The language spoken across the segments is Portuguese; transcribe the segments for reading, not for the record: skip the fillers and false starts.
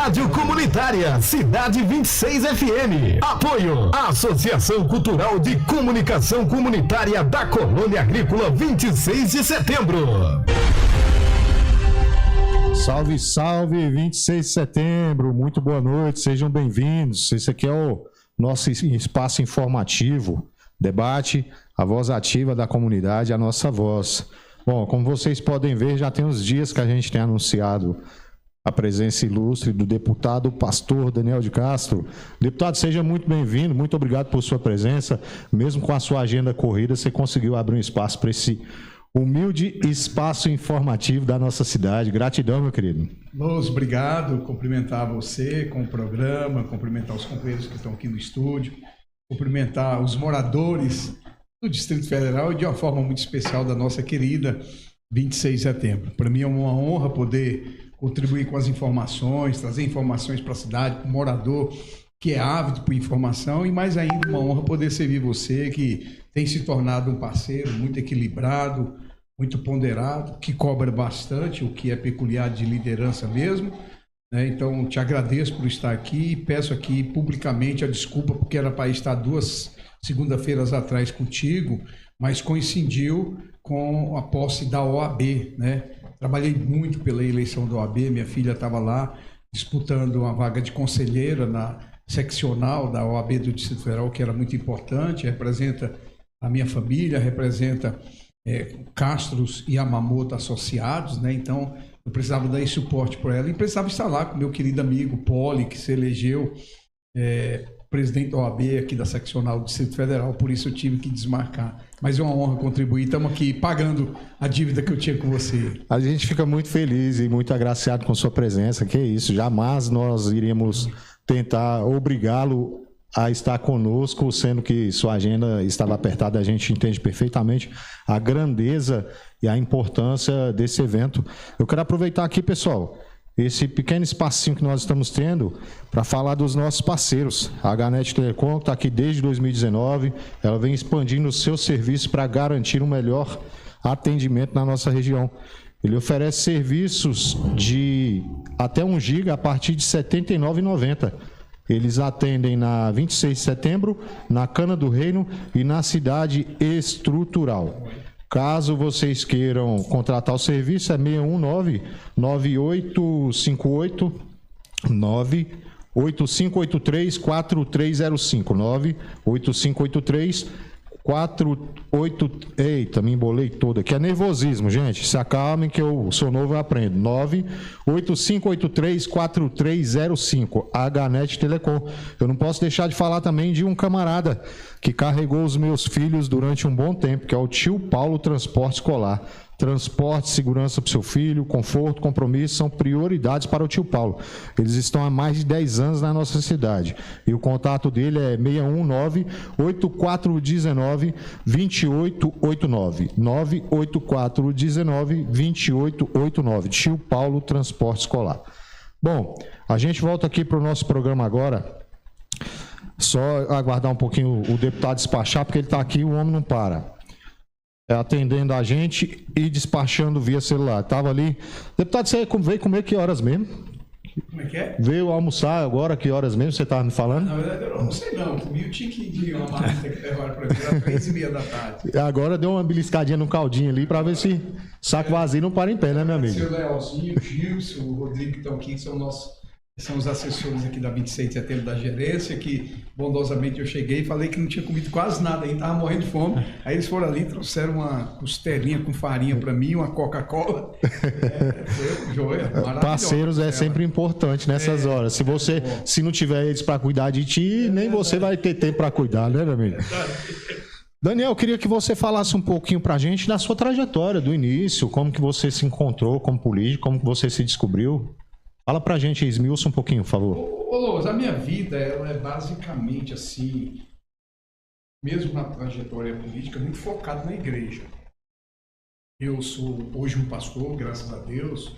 Rádio Comunitária Cidade 26 FM. Apoio Associação Cultural de Comunicação Comunitária da Colônia Agrícola 26 de Setembro. Salve, salve, 26 de setembro, muito boa noite, sejam bem-vindos. Esse aqui é o nosso espaço informativo, debate, a voz ativa da comunidade, a nossa voz. Bom, como vocês podem ver, já tem uns dias que a gente tem anunciado a presença ilustre do deputado pastor Daniel de Castro. Deputado, seja muito bem-vindo, muito obrigado por sua presença. Mesmo com a sua agenda corrida, você conseguiu abrir um espaço para esse humilde espaço informativo da nossa cidade. Gratidão, meu querido. Luz, obrigado. Cumprimentar você com o programa, cumprimentar os companheiros que estão aqui no estúdio, cumprimentar os moradores do Distrito Federal e de uma forma muito especial da nossa querida 26 de setembro. Para mim é uma honra poder contribuir com as informações, trazer informações para a cidade, para o morador que é ávido por informação, e mais ainda uma honra poder servir você, que tem se tornado um parceiro muito equilibrado, muito ponderado, que cobra bastante, o que é peculiar de liderança mesmo, né? Então, te agradeço por estar aqui e peço aqui publicamente a desculpa, porque era para estar 2 segunda-feiras atrás contigo, mas coincidiu com a posse da OAB, né? Trabalhei muito pela eleição da OAB, minha filha estava lá disputando uma vaga de conselheira na seccional da OAB do Distrito Federal, que era muito importante, representa a minha família, representa Castros e Yamamoto associados, né? Então eu precisava dar esse suporte para ela e precisava estar lá com meu querido amigo Poli, que se elegeu presidente da OAB aqui da seccional do Distrito Federal, por isso eu tive que desmarcar. Mas é uma honra contribuir, estamos aqui pagando a dívida que eu tinha com você. A gente fica muito feliz e muito agraciado com sua presença, que é isso, jamais nós iríamos tentar obrigá-lo a estar conosco, sendo que sua agenda estava apertada. A gente entende perfeitamente a grandeza e a importância desse evento. Eu quero aproveitar aqui, pessoal, esse pequeno espacinho que nós estamos tendo para falar dos nossos parceiros. A HNet Telecom está aqui desde 2019, ela vem expandindo os seus serviços para garantir um melhor atendimento na nossa região. Ele oferece serviços de até 1 GB a partir de R$ 79,90. Eles atendem na 26 de setembro, na Cana do Reino e na Cidade Estrutural. Caso vocês queiram contratar o serviço, é 619-8583-4305. 98583-48... Eita, me embolei todo aqui. É nervosismo, gente. Se acalmem que eu sou novo e aprendo. 98583-4305. HNet Telecom. Eu não posso deixar de falar também de um camarada que carregou os meus filhos durante um bom tempo, que é o tio Paulo Transporte Escolar. Transporte, segurança para o seu filho, conforto, compromisso são prioridades para o tio Paulo. Eles estão há mais de 10 anos na nossa cidade. E o contato dele é 619-8419-2889. 98419-2889. Tio Paulo Transporte Escolar. Bom, a gente volta aqui para o nosso programa agora. Só aguardar um pouquinho o deputado despachar, porque ele está aqui e o homem não para. Atendendo a gente e despachando via celular. Estava ali. Deputado, você veio comer que horas mesmo? Como é que é? Veio almoçar agora, que horas mesmo você estava me falando? Na verdade, eu não almocei não. Comi o tiquinho de uma marmita que levaram para mim às 3h30 da tarde. Agora deu uma beliscadinha no caldinho ali para ver se saco vazio não para em pé, né, meu amigo? O Leozinho, o Gilson, o Rodrigo que estão aqui, são os assessores aqui da 26 de setembro da gerência, que bondosamente eu cheguei e falei que não tinha comido quase nada ainda, estava morrendo de fome. Aí eles foram ali e trouxeram uma costelinha com farinha para mim, uma Coca-Cola. Foi joia, parceiros é sempre importante nessas horas. Se você, se não tiver eles para cuidar de ti, nem você vai ter tempo para cuidar, né, meu amigo? Daniel, eu queria que você falasse um pouquinho para a gente da sua trajetória, do início, como que você se encontrou como político, como que você se descobriu. Fala pra gente, esmiuça um pouquinho, por favor. Ô Lourdes, a minha vida ela é basicamente assim, mesmo na trajetória política, muito focado na igreja. Eu sou hoje um pastor, graças a Deus,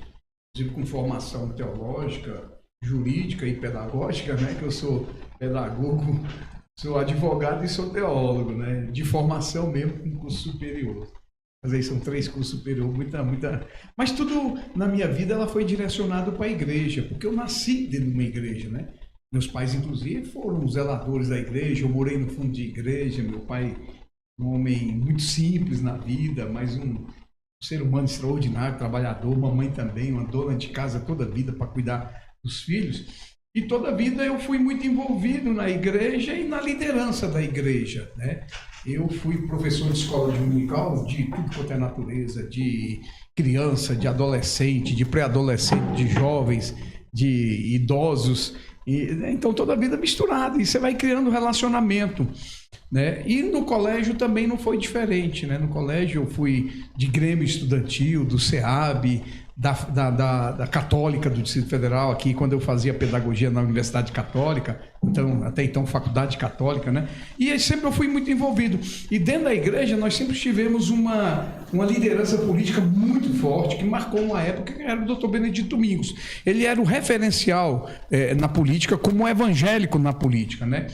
inclusive com formação teológica, jurídica e pedagógica, né? Que eu sou pedagogo, sou advogado e sou teólogo, né? De formação mesmo, com curso superior. mas aí são 3 cursos superiores, muita... Mas tudo na minha vida ela foi direcionado para a igreja, porque eu nasci dentro de uma igreja, né? Meus pais, inclusive, foram zeladores da igreja, eu morei no fundo de igreja, meu pai, um homem muito simples na vida, mas um ser humano extraordinário, trabalhador, mamãe também, uma dona de casa toda a vida para cuidar dos filhos. E toda a vida eu fui muito envolvido na igreja e na liderança da igreja, né? Eu fui professor de escola dominical de tudo quanto é natureza, de criança, de adolescente, de pré-adolescente, de jovens, de idosos. Então toda a vida misturada, e você vai criando relacionamento, né? E no colégio também não foi diferente, né? No colégio eu fui de Grêmio Estudantil, do SEAB, da Católica do Distrito Federal, aqui quando eu fazia pedagogia na Universidade Católica, então, até então Faculdade Católica, né? E aí sempre eu fui muito envolvido. E dentro da igreja nós sempre tivemos uma liderança política muito forte, que marcou uma época, que era o Dr. Benedito Domingos. Ele era o referencial na política, como evangélico na política, né?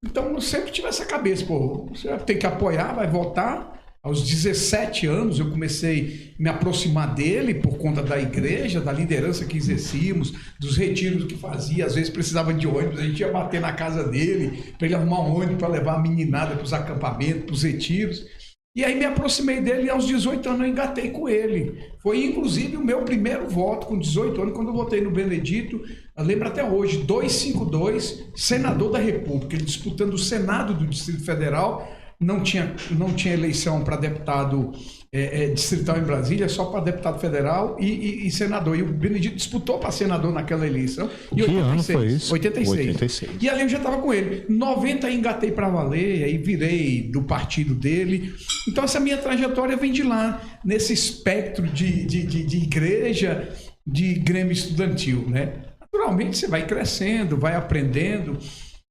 Então eu sempre tive essa cabeça, pô, você tem que apoiar, vai votar. Aos 17 anos eu comecei a me aproximar dele por conta da igreja, da liderança que exercíamos, dos retiros que fazia. Às vezes precisava de ônibus, a gente ia bater na casa dele para ele arrumar um ônibus para levar a meninada para os acampamentos, para os retiros. E aí me aproximei dele e aos 18 anos eu engatei com ele. Foi inclusive o meu primeiro voto com 18 anos, quando eu votei no Benedito. Eu lembro até hoje, 252, senador da República, ele disputando o Senado do Distrito Federal. Não tinha eleição para deputado distrital em Brasília, só para deputado federal e senador. E o Benedito disputou para senador naquela eleição. Que ano foi isso? 86. E ali eu já estava com ele. 90 engatei para valer, aí virei do partido dele. Então essa minha trajetória vem de lá, nesse espectro de igreja, de Grêmio Estudantil, né? Naturalmente você vai crescendo, vai aprendendo.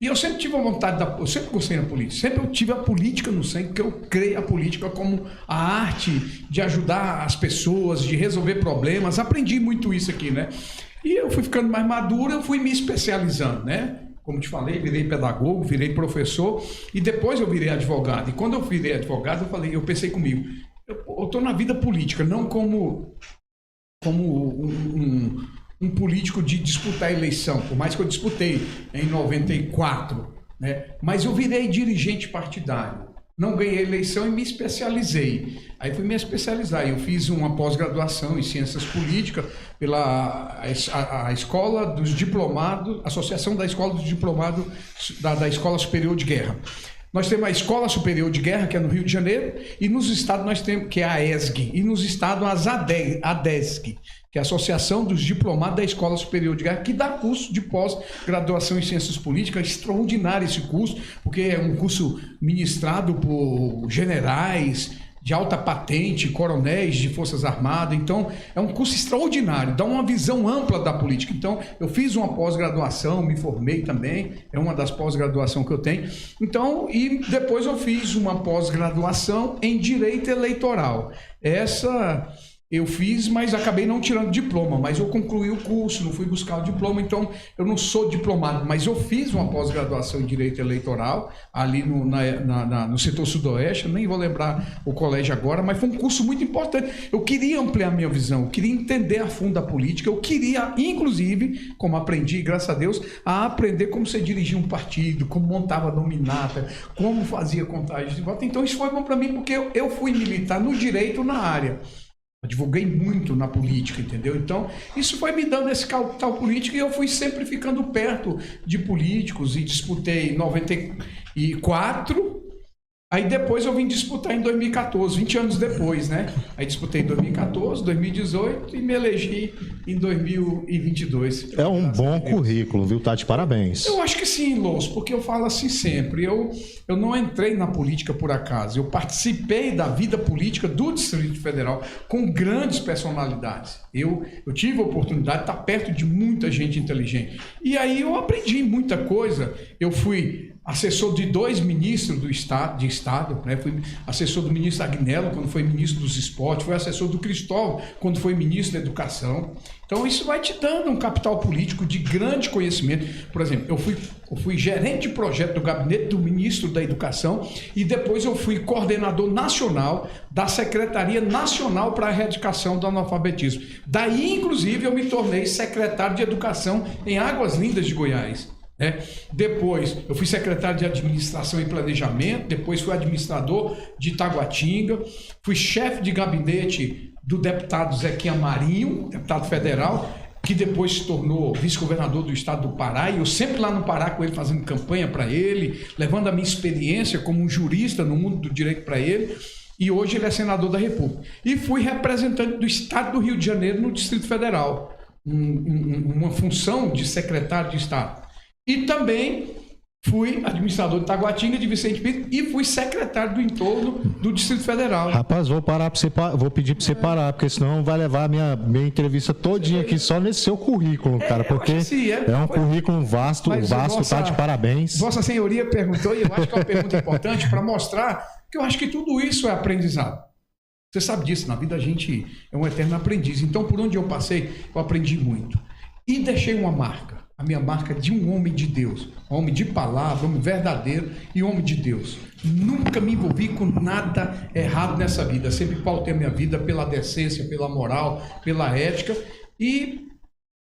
E eu sempre tive a vontade, eu sempre gostei da política, sempre eu tive a política no sangue, porque eu creio a política como a arte de ajudar as pessoas, de resolver problemas. Aprendi muito isso aqui, né? E eu fui ficando mais maduro, eu fui me especializando, né? Como te falei, virei pedagogo, virei professor e depois eu virei advogado. E quando eu virei advogado, eu pensei comigo, eu estou na vida política, não como um político de disputar a eleição, por mais que eu disputei em 94, né? Mas eu virei dirigente partidário. Não ganhei a eleição e me especializei. Aí fui me especializar. Eu fiz uma pós-graduação em Ciências Políticas pela a Escola dos Diplomados, Associação da Escola dos Diplomados da Escola Superior de Guerra. Nós temos a Escola Superior de Guerra, que é no Rio de Janeiro, e nos estados nós temos, que é a ESG, e nos estados a ADESG, que é a Associação dos Diplomados da Escola Superior de Guerra, que dá curso de pós-graduação em Ciências Políticas. Extraordinário esse curso, porque é um curso ministrado por generais de alta patente, coronéis de Forças Armadas. Então, é um curso extraordinário, dá uma visão ampla da política. Então, eu fiz uma pós-graduação, me formei também, é uma das pós-graduações que eu tenho. Então, e depois eu fiz uma pós-graduação em Direito Eleitoral. Essa eu fiz, mas acabei não tirando diploma, mas eu concluí o curso, não fui buscar o diploma, então eu não sou diplomado, mas eu fiz uma pós-graduação em Direito Eleitoral, ali no setor sudoeste, eu nem vou lembrar o colégio agora, mas foi um curso muito importante. Eu queria ampliar minha visão, eu queria entender a fundo a política, eu queria, inclusive, como aprendi, graças a Deus, a aprender como você dirigia um partido, como montava nominata, como fazia contagem de voto. Então isso foi bom para mim, porque eu fui militar no direito na área. Advoguei muito na política, entendeu? Então, isso foi me dando esse capital político e eu fui sempre ficando perto de políticos e disputei em 94, aí depois eu vim disputar em 2014, 20 anos depois, né? Aí disputei em 2014, 2018 e me elegi em 2022. É um bom currículo, viu, Tati? Parabéns. Eu acho que sim, Lous, porque eu falo assim sempre, eu não entrei na política por acaso, eu participei da vida política do Distrito Federal com grandes personalidades. Eu tive a oportunidade de estar perto de muita gente inteligente. E aí eu aprendi muita coisa, eu fui assessor de 2 ministros de Estado, né? Fui assessor do ministro Agnello, quando foi ministro dos esportes, fui assessor do Cristóvão, quando foi ministro da Educação. Então, isso vai te dando um capital político de grande conhecimento. Por exemplo, eu fui gerente de projeto do gabinete do ministro da Educação e depois eu fui coordenador nacional da Secretaria Nacional para a Erradicação do Analfabetismo. Daí, inclusive, eu me tornei secretário de Educação em Águas Lindas de Goiás. Depois eu fui secretário de Administração e Planejamento, depois fui administrador de Taguatinga, fui chefe de gabinete do deputado Zequinha Marinho, deputado federal, que depois se tornou vice-governador do estado do Pará, e eu sempre lá no Pará com ele fazendo campanha para ele, levando a minha experiência como um jurista no mundo do direito para ele, e hoje ele é senador da República. E fui representante do estado do Rio de Janeiro no Distrito Federal, uma função de secretário de Estado. E também fui administrador de Taguatinga, de Vicente Pinto, e fui secretário do entorno do Distrito Federal. Rapaz, vou pedir para você parar, porque senão vai levar a minha entrevista todinha aqui só nesse seu currículo, cara, porque assim, é um currículo vasto, tá de parabéns. Vossa Senhoria perguntou, e eu acho que é uma pergunta importante para mostrar que eu acho que tudo isso é aprendizado. Você sabe disso, na vida a gente é um eterno aprendiz. Então, por onde eu passei, eu aprendi muito. E deixei uma marca. A minha marca de um homem de Deus, um homem de palavra, um homem verdadeiro e um homem de Deus. Nunca me envolvi com nada errado nessa vida. Sempre pautei a minha vida pela decência, pela moral, pela ética e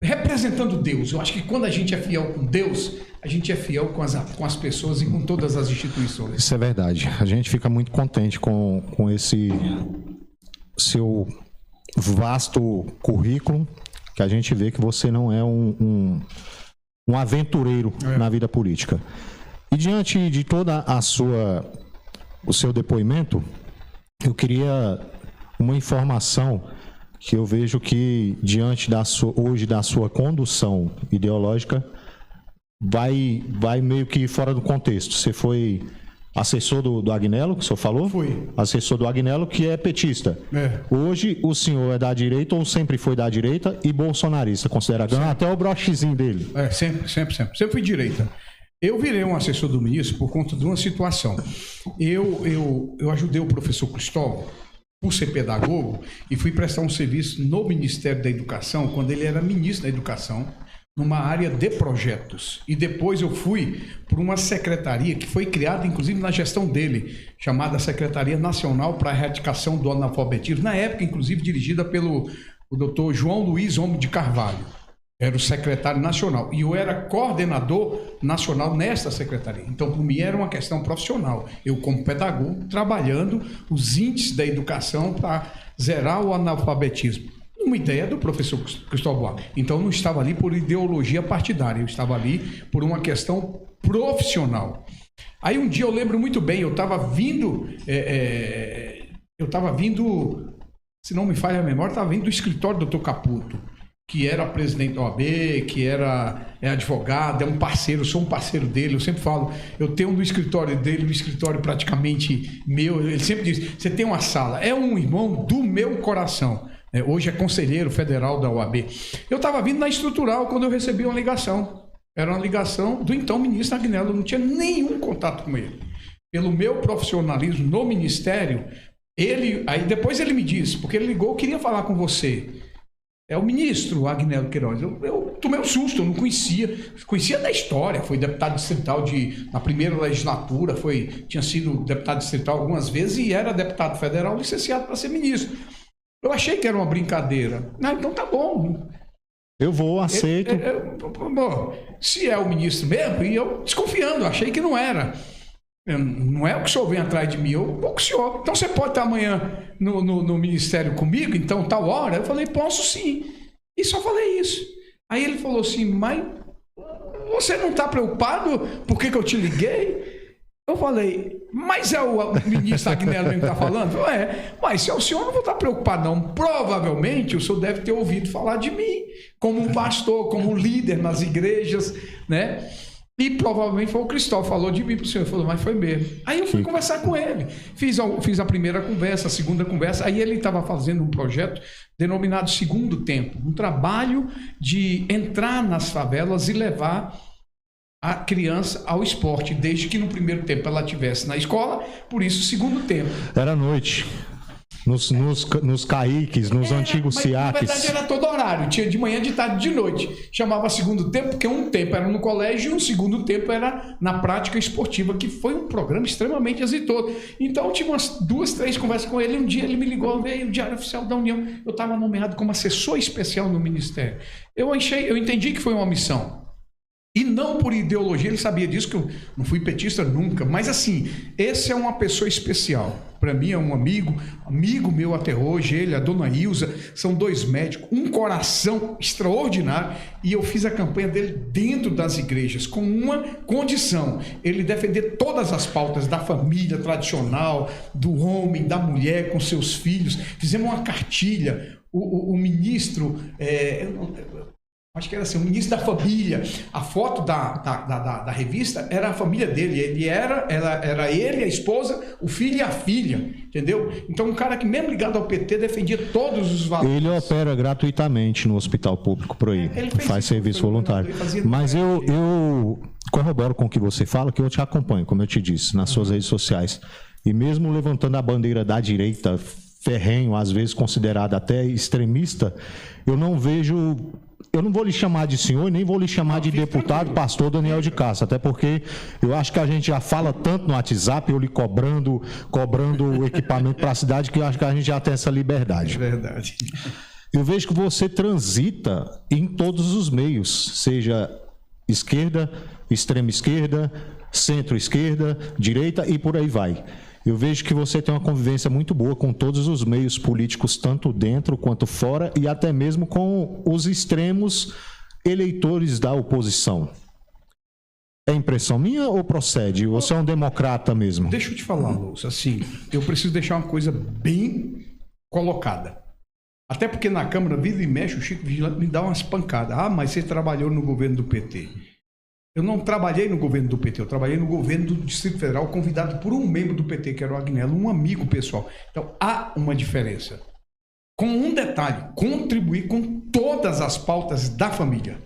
representando Deus. Eu acho que quando a gente é fiel com Deus, a gente é fiel com as pessoas e com todas as instituições. Isso é verdade. A gente fica muito contente com esse seu vasto currículo, que a gente vê que você não é um aventureiro na vida política. E diante de toda o seu depoimento, eu queria uma informação que eu vejo que diante hoje da sua condução ideológica vai meio que fora do contexto. Você foi assessor do Agnello, que o senhor falou? Fui. Assessor do Agnello, que é petista. Hoje o senhor é da direita ou sempre foi da direita e bolsonarista, considera ganhar até o brochezinho dele. Sempre. Sempre fui direita. Eu virei um assessor do ministro por conta de uma situação. Eu ajudei o professor Cristóvão, por ser pedagogo, e fui prestar um serviço no Ministério da Educação, quando ele era ministro da Educação, numa área de projetos. E depois eu fui para uma secretaria que foi criada, inclusive, na gestão dele, chamada Secretaria Nacional para a Erradicação do Analfabetismo, na época, inclusive, dirigida pelo doutor João Luiz Homem de Carvalho. Era o secretário nacional. E eu era coordenador nacional nesta secretaria. Então, para mim, era uma questão profissional. Eu, como pedagogo, trabalhando os índices da educação para zerar o analfabetismo. Uma ideia do professor Cristóvão. Então, eu não estava ali por ideologia partidária, eu estava ali por uma questão profissional. Aí, um dia, eu lembro muito bem, eu estava vindo, se não me falha a memória, estava vindo do escritório do Dr. Caputo, que era presidente da OAB, que é advogado, é um parceiro, sou um parceiro dele, eu sempre falo, eu tenho no escritório dele, um escritório praticamente meu, ele sempre diz, você tem uma sala, é um irmão do meu coração. Hoje é conselheiro federal da OAB. Eu estava vindo na estrutural quando eu recebi uma ligação. Era uma ligação do então ministro Agnello. Eu não tinha nenhum contato com ele. Pelo meu profissionalismo no ministério, aí depois ele me disse, porque ele ligou, eu queria falar com você. É o ministro Agnello Queiroz. Eu tomei um susto, eu não conhecia da história. Foi deputado distrital na primeira legislatura, tinha sido deputado distrital algumas vezes e era deputado federal licenciado para ser ministro. Eu achei que era uma brincadeira. Não, então tá bom. Eu vou, aceito. Bom, se é o ministro mesmo, e eu desconfiando, achei que não era. Não é o que o senhor vem atrás de mim, eu vou com o senhor. Então você pode estar amanhã no ministério comigo, então tal hora? Eu falei, posso sim. E só falei isso. Aí ele falou assim, mas você não está preocupado por que eu te liguei? Eu falei, mas é o ministro Agnello que está falando? Eu falei, mas se é o senhor, não vou estar preocupado não. Provavelmente o senhor deve ter ouvido falar de mim, como um pastor, como líder nas igrejas, né? E provavelmente foi o Cristóvão, falou de mim para o senhor. Ele falou, mas foi mesmo. Aí eu fui conversar com ele. Fiz a primeira conversa, a segunda conversa. Aí ele estava fazendo um projeto denominado Segundo Tempo. Um trabalho de entrar nas favelas e levar a criança ao esporte, desde que no primeiro tempo ela estivesse na escola, por isso segundo tempo. Era à noite. Nos caíques, nos antigos siaques. Na verdade era todo horário, tinha de manhã, de tarde, de noite. Chamava segundo tempo, porque um tempo era no colégio e um segundo tempo era na prática esportiva, que foi um programa extremamente exitoso. Então eu tive umas 2, 3 conversas com ele. Um dia ele me ligou, veio o Diário Oficial da União. Eu estava nomeado como assessor especial no Ministério. Eu entendi que foi uma missão. E não por ideologia, ele sabia disso, que eu não fui petista nunca. Mas assim, esse é uma pessoa especial. Para mim é um amigo meu até hoje, ele, a dona Ilza, são 2 médicos, um coração extraordinário. E eu fiz a campanha dele dentro das igrejas, com uma condição: ele defender todas as pautas da família tradicional, do homem, da mulher com seus filhos. Fizemos uma cartilha, o ministro... acho que era assim, o ministro da família. A foto da revista era a família dele. Era ele, a esposa, o filho e a filha. Entendeu? Então, um cara que, mesmo ligado ao PT, defendia todos os valores. Ele opera gratuitamente no hospital público por aí. Faz serviço voluntário. Mas eu corroboro com o que você fala, que eu te acompanho, como eu te disse, nas suas redes sociais. E mesmo levantando a bandeira da direita, ferrenho, às vezes considerada até extremista, eu não vejo... Eu não vou lhe chamar de senhor e nem vou lhe chamar de deputado, pastor Daniel de Castro, até porque eu acho que a gente já fala tanto no WhatsApp, eu lhe cobrando o equipamento para a cidade, que eu acho que a gente já tem essa liberdade. É verdade. Eu vejo que você transita em todos os meios, seja esquerda, extrema esquerda, centro-esquerda, direita e por aí vai. Eu vejo que você tem uma convivência muito boa com todos os meios políticos, tanto dentro quanto fora, e até mesmo com os extremos eleitores da oposição. É impressão minha ou procede? Você é um democrata mesmo? Deixa eu te falar, Lúcio, assim, eu preciso deixar uma coisa bem colocada. Até porque na Câmara, vive e mexe, o Chico Vigilante me dá umas pancadas. Ah, mas você trabalhou no governo do PT. Eu não trabalhei no governo do PT, eu trabalhei no governo do Distrito Federal, convidado por um membro do PT, que era o Agnello, um amigo pessoal. Então, há uma diferença. Com um detalhe: contribuir com todas as pautas da família.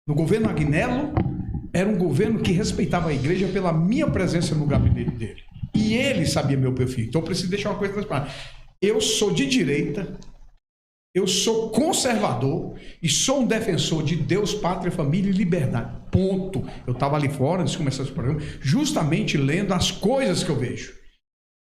No governo Agnello, era um governo que respeitava a igreja pela minha presença no gabinete dele. E ele sabia meu perfil. Então, eu preciso deixar uma coisa transparente. Eu sou de direita, eu sou conservador e sou um defensor de Deus, pátria, família e liberdade. Ponto. Eu estava ali fora, antes de começar esse programa, justamente lendo as coisas que eu vejo.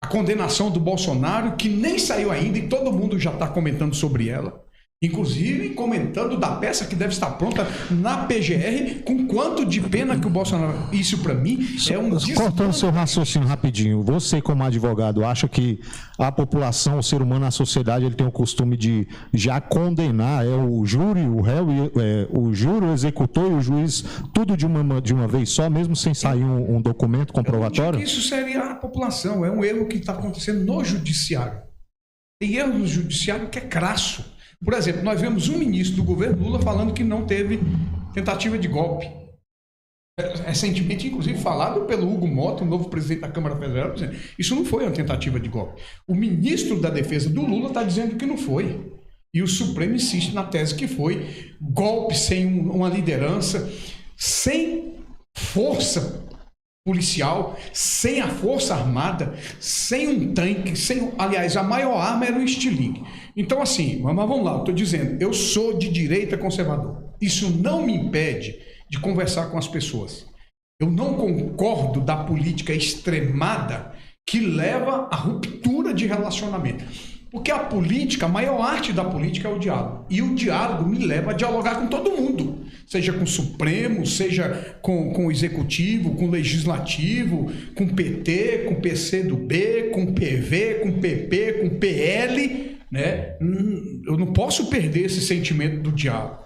A condenação do Bolsonaro, que nem saiu ainda e todo mundo já está comentando sobre ela. Inclusive comentando da peça que deve estar pronta na PGR, com quanto de pena que o Bolsonaro... Isso para mim é um... Cortando seu raciocínio rapidinho, você como advogado acha que a população, o ser humano, a sociedade, ele tem o costume de já condenar o júri, o réu, o júri, o executor e o juiz, tudo de uma vez só, mesmo sem sair um documento comprovatório? Isso seria a população, é um erro que está acontecendo no judiciário. Tem erro no judiciário que é crasso. Por exemplo, nós vemos um ministro do governo Lula falando que não teve tentativa de golpe. Recentemente, inclusive, falado pelo Hugo Mota, o novo presidente da Câmara Federal, dizendo que isso não foi uma tentativa de golpe. O ministro da Defesa do Lula está dizendo que não foi. E o Supremo insiste na tese que foi golpe sem uma liderança, sem força policial, sem a força armada, sem um tanque, aliás, a maior arma era o estilingue. Então, assim, mas vamos lá, eu estou dizendo, eu sou de direita conservador. Isso não me impede de conversar com as pessoas. Eu não concordo da política extremada que leva à ruptura de relacionamento. Porque a política, a maior arte da política é o diálogo. E o diálogo me leva a dialogar com todo mundo. Seja com o Supremo, seja com o Executivo, com o Legislativo, com o PT, com o PCdoB, com o PV, com o PP, com o PL, né? Eu não posso perder esse sentimento do diálogo.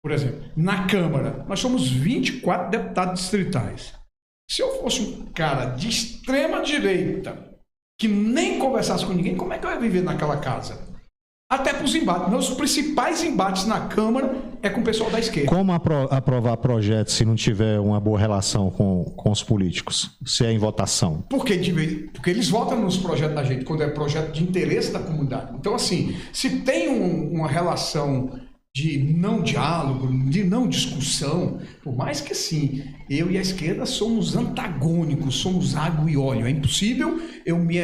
Por exemplo, na Câmara, nós somos 24 deputados distritais. Se eu fosse um cara de extrema direita, que nem conversasse com ninguém, como é que eu ia viver naquela casa? Até para os embates. Meus principais embates na Câmara é com o pessoal da esquerda. Como aprovar projetos se não tiver uma boa relação com os políticos? Se é em votação? Porque eles votam nos projetos da gente, quando é projeto de interesse da comunidade. Então, assim, se tem uma relação de não diálogo, de não discussão, por mais que assim, eu e a esquerda somos antagônicos, somos água e óleo. É impossível eu me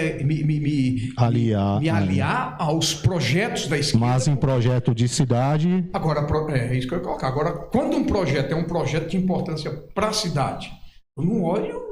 aliar aos projetos da esquerda. Mas em projeto de cidade... Agora, é isso que eu ia colocar. Agora, quando um projeto é um projeto de importância para a cidade, eu não olho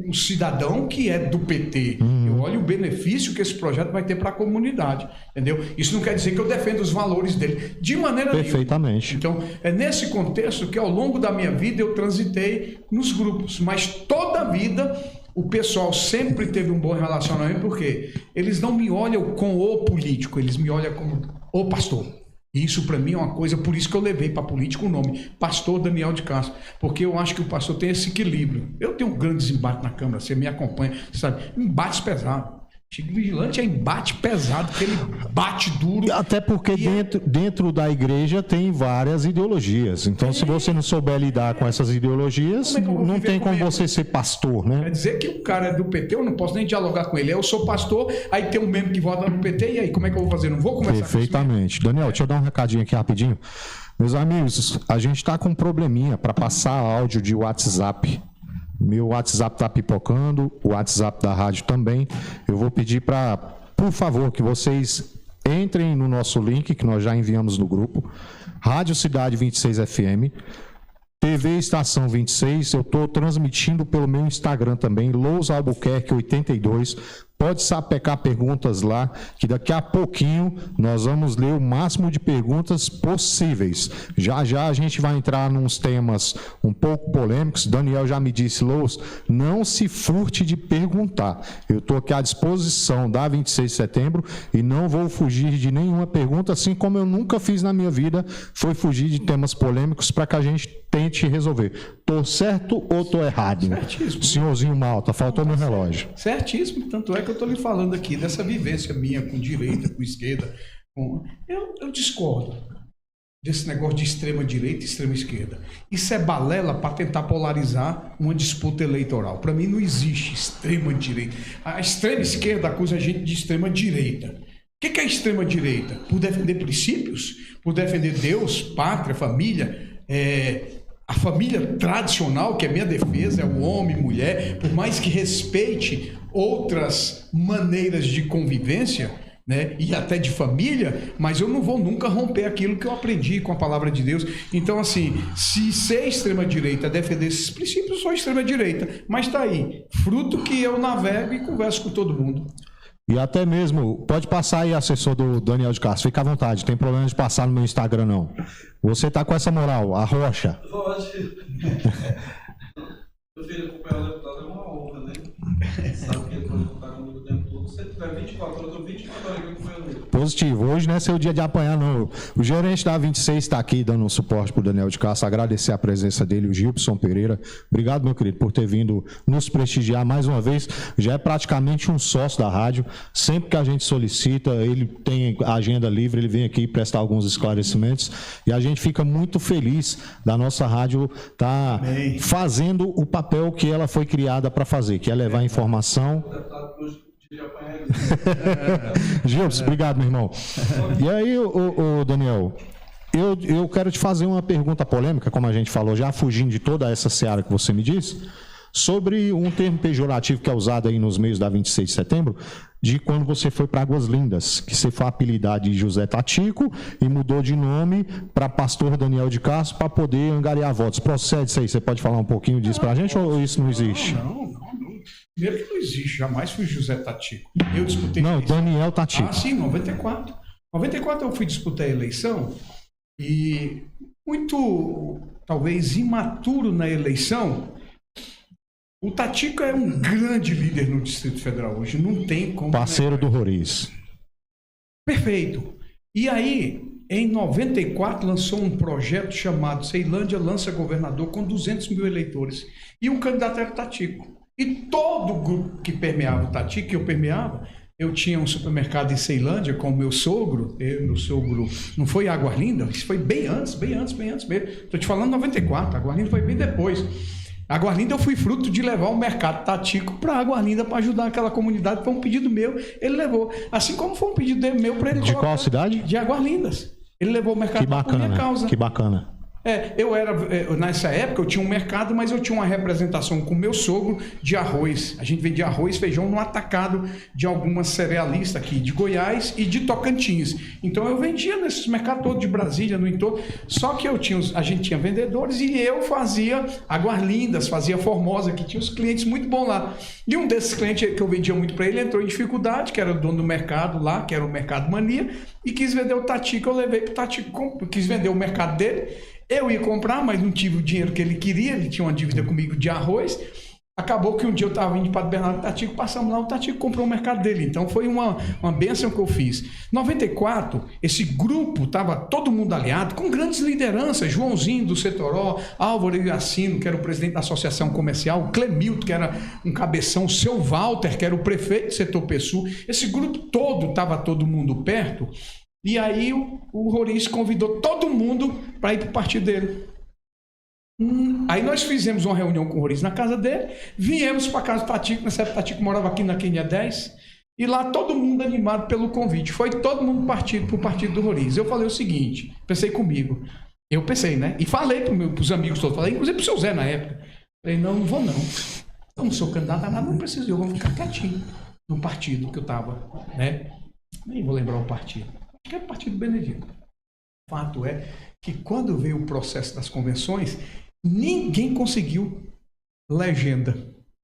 o cidadão que é do PT. Eu olho o benefício que esse projeto vai ter para a comunidade, entendeu? Isso não quer dizer que eu defendo os valores dele, de maneira Perfeitamente. nenhuma. Então, é nesse contexto que ao longo da minha vida eu transitei nos grupos, mas toda a vida o pessoal sempre teve um bom relacionamento, porque eles não me olham com o político, eles me olham como o pastor. Isso para mim é uma coisa, por isso que eu levei para a política o nome, Pastor Daniel de Castro, porque eu acho que o pastor tem esse equilíbrio. Eu tenho grandes embates na Câmara, você me acompanha, você sabe, embates pesados. Chico Vigilante é embate pesado, porque ele bate duro. Até porque dentro da igreja tem várias ideologias. Então, se você não souber lidar com essas ideologias, não tem como você ser pastor, né? Quer dizer que o cara é do PT, eu não posso nem dialogar com ele. Eu sou pastor, aí tem um membro que vota no PT, e aí como é que eu vou fazer? Não vou conversar Perfeitamente. Daniel, deixa eu dar um recadinho aqui rapidinho. Meus amigos, a gente está com um probleminha para passar áudio de WhatsApp. Meu WhatsApp está pipocando, o WhatsApp da rádio também. Eu vou pedir para, por favor, que vocês entrem no nosso link, que nós já enviamos no grupo, Rádio Cidade 26 FM, TV Estação 26, eu estou transmitindo pelo meu Instagram também, Lous Albuquerque 82. Pode sapecar perguntas lá, que daqui a pouquinho nós vamos ler o máximo de perguntas possíveis. Já já a gente vai entrar nos temas um pouco polêmicos. Daniel já me disse, Lous, não se furte de perguntar. Eu estou aqui à disposição da 26 de setembro e não vou fugir de nenhuma pergunta, assim como eu nunca fiz na minha vida, foi fugir de temas polêmicos para que a gente tente resolver. Estou certo ou estou errado? Certíssimo. Senhorzinho Malta, faltou meu relógio. Certíssimo, tanto é que eu estou lhe falando aqui dessa vivência minha com direita, com esquerda. Eu discordo desse negócio de extrema direita e extrema esquerda. Isso é balela para tentar polarizar uma disputa eleitoral. Para mim não existe extrema direita. A extrema esquerda acusa a gente de extrema direita. O que é extrema direita? Por defender princípios? Por defender Deus, pátria, família? A família tradicional, que é a minha defesa, é o homem, mulher, por mais que respeite outras maneiras de convivência, né, e até de família, mas eu não vou nunca romper aquilo que eu aprendi com a palavra de Deus. Então, assim, se ser extrema-direita é defender esses princípios, eu sou extrema-direita. Mas está aí, fruto que eu navego e converso com todo mundo. E até mesmo, pode passar aí, assessor do Daniel de Castro, fica à vontade, tem problema de passar no meu Instagram, não. Você tá com essa moral, a rocha. Pode. Meu filho, acompanhar o deputado é uma honra, né? Sabe que ele pode contar comigo o tempo todo. Se você tiver 24 horas, eu tô 24 horas acompanhando ele. Positivo. Hoje não é seu dia de apanhar, não. O gerente da 26 está aqui dando um suporte para o Daniel de Castro. Agradecer a presença dele, o Gilson Pereira. Obrigado, meu querido, por ter vindo nos prestigiar mais uma vez. Já é praticamente um sócio da rádio. Sempre que a gente solicita, ele tem agenda livre, ele vem aqui prestar alguns esclarecimentos. E a gente fica muito feliz da nossa rádio estar fazendo o papel que ela foi criada para fazer, que é levar informação. Gilson, obrigado, meu irmão. E aí, Daniel, eu quero te fazer uma pergunta polêmica, como a gente falou, já fugindo de toda essa seara que você me disse, sobre um termo pejorativo que é usado aí nos meios da 26 de setembro, de quando você foi para Águas Lindas, que você foi apelidado de José Tatico e mudou de nome para Pastor Daniel de Castro para poder angariar votos. Procede isso aí, você pode falar um pouquinho disso para a gente ou isso não existe? Não. Primeiro que não existe, jamais fui José Tatico. Eu disputei... Não, Daniel Tatico. Ah, sim, 94. 94 eu fui disputar a eleição e muito, talvez, imaturo na eleição. O Tatico é um grande líder no Distrito Federal hoje, não tem como... Parceiro do Roriz. Perfeito. E aí, em 94, lançou um projeto chamado Ceilândia Lança Governador, com 200 mil eleitores. E um candidato era o Tatico. E todo o grupo que permeava o Tatico, que eu permeava, eu tinha um supermercado em Ceilândia com o meu sogro, meu sogro, não foi Águas Lindas, isso foi bem antes mesmo. Estou te falando 94, Águas Lindas foi bem depois. Águas Lindas eu fui fruto de levar o mercado Tatico para Águas Lindas para ajudar aquela comunidade, foi um pedido meu, ele levou. Assim como foi um pedido meu para ele... De qual cidade? De Águas Lindas. Ele levou o mercado por minha causa. Que bacana. Nessa época eu tinha um mercado, mas eu tinha uma representação com o meu sogro de arroz. A gente vendia arroz, feijão no atacado de algumas cerealistas aqui de Goiás e de Tocantins. Então eu vendia nesses mercados todos de Brasília, no entorno. Só que a gente tinha vendedores e eu fazia Águas Lindas, fazia Formosa, que tinha os clientes muito bons lá. E um desses clientes que eu vendia muito para ele entrou em dificuldade, que era o dono do mercado lá, que era o Mercado Mania, e quis vender o Tatico. Eu levei para o Tatico, quis vender o mercado dele. Eu ia comprar, mas não tive o dinheiro que ele queria, ele tinha uma dívida comigo de arroz. Acabou que um dia eu estava indo para o Bernardo Tatico, passamos lá, o Tatico comprou o mercado dele. Então foi uma bênção que eu fiz. Em 94, esse grupo estava todo mundo aliado, com grandes lideranças, Joãozinho do Setoró, Álvaro Iacino, que era o presidente da Associação Comercial, o Clemilton, que era um cabeção, o seu Walter, que era o prefeito do setor Pessul. Esse grupo todo, estava todo mundo perto. E aí o Roriz convidou todo mundo para ir para o partido dele. Aí nós fizemos uma reunião com o Roriz na casa dele, viemos para a casa do Tatico, nessa época o Tatico morava aqui na Quênia 10, e lá todo mundo animado pelo convite. Foi todo mundo para o partido do Roriz. Eu falei o seguinte, pensei comigo, eu pensei, né? E falei para os amigos todos, falei inclusive para o seu Zé na época. Falei, não vou não. Eu não sou candidato a nada, não preciso, eu vou ficar quietinho no partido que eu estava, né? Nem vou lembrar o partido. Que é o Partido Benedito. O fato é que quando veio o processo das convenções, ninguém conseguiu legenda,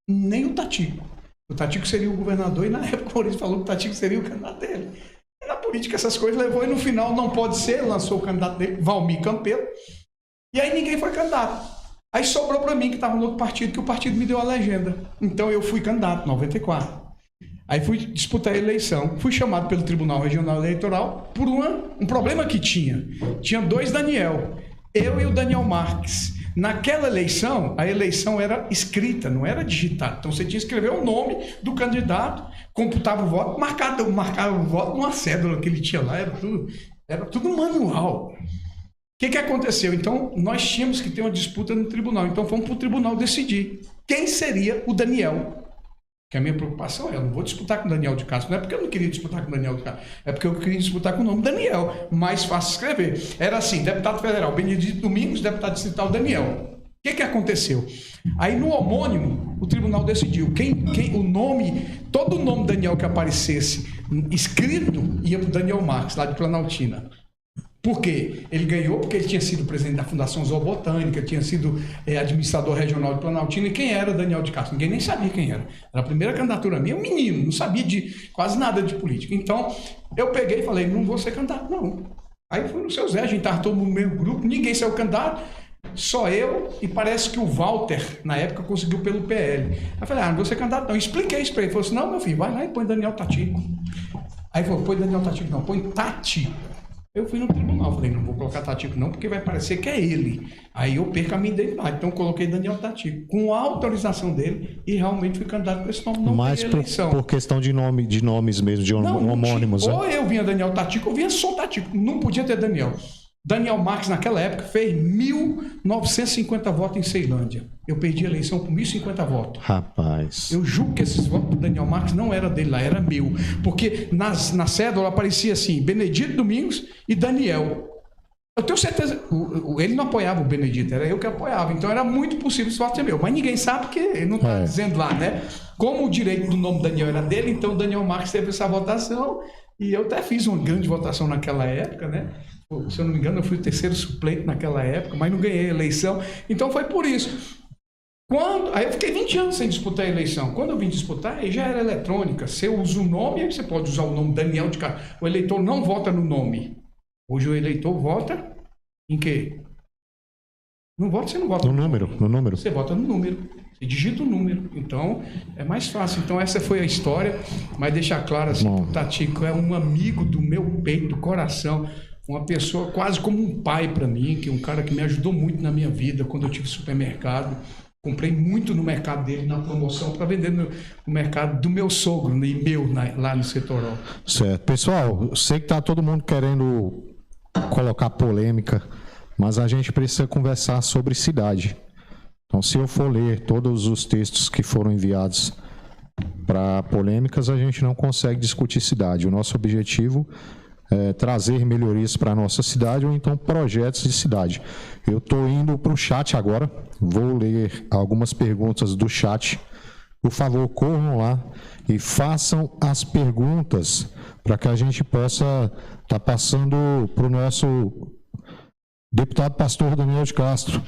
nem o Tatico. O Tatico seria o governador e na época o Maurício falou que o Tatico seria o candidato dele. E na política essas coisas levou e no final não pode ser, lançou o candidato dele, Valmir Campelo, e aí ninguém foi candidato. Aí sobrou para mim que estava no outro partido, que o partido me deu a legenda. Então eu fui candidato em 94. Aí fui disputar a eleição, fui chamado pelo Tribunal Regional Eleitoral por um problema que tinha. Tinha 2 Daniel, eu e o Daniel Marques. Naquela eleição, a eleição era escrita, não era digitada. Então você tinha que escrever o nome do candidato, computava o voto, marcava o voto numa cédula que ele tinha lá, era tudo manual. O que aconteceu? Então nós tínhamos que ter uma disputa no tribunal. Então fomos para o tribunal decidir quem seria o Daniel. Que a minha preocupação é, eu não vou disputar com o Daniel de Castro. Não é porque eu não queria disputar com o Daniel de Castro, é porque eu queria disputar com o nome Daniel. Mais fácil escrever. Era assim, deputado federal Benedito Domingos, deputado distrital Daniel. O que aconteceu? Aí no homônimo, o tribunal decidiu o nome, todo o nome Daniel que aparecesse escrito ia para o Daniel Marques, lá de Planaltina. Por quê? Ele ganhou porque ele tinha sido presidente da Fundação Zoobotânica, tinha sido administrador regional de Planaltina. E quem era Daniel de Castro? Ninguém nem sabia quem era. Era a primeira candidatura minha, um menino, não sabia de quase nada de política. Então, eu peguei e falei, não vou ser candidato, não. Aí fui no seu Zé, a gente estava todo mundo no mesmo grupo, ninguém saiu candidato, só eu e parece que o Walter, na época, conseguiu pelo PL. Aí eu falei, não vou ser candidato, não. Expliquei isso para ele. Ele falou assim, não, meu filho, vai lá e põe Daniel Tatico. Aí ele falou, põe Daniel Tatico, não, põe Tati. Eu fui no tribunal, falei, não vou colocar Tatico não, porque vai parecer que é ele. Aí eu perco a minha identidade. Então eu coloquei Daniel Tatico, com a autorização dele, e realmente fui candidato com esse nome. Não mas por questão de nomes mesmo, de homônimos. Ou eu vinha Daniel Tatico, ou vinha só Tatico. Não podia ter Daniel. Daniel Marques, naquela época, fez 1.950 votos em Ceilândia. Eu perdi a eleição por 1.050 votos. Rapaz. Eu julgo que esses votos do Daniel Marques não era dele lá, era meu. Porque na cédula aparecia assim, Benedito Domingos e Daniel. Eu tenho certeza, ele não apoiava o Benedito, era eu que apoiava. Então era muito possível esse voto ser meu. Mas ninguém sabe porque ele não está dizendo lá, né? Como o direito do nome Daniel era dele, então o Daniel Marques teve essa votação. E eu até fiz uma grande votação naquela época, né? Se eu não me engano, eu fui o 3º suplente naquela época, mas não ganhei a eleição. Então foi por isso. Aí eu fiquei 20 anos sem disputar a eleição. Quando eu vim disputar, aí já era eletrônica. Você usa o nome, aí você pode usar o nome Daniel de Castro. O eleitor não vota no nome. Hoje o eleitor vota em quê? Não vota, você não vota no número. No número. Você vota no número. Você digita o número. Então, é mais fácil. Então, essa foi a história. Mas deixar claro assim, que o Tatico é um amigo do meu peito, do coração. Uma pessoa quase como um pai para mim, que é um cara que me ajudou muito na minha vida quando eu tive supermercado. Comprei muito no mercado dele, na promoção, para vender no mercado do meu sogro e meu lá no Setoró. Certo. Pessoal, eu sei que está todo mundo querendo colocar polêmica, mas a gente precisa conversar sobre cidade. Então, se eu for ler todos os textos que foram enviados para polêmicas, a gente não consegue discutir cidade. O nosso objetivo trazer melhorias para a nossa cidade ou então projetos de cidade. Eu estou indo para o chat agora, vou ler algumas perguntas do chat. Por favor, corram lá e façam as perguntas para que a gente possa estar passando para o nosso deputado pastor Daniel de Castro.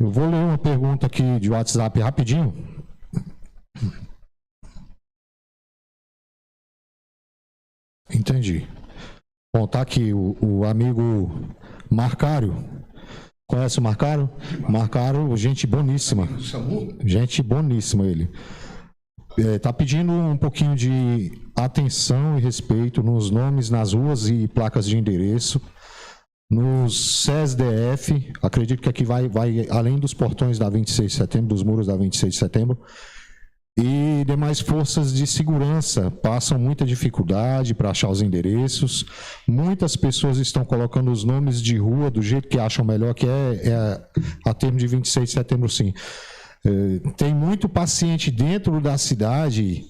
Eu vou ler uma pergunta aqui de WhatsApp rapidinho. Entendi. Bom, tá aqui o amigo Marcário. Conhece o Marcário? Marcário, gente boníssima. Gente boníssima ele. Tá pedindo um pouquinho de atenção e respeito nos nomes, nas ruas e placas de endereço, nos CESDF, acredito que aqui vai além dos portões da 26 de setembro, dos muros da 26 de setembro, e demais forças de segurança passam muita dificuldade para achar os endereços. Muitas pessoas estão colocando os nomes de rua do jeito que acham melhor, que é a termo de 26 de setembro, sim. Tem muito paciente dentro da cidade.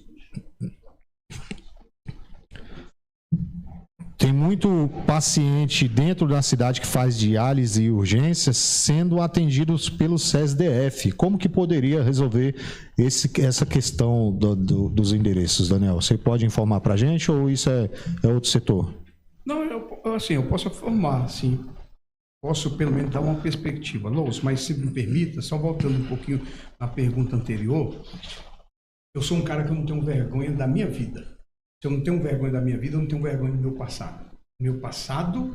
Tem muito paciente dentro da cidade que faz diálise e urgências sendo atendidos pelo CESDF. Como que poderia resolver essa questão dos endereços, Daniel? Você pode informar para a gente ou isso é outro setor? Não, eu posso informar, sim. Posso pelo menos dar uma perspectiva. Lous, mas se me permita, só voltando um pouquinho na pergunta anterior, eu sou um cara que eu não tenho vergonha da minha vida. Se eu não tenho vergonha da minha vida, eu não tenho vergonha do meu passado. Meu passado,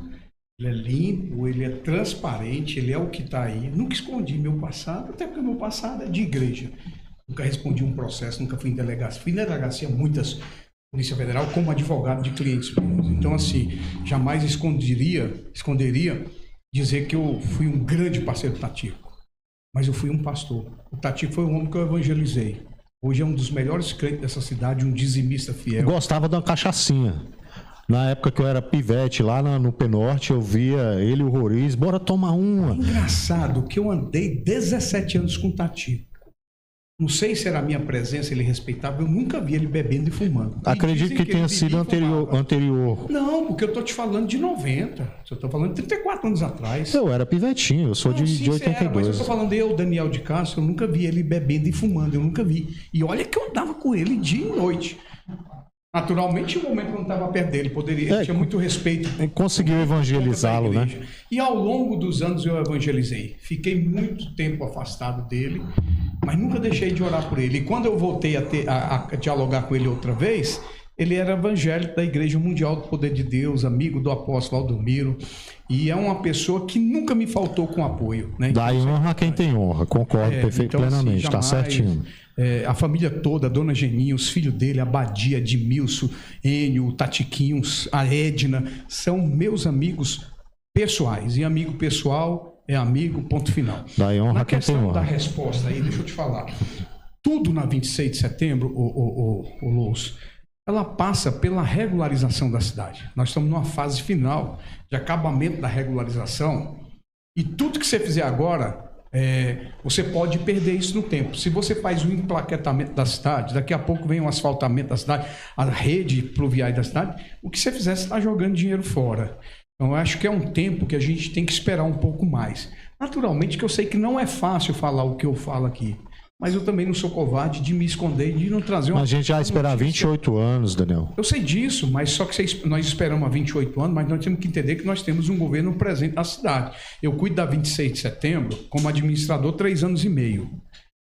ele é limpo, ele é transparente, ele é o que está aí. Nunca escondi meu passado, até porque meu passado é de igreja. Nunca respondi um processo, nunca fui em delegacia. Fui em delegacia muitas, Polícia Federal, como advogado de clientes meus. Então, assim, jamais esconderia dizer que eu fui um grande parceiro do Tatico. Mas eu fui um pastor. O Tatico foi um homem que eu evangelizei. Hoje é um dos melhores crentes dessa cidade, um dizimista fiel. Eu gostava de uma cachaçinha. Na época que eu era pivete, lá no Penorte, eu via ele e o Roriz, bora tomar uma. É engraçado que eu andei 17 anos com o Tatico. Não sei se era a minha presença, ele respeitava, eu nunca vi ele bebendo e fumando. Acredito que tenha sido anterior. Não, porque eu tô te falando de 90. Eu tô falando de 34 anos atrás. Eu era pivetinho, eu sou de 82. Mas eu tô falando Daniel de Castro, eu nunca vi ele bebendo e fumando, eu nunca vi. E olha que eu andava com ele dia e noite. Naturalmente, no momento que eu não estava perto dele, ele tinha muito respeito. Conseguiu evangelizá-lo, né? E ao longo dos anos eu evangelizei. Fiquei muito tempo afastado dele, mas nunca deixei de orar por ele. E quando eu voltei a dialogar com ele outra vez, ele era evangélico da Igreja Mundial do Poder de Deus, amigo do apóstolo Valdomiro, e é uma pessoa que nunca me faltou com apoio. Né? Dá honra a quem tem honra, concordo plenamente, está certinho. A família toda, a dona Geninha, os filhos dele, a Badia, Edmilson, Enio, Tatiquinho, a Edna, são meus amigos pessoais. E amigo pessoal é amigo, ponto final. Dá honra na a quem tem honra. questão da resposta aí, deixa eu te falar. Tudo na 26 de setembro, o Lous, ela passa pela regularização da cidade. Nós estamos numa fase final de acabamento da regularização e tudo que você fizer agora, você pode perder isso no tempo. Se você faz o emplaquetamento da cidade, daqui a pouco vem o asfaltamento da cidade, a rede pluvial da cidade, o que você fizer, você está jogando dinheiro fora. Então, eu acho que é um tempo que a gente tem que esperar um pouco mais. Naturalmente que eu sei que não é fácil falar o que eu falo aqui, mas eu também não sou covarde de me esconder e de não trazer uma... Mas a gente já espera 28 anos, Daniel. Eu sei disso, mas só que nós esperamos há 28 anos, mas nós temos que entender que nós temos um governo presente na cidade. Eu cuido da 26 de setembro como administrador 3 anos e meio.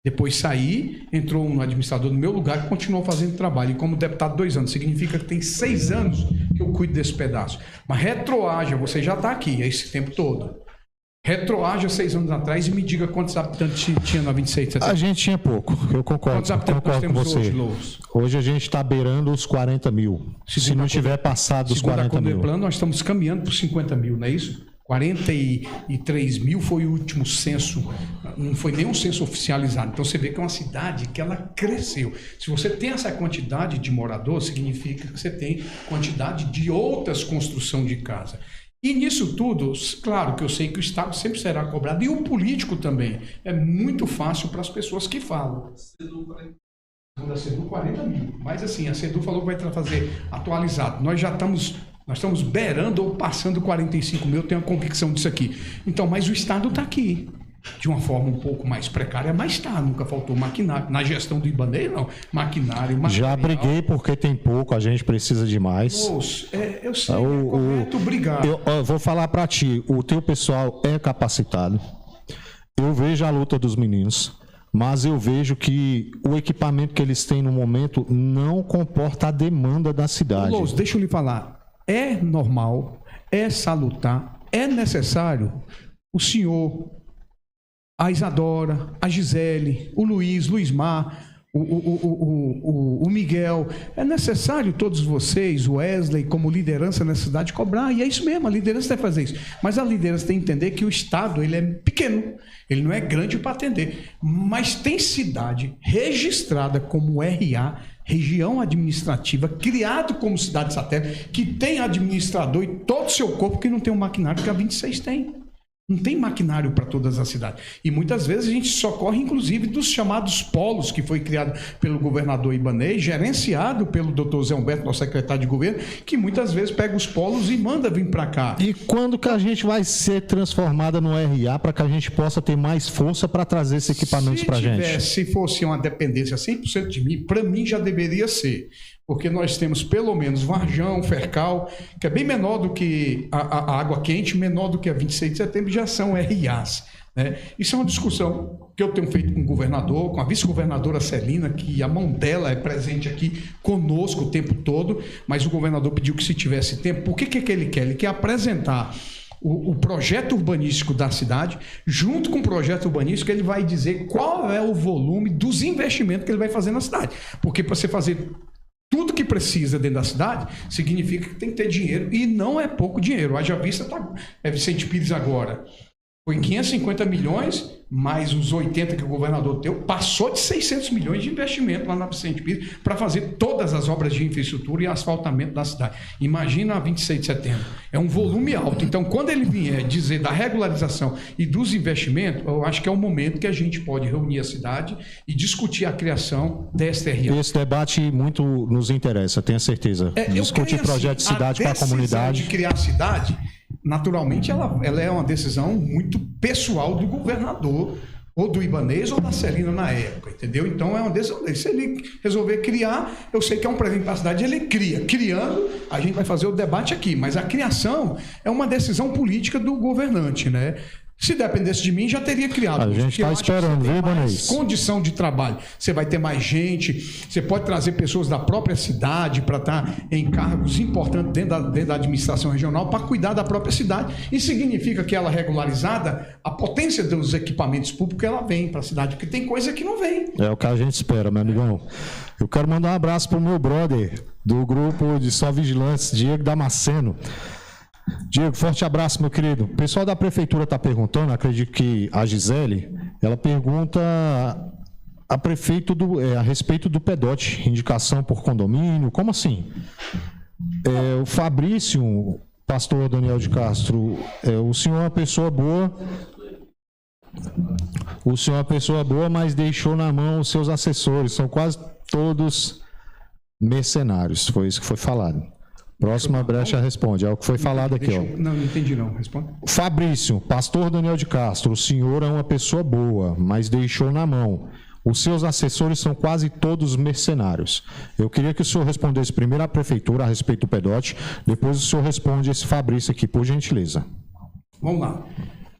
Depois saí, entrou um administrador no meu lugar e continuou fazendo trabalho. E como deputado 2 anos, significa que tem 6 anos que eu cuido desse pedaço. Mas retroaja, você já está aqui esse tempo todo. Retroaja 6 anos atrás e me diga quantos habitantes tinha na 26 de setembro. A gente tinha pouco, eu concordo. Quantos habitantes nós temos com você. hoje, Lous? Hoje a gente está beirando os 40 mil. Se não tiver passado dos 40 mil. Plano, nós estamos caminhando para os 50 mil, não é isso? 43 mil foi o último censo, não foi nem um censo oficializado. Então você vê que é uma cidade que ela cresceu. Se você tem essa quantidade de moradores, significa que você tem quantidade de outras construções de casa. E nisso tudo, claro que eu sei que o Estado sempre será cobrado, e o político também. É muito fácil para as pessoas que falam. A CEDU 40 mil. Mas assim, a CEDU falou que vai fazer atualizado. Nós Nós estamos beirando ou passando 45 mil, eu tenho a convicção disso aqui. Então, mas o Estado está aqui. De uma forma um pouco mais precária, mas nunca faltou maquinário. Na gestão do Ibanez, não. Maquinário. Já briguei porque tem pouco, a gente precisa de mais. Moço, eu sei, é correto brigar. Eu vou falar para ti, o teu pessoal é capacitado. Eu vejo a luta dos meninos, mas eu vejo que o equipamento que eles têm no momento não comporta a demanda da cidade. Louço, deixa eu lhe falar. É normal, é salutar, é necessário o senhor, a Isadora, a Gisele, o Luiz Mar, o Miguel, é necessário todos vocês, o Wesley, como liderança nessa cidade, cobrar, e é isso mesmo, a liderança deve fazer isso, mas a liderança tem que entender que o Estado, ele é pequeno, ele não é grande para atender, mas tem cidade registrada como RA, região administrativa, criado como cidade satélite, que tem administrador e todo o seu corpo, que não tem um maquinário que a 26 tem. Não tem maquinário para todas as cidades. E muitas vezes a gente socorre, inclusive, dos chamados polos, que foi criado pelo governador Ibanez, gerenciado pelo doutor Zé Humberto, nosso secretário de governo, que muitas vezes pega os polos e manda vir para cá. E quando que a gente vai ser transformada no RA para que a gente possa ter mais força para trazer esses equipamentos para a gente? Se fosse uma dependência 100% de mim, para mim já deveria ser. Porque nós temos pelo menos Varjão, Fercal, que é bem menor do que a Água Quente, menor do que a 26 de setembro, já são RAs. Né? Isso é uma discussão que eu tenho feito com o governador, com a vice-governadora Celina, que a mão dela é presente aqui conosco o tempo todo, mas o governador pediu que se tivesse tempo. Por que ele quer? Ele quer apresentar o projeto urbanístico da cidade, junto com o projeto urbanístico, ele vai dizer qual é o volume dos investimentos que ele vai fazer na cidade. Porque para você fazer tudo que precisa dentro da cidade, significa que tem que ter dinheiro, e não é pouco dinheiro. Haja vista, Vicente Pires agora, foi 550 milhões, mais os 80 que o governador deu, passou de 600 milhões de investimento lá na Vicente Pires para fazer todas as obras de infraestrutura e asfaltamento da cidade. Imagina a 26 de setembro. É um volume alto. Então, quando ele vier dizer da regularização e dos investimentos, eu acho que é o momento que a gente pode reunir a cidade e discutir a criação desta RA. Esse debate muito nos interessa, tenho certeza. Discutir projeto de cidade para a comunidade. De criar a cidade, naturalmente, ela é uma decisão muito pessoal do governador, ou do Ibanez, ou da Celina na época, entendeu? Então, é uma decisão dele. Se ele resolver criar, eu sei que é um presente para a cidade, ele cria. Criando, a gente vai fazer o debate aqui, mas a criação é uma decisão política do governante, né? Se dependesse de mim, já teria criado. A gente está esperando, viu, Ibanez? Condição de trabalho. Você vai ter mais gente, você pode trazer pessoas da própria cidade para estar em cargos importantes dentro da administração regional para cuidar da própria cidade. Isso significa que ela regularizada, a potência dos equipamentos públicos, ela vem para a cidade, porque tem coisa que não vem. É o que a gente espera, meu amigão. Eu quero mandar um abraço para o meu brother do grupo de Só Vigilantes, Diego Damasceno. Diego, forte abraço, meu querido. O pessoal da prefeitura está perguntando, acredito que a Gisele, ela pergunta a prefeito a respeito do PEDOT, indicação por condomínio, como assim? O Fabrício, pastor Daniel de Castro, o senhor é uma pessoa boa, mas deixou na mão os seus assessores, são quase todos mercenários, foi isso que foi falado. Próxima brecha responde, é o que foi falado aqui. Não entendi não, responde. Fabrício, pastor Daniel de Castro, o senhor é uma pessoa boa, mas deixou na mão. Os seus assessores são quase todos mercenários. Eu queria que o senhor respondesse primeiro à prefeitura a respeito do PEDOT, depois o senhor responde esse Fabrício aqui, por gentileza. Vamos lá.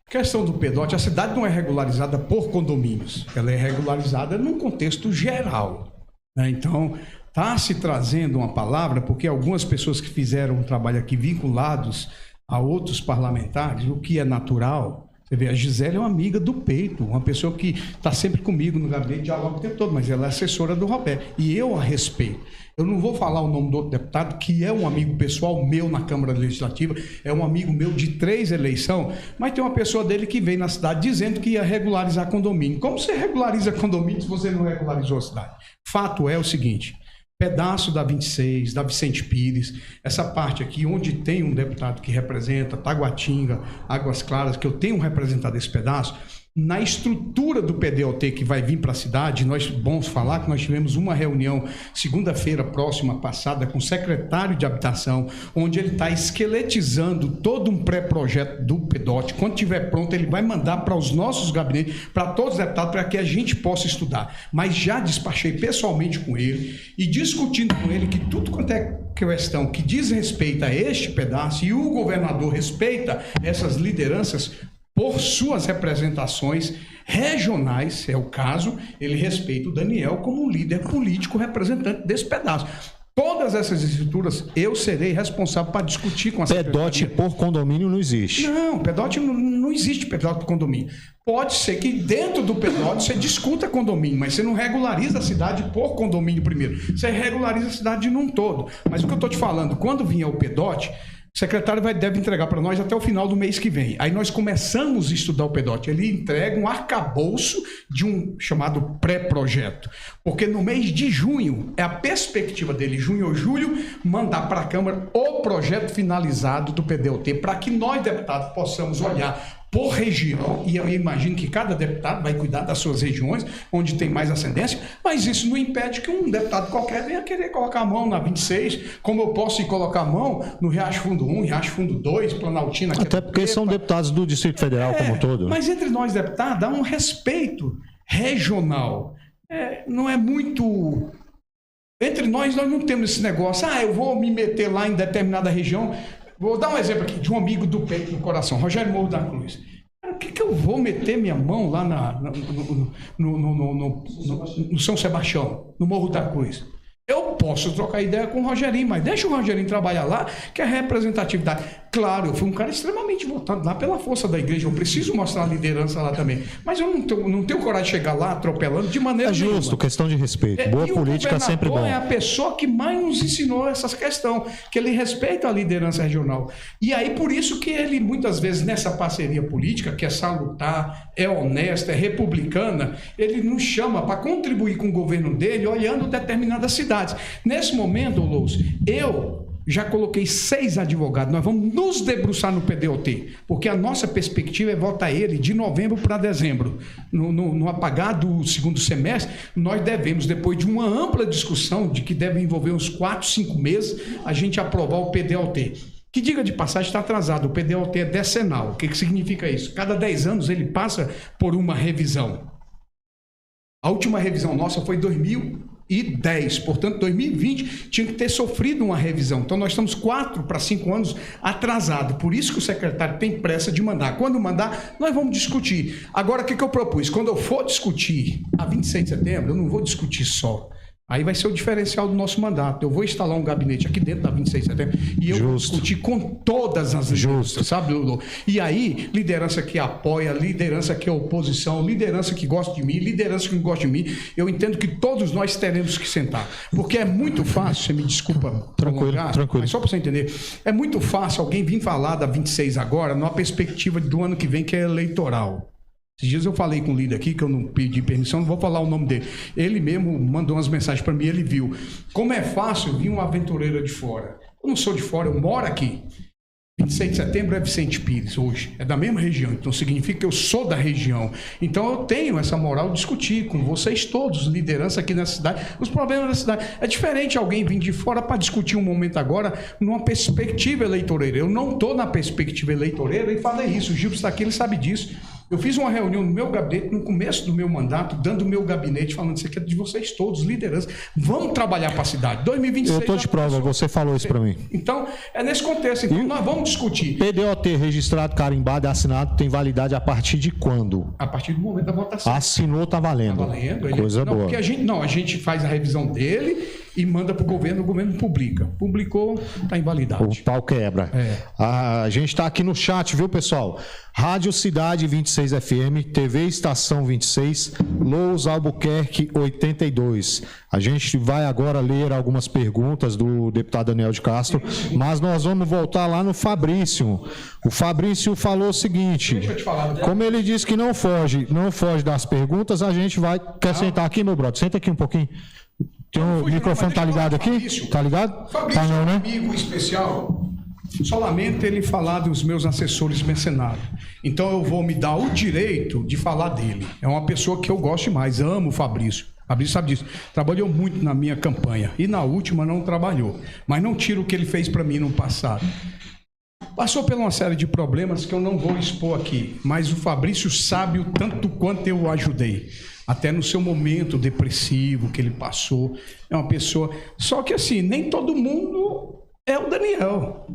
Questão do PEDOT, a cidade não é regularizada por condomínios, ela é regularizada num contexto geral, né? Então, está se trazendo uma palavra, porque algumas pessoas que fizeram um trabalho aqui vinculados a outros parlamentares, o que é natural. Você vê, a Gisele é uma amiga do peito, uma pessoa que está sempre comigo no gabinete, dialoga o tempo todo, mas ela é assessora do Roberto, e eu a respeito. Eu não vou falar o nome do outro deputado, que é um amigo pessoal meu na Câmara Legislativa, é um amigo meu de 3 eleições, mas tem uma pessoa dele que veio na cidade dizendo que ia regularizar condomínio. Como você regulariza condomínio se você não regularizou a cidade? Fato é o seguinte: pedaço da 26, da Vicente Pires, essa parte aqui onde tem um deputado que representa Taguatinga, Águas Claras, que eu tenho representado esse pedaço, na estrutura do PDOT que vai vir para a cidade. Vamos falar que nós tivemos uma reunião segunda-feira próxima passada com o secretário de Habitação, onde ele está esqueletizando todo um pré-projeto do PDOT. Quando estiver pronto, ele vai mandar para os nossos gabinetes, para todos os deputados, para que a gente possa estudar. Mas já despachei pessoalmente com ele e discutindo com ele que tudo quanto é questão que diz respeito a este pedaço, e o governador respeita essas lideranças por suas representações regionais, é o caso, ele respeita o Daniel como um líder político representante desse pedaço. Todas essas estruturas eu serei responsável para discutir com a PDOT por condomínio não existe. Não, PDOT não existe PDOT por condomínio. Pode ser que dentro do PDOT você discuta condomínio, mas você não regulariza a cidade por condomínio primeiro. Você regulariza a cidade num todo. Mas o que eu estou te falando, quando vier o PDOT, o secretário deve entregar para nós até o final do mês que vem. Aí nós começamos a estudar o PDOT. Ele entrega um arcabouço de um chamado pré-projeto. Porque no mês de junho, é a perspectiva dele, junho ou julho, mandar para a Câmara o projeto finalizado do PDOT, para que nós, deputados, possamos olhar por região, e eu imagino que cada deputado vai cuidar das suas regiões, onde tem mais ascendência, mas isso não impede que um deputado qualquer venha querer colocar a mão na 26, como eu posso ir colocar a mão no Riacho Fundo 1, Riacho Fundo 2, Planaltina... Até porque são deputados do Distrito Federal como um todo. Mas entre nós, deputados, há um respeito regional. Não é muito... Entre nós não temos esse negócio, eu vou me meter lá em determinada região... Vou dar um exemplo aqui de um amigo do peito no coração, Rogério Morro da Cruz. Cara, o que eu vou meter minha mão lá no São Sebastião, no Morro da Cruz? Eu posso trocar ideia com o Rogerinho, mas deixa o Rogerinho trabalhar lá, que é representatividade. Claro, eu fui um cara extremamente votado lá pela força da igreja, eu preciso mostrar a liderança lá também. Mas eu não tenho coragem de chegar lá atropelando de maneira nenhuma. É justo, questão de respeito. Boa política é sempre bom. É a pessoa que mais nos ensinou essa questão, que ele respeita a liderança regional. E aí, por isso que ele, muitas vezes, nessa parceria política, que é salutar, é honesta, é republicana, ele nos chama para contribuir com o governo dele, olhando determinadas cidades. Nesse momento, Lúcio, eu já coloquei 6 advogados. Nós vamos nos debruçar no PDOT, porque a nossa perspectiva é votar ele de novembro para dezembro. No apagar do segundo semestre, nós devemos, depois de uma ampla discussão, de que deve envolver uns 4, 5 meses, a gente aprovar o PDOT. Que, diga de passagem, está atrasado. O PDOT é decenal. O que significa isso? Cada 10 anos ele passa por uma revisão. A última revisão nossa foi em 2010, portanto 2020 tinha que ter sofrido uma revisão. Então nós estamos 4 para 5 anos atrasados. Por isso que o secretário tem pressa de mandar. Quando mandar, nós vamos discutir. Agora, o que eu propus? Quando eu for discutir a 26 de setembro, eu não vou discutir só. Aí vai ser o diferencial do nosso mandato. Eu vou instalar um gabinete aqui dentro da 26 de setembro e eu vou discutir com todas as lideranças, sabe, Lulu? E aí, liderança que apoia, liderança que é oposição, liderança que gosta de mim, liderança que não gosta de mim, eu entendo que todos nós teremos que sentar. Porque é muito fácil, você me desculpa prolongar, mas só para você entender, é muito fácil alguém vir falar da 26 agora, numa perspectiva do ano que vem, que é eleitoral. Esses dias eu falei com o líder aqui, que eu não pedi permissão, não vou falar o nome dele. Ele mesmo mandou umas mensagens para mim, ele viu. Como é fácil vir uma aventureira de fora. Eu não sou de fora, eu moro aqui. 26 de setembro é Vicente Pires, hoje. É da mesma região, então significa que eu sou da região. Então eu tenho essa moral de discutir com vocês todos, liderança aqui na cidade, os problemas da cidade. É diferente alguém vir de fora para discutir um momento agora numa perspectiva eleitoreira. Eu não estou na perspectiva eleitoreira e falei isso, o Gilson está aqui, ele sabe disso. Eu fiz uma reunião no meu gabinete, no começo do meu mandato, dando o meu gabinete, falando isso aqui é de vocês todos, liderança. Vamos trabalhar para a cidade. 2026... Eu estou de prova, você falou isso para mim. Então, é nesse contexto. Então, nós vamos discutir. PDOT registrado, carimbado e assinado tem validade a partir de quando? A partir do momento da votação. Assinou, está valendo. Está valendo. Coisa boa. Porque a gente faz a revisão dele e manda para o governo publica. Publicou, está invalidado. O pau quebra. A gente está aqui no chat, viu, pessoal? Rádio Cidade 26 FM, TV Estação 26, Lous Albuquerque 82. A gente vai agora ler algumas perguntas do deputado Daniel de Castro, mas nós vamos voltar lá no Fabrício. O Fabrício falou o seguinte, como ele disse que não foge das perguntas, a gente vai... Quer sentar aqui, meu brother? Senta aqui um pouquinho. Tem o microfone tá ligado aqui? Tá ligado? Fabrício, tá não, né? Amigo especial. Só lamento ele falar dos meus assessores mercenários. Então eu vou me dar o direito de falar dele. É uma pessoa que eu gosto demais, amo o Fabrício. Fabrício sabe disso. Trabalhou muito na minha campanha. E na última não trabalhou. Mas não tira o que ele fez para mim no passado. Passou por uma série de problemas que eu não vou expor aqui. Mas o Fabrício sabe o tanto quanto eu o ajudei. Até no seu momento depressivo que ele passou. É uma pessoa... Só que assim, nem todo mundo é o Daniel.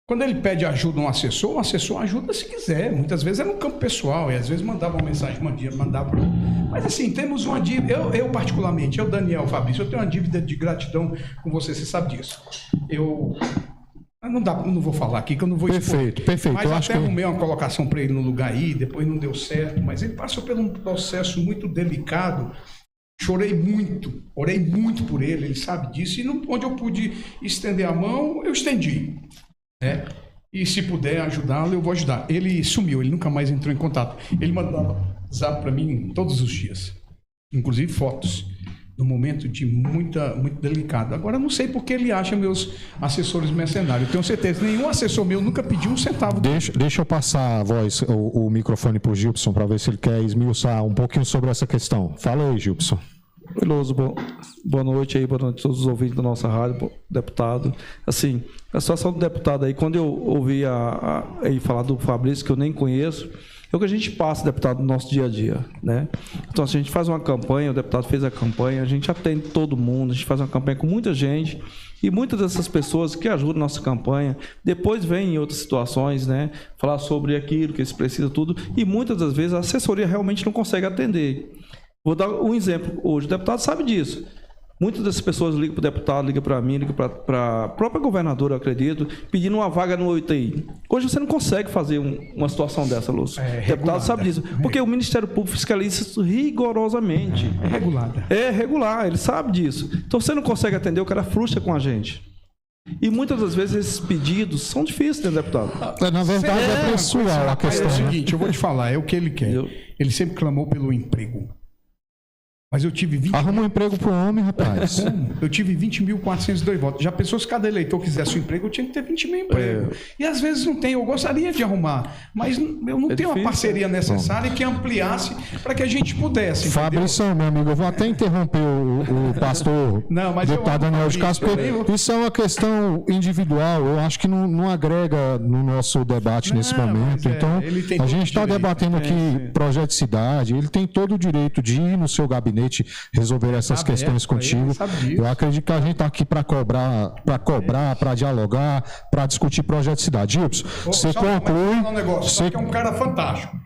Quando ele pede ajuda a um assessor ajuda se quiser. Muitas vezes é no campo pessoal, e às vezes mandava uma mensagem, mandava... Mas assim, temos uma dívida... Eu particularmente, Daniel, Fabrício, eu tenho uma dívida de gratidão com você sabe disso. Não vou falar aqui, que eu não vou expor. Perfeito. Mas eu até arrumei uma colocação para ele no lugar aí, depois não deu certo, mas ele passou por um processo muito delicado. Chorei muito, orei muito por ele sabe disso, e onde eu pude estender a mão, eu estendi. Né? E se puder ajudá-lo, eu vou ajudar. Ele sumiu, ele nunca mais entrou em contato. Ele mandava zap para mim todos os dias, inclusive fotos, num momento de muito delicado. Agora, eu não sei porque ele acha meus assessores mercenários. Eu tenho certeza, nenhum assessor meu nunca pediu um centavo. Deixa eu passar a voz, o microfone para o Gilson, para ver se ele quer esmiuçar um pouquinho sobre essa questão. Fala aí, Gilson. Veloso, boa noite aí, boa noite a todos os ouvintes da nossa rádio, deputado. Assim, a situação do deputado aí, quando eu ouvi ele falar do Fabrício, que eu nem conheço, é o que a gente passa, deputado, no nosso dia a dia, né? Então, se a gente faz uma campanha, o deputado fez a campanha, a gente atende todo mundo, a gente faz uma campanha com muita gente, e muitas dessas pessoas que ajudam a nossa campanha, depois vêm em outras situações, né? Falar sobre aquilo que eles precisam, tudo, e muitas das vezes a assessoria realmente não consegue atender. Vou dar um exemplo hoje, o deputado sabe disso. Muitas dessas pessoas ligam para o deputado, ligam para mim, ligam para a própria governadora, eu acredito, pedindo uma vaga no UTI. Hoje você não consegue fazer uma situação dessa, Lúcio. O deputado sabe disso. Porque o Ministério Público fiscaliza isso rigorosamente. É regulada. É regular, ele sabe disso. Então você não consegue atender, o cara frustra com a gente. E muitas das vezes esses pedidos são difíceis, né, deputado? Na verdade é pessoal a questão. É o seguinte, eu vou te falar, é o que ele quer. Ele sempre clamou pelo emprego. Mas eu tive 20... Arruma um emprego pro homem, rapaz. Eu tive 20.402 votos. Já pensou se cada eleitor quisesse um emprego, eu tinha que ter 20 mil empregos. E às vezes não tem. Eu gostaria de arrumar, mas eu não tenho uma parceria necessária que ampliasse para que a gente pudesse. Fabrício, meu amigo, eu vou até interromper o pastor deputado Daniel de Castro, porque isso é uma questão individual. Eu acho que não agrega no nosso debate nesse momento. Então, a gente está debatendo aqui projeto de cidade. Ele tem todo o direito de ir no seu gabinete resolver essas questões contigo. Eu acredito que a gente está aqui para cobrar, para dialogar, para discutir projeto de cidade. Gilson, você conclui. Você que é um cara fantástico.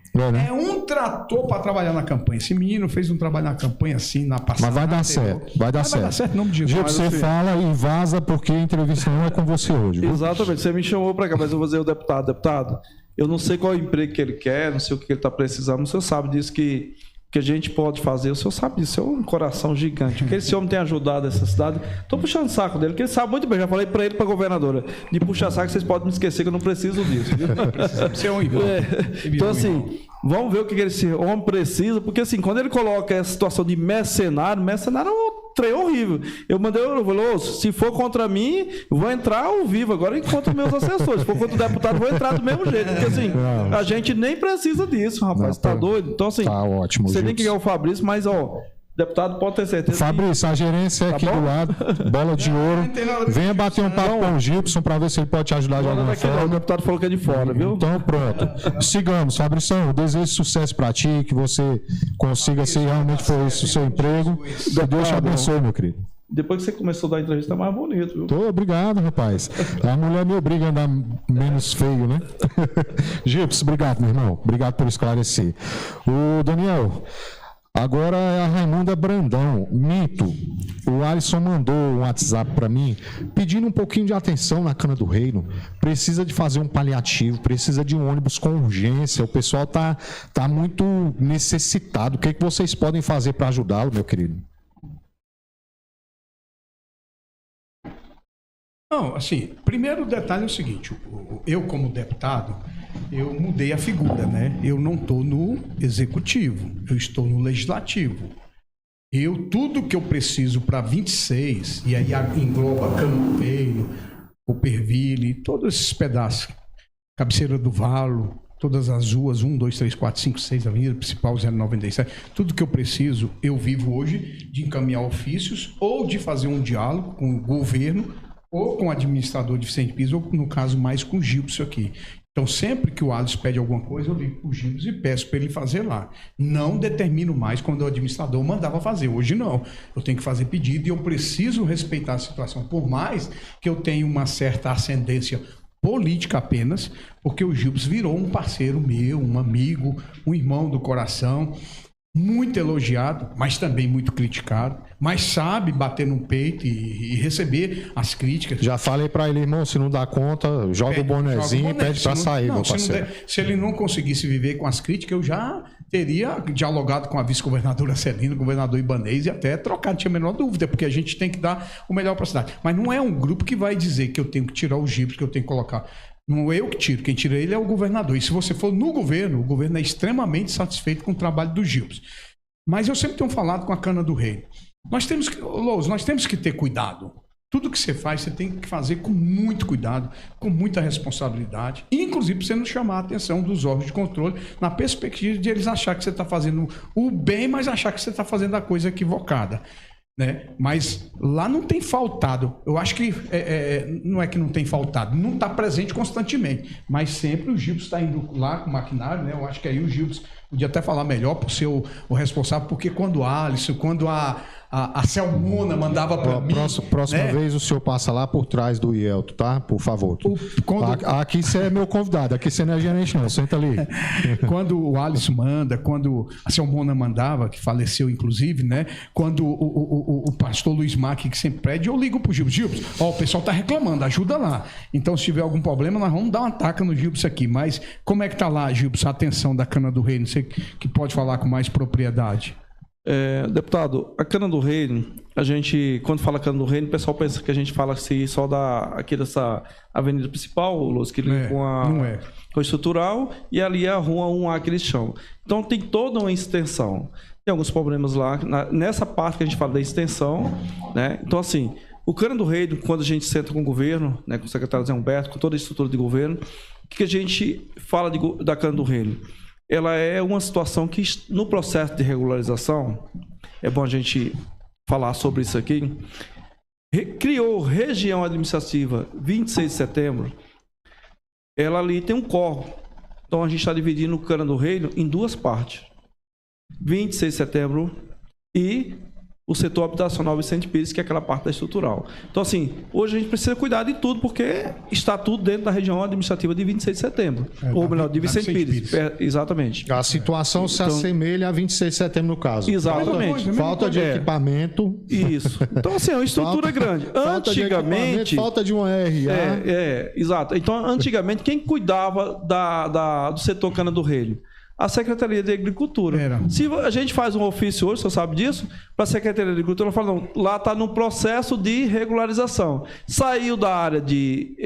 É um trator para trabalhar na campanha. Esse menino fez um trabalho na campanha assim, na passada. Mas vai dar certo. Vai dar certo. Em nome de Jesus. Gilson, você fala e vaza, porque a entrevista não é com você hoje. Viu? Exatamente. Você me chamou para cá, mas eu vou dizer ao deputado. Deputado, eu não sei qual é o emprego que ele quer, não sei o que ele está precisando. O senhor sabe disso que a gente pode fazer, o senhor sabe disso, é um coração gigante. Porque esse homem tem ajudado essa cidade. Estou puxando o saco dele, porque ele sabe muito bem. Já falei para ele, para a governadora, de puxar saco, vocês podem me esquecer que eu não preciso disso. Viu? Você é um irmão. Então, assim, vamos ver o que esse homem precisa, porque assim, quando ele coloca essa situação de mercenário é um trem horrível. Eu falei, se for contra mim, eu vou entrar ao vivo agora contra meus assessores. Se for contra o deputado, eu vou entrar do mesmo jeito. Porque assim, a gente nem precisa disso, rapaz. Tá doido? Então, assim, tá ótimo, você nem que é o Fabrício, mas deputado pode ter certeza. Fabrício, a gerência é aqui do lado, bola de ouro. Venha bater um papo com o Gilson para ver se ele pode te ajudar de alguma forma. O deputado falou que é de fora, viu? Então, pronto. Sigamos, Fabrício. Eu desejo sucesso para ti, que você consiga, se realmente for isso o seu emprego. Que Deus te abençoe, meu querido. Depois que você começou a dar entrevista, tá mais bonito, viu? Obrigado, rapaz. A mulher me obriga a andar menos feio, né? Gilson, obrigado, meu irmão. Obrigado por esclarecer. O Daniel, agora é a Raimunda Brandão. Mito, o Alisson mandou um WhatsApp para mim pedindo um pouquinho de atenção na Cana do Reino. Precisa de fazer um paliativo, precisa de um ônibus com urgência. O pessoal tá muito necessitado. O que vocês podem fazer para ajudá-lo, meu querido? Não, assim, primeiro detalhe é o seguinte, eu como deputado, eu mudei a figura, né? Eu não estou no executivo, eu estou no legislativo. Tudo que eu preciso para 26, e aí engloba Cana do Reino, Cooperville, todos esses pedaços. Cabeceira do Valo, todas as ruas, 1, 2, 3, 4, 5, 6, Avenida Principal 097. Tudo que eu preciso, eu vivo hoje de encaminhar ofícios ou de fazer um diálogo com o governo ou com o administrador de Vicente Pires, ou no caso mais com o Gilson aqui. Então, sempre que o Alisson pede alguma coisa, eu ligo para o Gilson e peço para ele fazer lá. Não determino mais quando o administrador mandava fazer. Hoje não. Eu tenho que fazer pedido e eu preciso respeitar a situação. Por mais que eu tenha uma certa ascendência política apenas, porque o Gilson virou um parceiro meu, um amigo, um irmão do coração, muito elogiado, mas também muito criticado, mas sabe bater no peito e receber as críticas. Já falei pra ele, irmão, se não dá conta, joga o bonezinho e pede pra sair, meu parceiro. Se ele não conseguisse viver com as críticas, eu já teria dialogado com a vice-governadora Celina, o governador Ibanez, e até trocado, tinha a menor dúvida, porque a gente tem que dar o melhor para a cidade. Mas não é um grupo que vai dizer que eu tenho que tirar o Gilson, que eu tenho que colocar. Não é eu que tiro, quem tira ele é o governador. E se você for no governo, o governo é extremamente satisfeito com o trabalho do Gilson. Mas eu sempre tenho falado com a Cana do Rei. Nós temos que ter cuidado. Tudo que você faz, você tem que fazer com muito cuidado, com muita responsabilidade. Inclusive, para você não chamar a atenção dos órgãos de controle, na perspectiva de eles achar que você está fazendo o bem, mas achar que você está fazendo a coisa equivocada. Né? Mas lá não tem faltado. Eu acho que não é que não tem faltado, não está presente constantemente, mas sempre o Gilson está indo lá com o maquinário, né? Eu acho que aí o Gilson podia até falar melhor por ser o responsável, porque quando o Alisson, quando a Selmona mandava para mim... Próxima vez o senhor passa lá por trás do Ielto, tá? Por favor. Aqui você é meu convidado, aqui você não é gerente não, senta ali. Quando o Alisson manda, quando a Selmona mandava, que faleceu inclusive, né? Quando o pastor Luiz Mac, que sempre pede, eu ligo pro Gilson. O pessoal tá reclamando, ajuda lá. Então, se tiver algum problema, nós vamos dar uma taca no Gilson aqui. Mas como é que tá lá, Gilson, a atenção da Cana do Rei? Não sei que pode falar com mais propriedade. Deputado, a Cana do Reino, a gente, quando fala Cana do Reino, o pessoal pensa que a gente fala assim, só aqui dessa avenida principal, Luz, que liga com a estrutural, e ali é a rua 1A que eles chamam. Então tem toda uma extensão. Tem alguns problemas lá, nessa parte que a gente fala da extensão, né? Então assim, o Cana do Reino, quando a gente senta com o governo, né, com o secretário Zé Humberto, com toda a estrutura de governo, o que a gente fala da Cana do Reino? Ela é uma situação que, no processo de regularização, é bom a gente falar sobre isso aqui, criou região administrativa 26 de setembro, ela ali tem um córrego. Então, a gente está dividindo o Cana do Reino em duas partes. 26 de setembro e o setor habitacional Vicente Pires, que é aquela parte da estrutural. Então, assim, hoje a gente precisa cuidar de tudo, porque está tudo dentro da região administrativa de 26 de setembro. Ou melhor, de Vicente Pires. Exatamente. A situação se assemelha a 26 de setembro, no caso. Exatamente. Falta de equipamento. Isso. Então, assim, é uma estrutura grande. Antigamente... Falta de uma RA. Exato. Então, antigamente, quem cuidava do setor Cana do Reino? A Secretaria de Agricultura. Se a gente faz um ofício hoje, o senhor sabe disso, para a Secretaria de Agricultura, ela fala, não, lá está no processo de regularização. Saiu da área de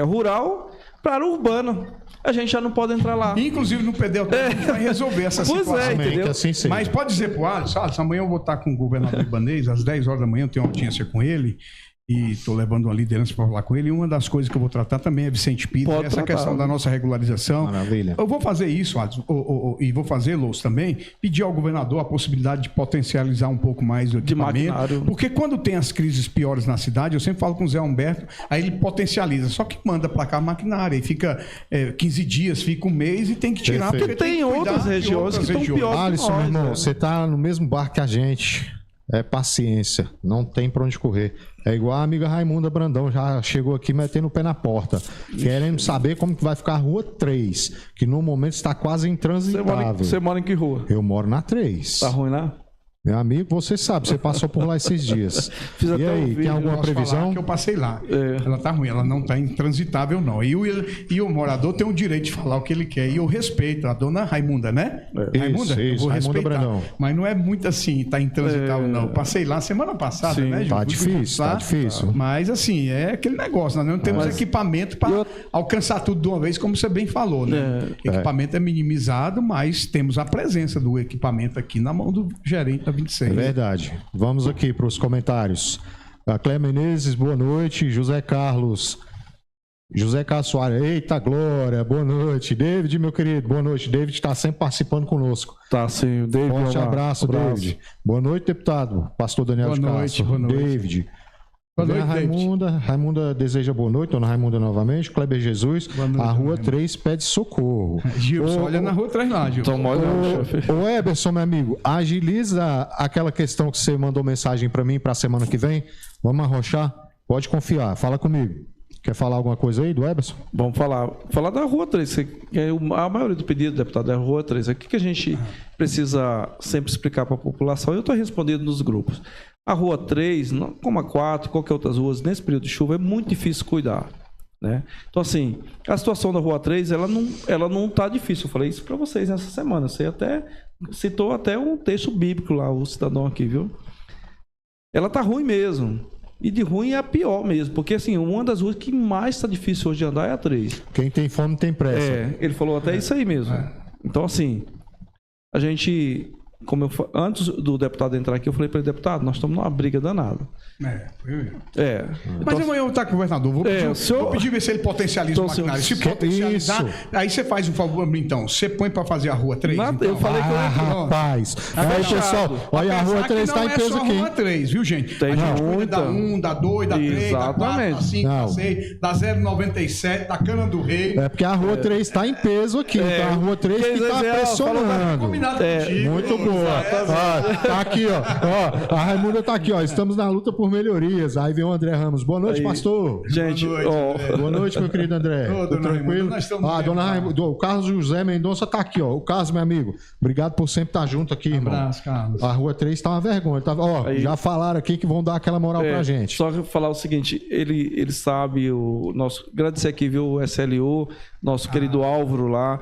rural para a área urbana. A gente já não pode entrar lá. Inclusive no PDL a gente vai resolver essa situação. Pois entendeu? Assim, mas pode dizer para o Alisson, amanhã eu vou estar com o governador Ibanez, às 10 horas da manhã eu tenho uma audiência com ele, e estou levando uma liderança para falar com ele. E uma das coisas que eu vou tratar também é Vicente Pires, essa questão da nossa regularização. Maravilha. Eu vou fazer isso, Alisson, e vou fazer, Lous, também, pedir ao governador a possibilidade de potencializar um pouco mais o equipamento. Porque quando tem as crises piores na cidade, eu sempre falo com o Zé Humberto, aí ele potencializa, só que manda para cá a maquinária, e fica 15 dias, fica um mês e tem que tirar. Porque tem outras regiões que estão piores. Alisson, meu irmão, você está no mesmo barco que a gente. É paciência, não tem pra onde correr. É igual a amiga Raimunda Brandão, já chegou aqui metendo o pé na porta, querendo saber como que vai ficar a rua 3, que no momento está quase intransitável. Você mora em que rua? Eu moro na 3. Tá ruim lá? Meu amigo, você sabe, você passou por lá esses dias. E aí, tem alguma previsão? Que eu passei lá. Ela tá ruim, ela não tá intransitável, não. E o morador tem o direito de falar o que ele quer. E eu respeito a dona Raimunda, né? Raimunda? Eu vou respeitar. Mas não é muito assim, tá intransitável, não. Eu passei lá semana passada, né, Gil? Tá difícil. Mas assim, é aquele negócio. Nós não temos equipamento para alcançar tudo de uma vez, como você bem falou, né? Equipamento é minimizado, mas temos a presença do equipamento aqui na mão do gerente da 26. É verdade. Vamos aqui para os comentários. A Cléia Menezes, boa noite. José Carlos Soares, eita glória, boa noite. David, meu querido, boa noite. David está sempre participando conosco. Tá, sim. O David. Forte abraço, David. Boa noite, deputado. Pastor Daniel de Castro. Boa noite. David. Boa noite, Raimunda deseja boa noite, dona Raimunda novamente. Kleber Jesus, noite, a Rua 3 pede socorro. Gilson, olha na Rua atrás lá, Gilson. Então, olha, chefe. Ô Eberson, meu amigo, agiliza aquela questão que você mandou mensagem para mim para a semana que vem. Vamos arrochar? Pode confiar, fala comigo. Quer falar alguma coisa aí do Eberson? Vamos falar da Rua 3. A maioria do pedido, deputado, é a Rua 3. O que a gente precisa sempre explicar para a população? Eu estou respondendo nos grupos. A Rua 3, como a 4, qualquer outras ruas, nesse período de chuva, é muito difícil cuidar. Né? Então, assim, a situação da Rua 3, ela não está difícil. Eu falei isso para vocês nessa semana. Você até citou até um texto bíblico lá, o cidadão aqui, viu? Ela está ruim mesmo. E de ruim é a pior mesmo. Porque, assim, uma das ruas que mais está difícil hoje de andar é a 3. Quem tem fome tem pressa. Ele falou até isso aí mesmo. Então, assim, a gente... antes do deputado entrar aqui, eu falei para ele, deputado, nós estamos numa briga danada. Mas amanhã eu vou estar com o governador. Vou pedir ver se ele potencializa o maquinário. Se potencializar, aí você faz um favor, então. Você põe para fazer a Rua 3. Então. Eu falei que eu ia... Rapaz. Aí, pessoal, olha, a Rua 3 está em peso aqui. Não é só a Rua 3, viu, gente? Tem a gente muita. cuida da 1, da 2, da 3, da 4, da 5, da 6, da 097, da Cana do Rei. É porque a Rua 3 está em peso aqui. Então a Rua 3 que está pressionando. Muito boa. Tá aqui, ó. A Raimunda tá aqui, ó. Estamos na luta por melhorias. Aí vem o André Ramos. Boa noite, pastor. Gente, boa noite, meu querido André. Tudo tranquilo? Dona Raimunda, o Carlos José Mendonça tá aqui, ó. O Carlos, meu amigo. Obrigado por sempre estar junto aqui, irmão. Abraço, Carlos. A Rua 3 tá uma vergonha. Já falaram aqui que vão dar aquela moral pra gente. Só falar o seguinte, ele sabe o nosso... Agradecer aqui, viu, o SLU, nosso querido Álvaro lá.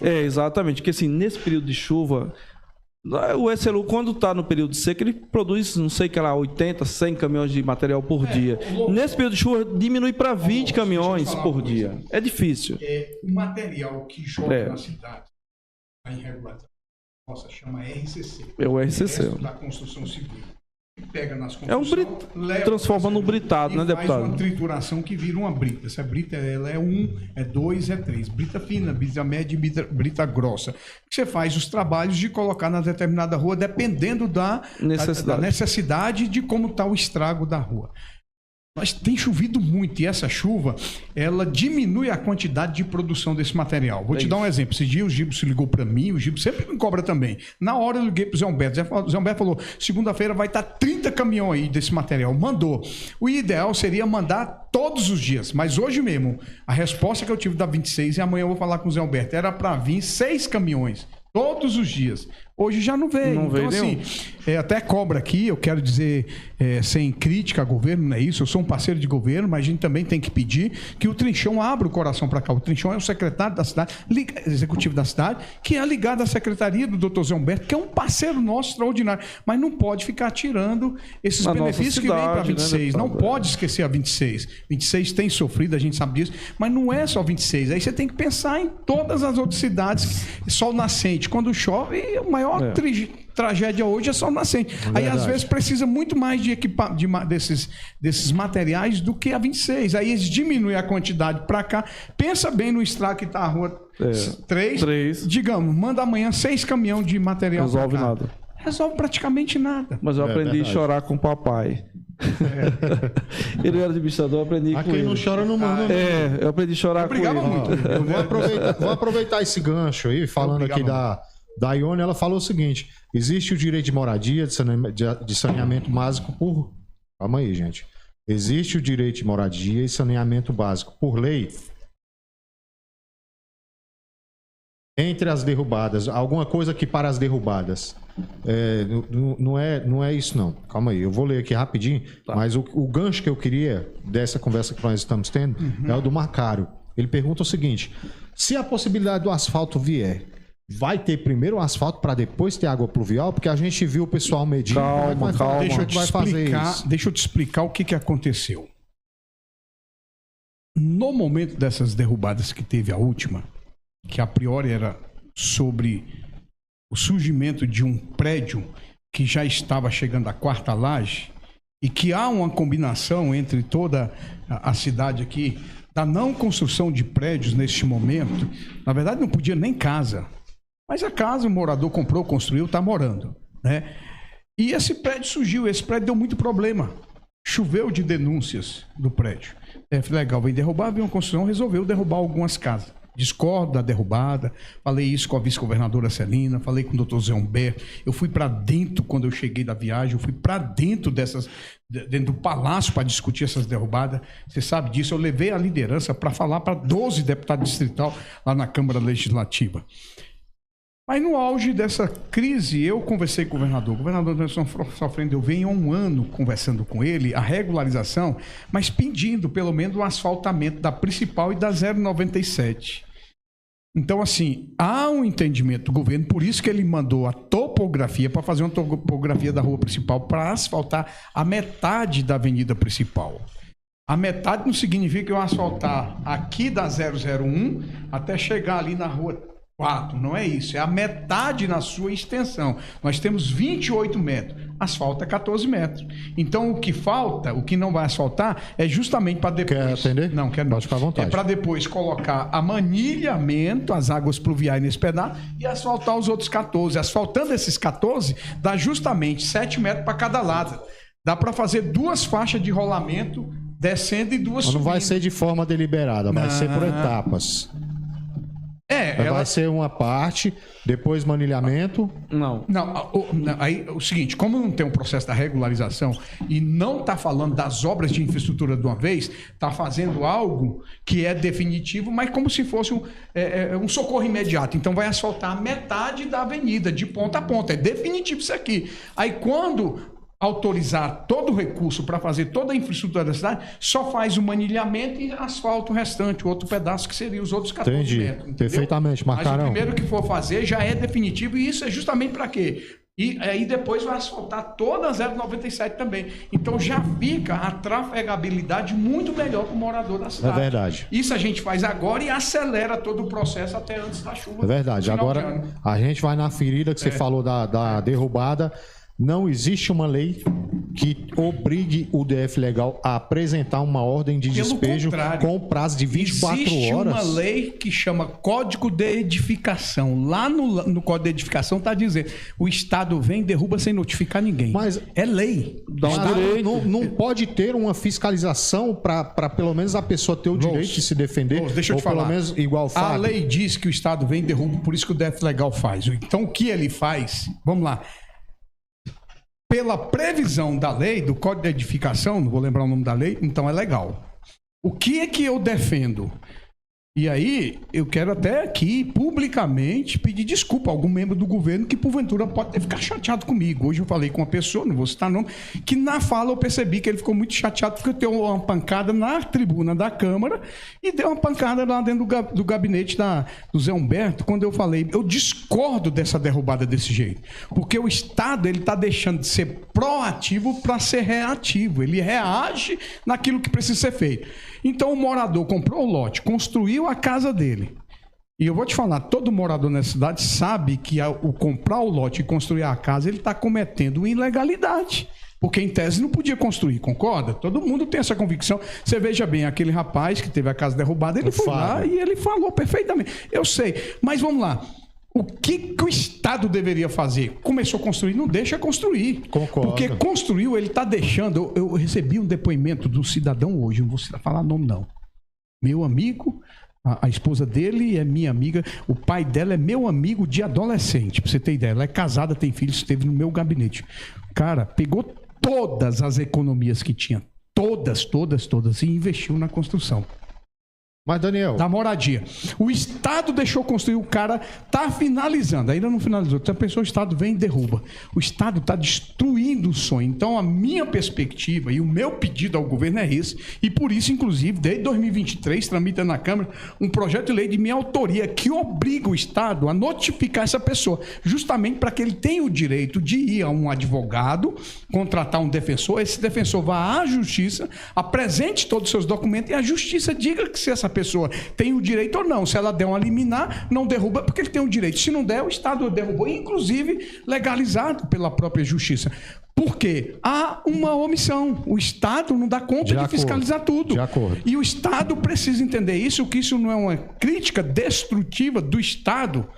Exatamente. Porque assim, nesse período de chuva... O SLU, quando está no período seco, ele produz, não sei que lá, 80, 100 caminhões de material por dia. Nesse período de chuva, diminui para 20 caminhões por dia. É difícil. O material que joga na cidade, a irregularidade, chama RCC. É o RCC. Da construção civil. Pega nas construções, transforma no britado, né, deputado? Faz uma trituração que vira uma brita. Essa brita, ela é 1, é 2, é 3. Brita fina, brita média e brita grossa. Você faz os trabalhos de colocar na determinada rua, dependendo da necessidade de como está o estrago da rua. Mas tem chovido muito e essa chuva, ela diminui a quantidade de produção desse material. Vou te dar um exemplo. Esse dia o Gibo se ligou para mim, o Gibo sempre me cobra também. Na hora eu liguei para o Zé Humberto. O Zé Humberto falou, segunda-feira vai estar 30 caminhões aí desse material. Mandou. O ideal seria mandar todos os dias, mas hoje mesmo, a resposta que eu tive da 26, e amanhã eu vou falar com o Zé Humberto, era para vir 6 caminhões. Todos os dias. Hoje já não veio. Então, assim, até cobra aqui, eu quero dizer, sem crítica ao governo, não é isso, eu sou um parceiro de governo, mas a gente também tem que pedir que o Trinchão abra o coração para cá. O Trinchão é o secretário da cidade, executivo da cidade, que é ligado à secretaria do Dr. Zé Humberto, que é um parceiro nosso extraordinário, mas não pode ficar tirando esses benefícios que vêm para 26. Né, não pode esquecer a 26. 26 tem sofrido, a gente sabe disso, mas não é só 26. Aí você tem que pensar em todas as outras cidades, sol nascente. Quando chove, o maior tragédia hoje é sol nascente. Aí às vezes precisa muito mais de desses materiais do que a 26. Aí eles diminuem a quantidade para cá. Pensa bem no estrago que está a rua 3. Digamos, manda amanhã 6 caminhões de material. Resolve nada. Resolve praticamente nada. Mas eu aprendi a chorar com o papai. Ele era administrador, eu aprendi com ele. Quem não chora não manda. Eu aprendi a chorar com ele. Muito. Eu vou aproveitar esse gancho aí, falando aqui da Ione, ela falou o seguinte: existe o direito de moradia, de saneamento básico por... Calma aí, gente. Existe o direito de moradia e saneamento básico por lei. Entre as derrubadas, alguma coisa que para as derrubadas. Não é isso não. Calma aí, eu vou ler aqui rapidinho, mas o gancho que eu queria dessa conversa que nós estamos tendo é o do Macário. Ele pergunta o seguinte: se a possibilidade do asfalto vier, vai ter primeiro o asfalto para depois ter água pluvial? Porque a gente viu o pessoal medindo. Calma. Deixa eu te explicar o que aconteceu. No momento dessas derrubadas que teve a última, que a priori era sobre o surgimento de um prédio que já estava chegando à 4ª laje, e que há uma combinação entre toda a cidade aqui, da não construção de prédios neste momento. Na verdade, não podia nem casa. Mas a casa, o morador comprou, construiu, está morando, né? E esse prédio surgiu, esse prédio deu muito problema. Choveu de denúncias do prédio. Legal, vem derrubar, veio uma construção, resolveu derrubar algumas casas. Discordo da derrubada, falei isso com a vice-governadora Celina, falei com o doutor Zé Humberto. Eu fui para dentro, quando eu cheguei da viagem, eu fui para dentro do palácio para discutir essas derrubadas. Você sabe disso, eu levei a liderança para falar para 12 deputados distrital lá na Câmara Legislativa. Mas no auge dessa crise, eu conversei com o governador. O governador Nelson sofrendo, eu venho há um ano conversando com ele, a regularização, mas pedindo pelo menos o asfaltamento da principal e da 097. Então, assim, há um entendimento do governo, por isso que ele mandou a topografia, para fazer uma topografia da rua principal, para asfaltar a metade da avenida principal. A metade não significa eu asfaltar aqui da 001 até chegar ali na rua 4, não é isso, é a metade na sua extensão. Nós temos 28 metros, asfalta 14 metros. Então o que falta, o que não vai asfaltar, é justamente para depois... Quer atender? Não, quero não. Pode ficar à vontade. É para depois colocar amanilhamento, as águas pluviais nesse pedaço, e asfaltar os outros 14. Asfaltando esses 14, dá justamente 7 metros para cada lado. Dá para fazer 2 faixas de rolamento descendo e 2 subindo. Não vai ser de forma deliberada, vai ser por etapas. Vai ser uma parte, depois manilhamento. Não, aí o seguinte, como não tem um processo da regularização e não está falando das obras de infraestrutura de uma vez, está fazendo algo que é definitivo, mas como se fosse um socorro imediato. Então vai asfaltar a metade da avenida, de ponta a ponta. É definitivo isso aqui. Aí quando autorizar todo o recurso para fazer toda a infraestrutura da cidade, só faz o manilhamento e asfalta o restante, o outro pedaço que seria os outros 14 Entendi. metros. Entendeu? Perfeitamente, Marcarão. Mas o primeiro que for fazer já é definitivo, e isso é justamente para quê? E aí depois vai asfaltar toda a 097 também. Então já fica a trafegabilidade muito melhor para o morador da cidade. É verdade. Isso a gente faz agora e acelera todo o processo até antes da chuva. É verdade. Agora a gente vai na ferida que você falou da derrubada. Não existe uma lei que obrigue o DF Legal a apresentar uma ordem de despejo com prazo de 24 horas. Existe uma lei que chama Código de Edificação. Lá no Código de Edificação está dizendo, o Estado vem e derruba sem notificar ninguém. Mas é lei. Não pode ter uma fiscalização para pelo menos a pessoa ter o direito de se defender. Deixa eu te falar. Pelo menos igual a lei diz que o Estado vem e derruba, por isso que o DF Legal faz. Então o que ele faz? Vamos lá. Pela previsão da lei, do Código de Edificação, não vou lembrar o nome da lei, então é legal. O que é que eu defendo? E aí, eu quero até aqui, publicamente, pedir desculpa a algum membro do governo que, porventura, pode ter ficado chateado comigo. Hoje eu falei com uma pessoa, não vou citar nome, que na fala eu percebi que ele ficou muito chateado porque eu dei uma pancada na tribuna da Câmara e deu uma pancada lá dentro do gabinete do Zé Humberto, quando eu falei, eu discordo dessa derrubada desse jeito. Porque o Estado, ele está deixando de ser proativo para ser reativo. Ele reage naquilo que precisa ser feito. Então o morador comprou o lote, construiu a casa dele. E eu vou te falar, todo morador nessa cidade sabe que o comprar o lote e construir a casa, ele está cometendo ilegalidade. Porque em tese não podia construir, concorda? Todo mundo tem essa convicção. Você veja bem, aquele rapaz que teve a casa derrubada, ele foi lá e ele falou perfeitamente. Eu sei, mas vamos lá. O que o Estado deveria fazer? Começou a construir, não deixa construir. Concordo. Porque construiu, ele está deixando. Eu recebi um depoimento do cidadão hoje, não vou falar nome não. Meu amigo, a esposa dele é minha amiga, o pai dela é meu amigo de adolescente, para você ter ideia. Ela é casada, tem filhos, esteve no meu gabinete. Cara, pegou todas as economias que tinha, todas, e investiu na construção. Mas, Daniel... Da moradia. O Estado deixou construir, o cara está finalizando, ainda não finalizou. Então a pessoa, o Estado vem e derruba. O Estado está destruindo o sonho. Então a minha perspectiva e o meu pedido ao governo é esse. E por isso, inclusive, desde 2023, tramita na Câmara um projeto de lei de minha autoria que obriga o Estado a notificar essa pessoa, justamente para que ele tenha o direito de ir a um advogado, contratar um defensor, esse defensor vá à justiça, apresente todos os seus documentos e a justiça diga que se essa pessoa tem o direito ou não. Se ela der uma liminar, não derruba porque ele tem o direito. Se não der, o Estado derrubou, inclusive legalizado pela própria justiça. Por quê? Há uma omissão. O Estado não dá conta de fiscalizar tudo. De acordo. E o Estado precisa entender isso, que isso não é uma crítica destrutiva do Estado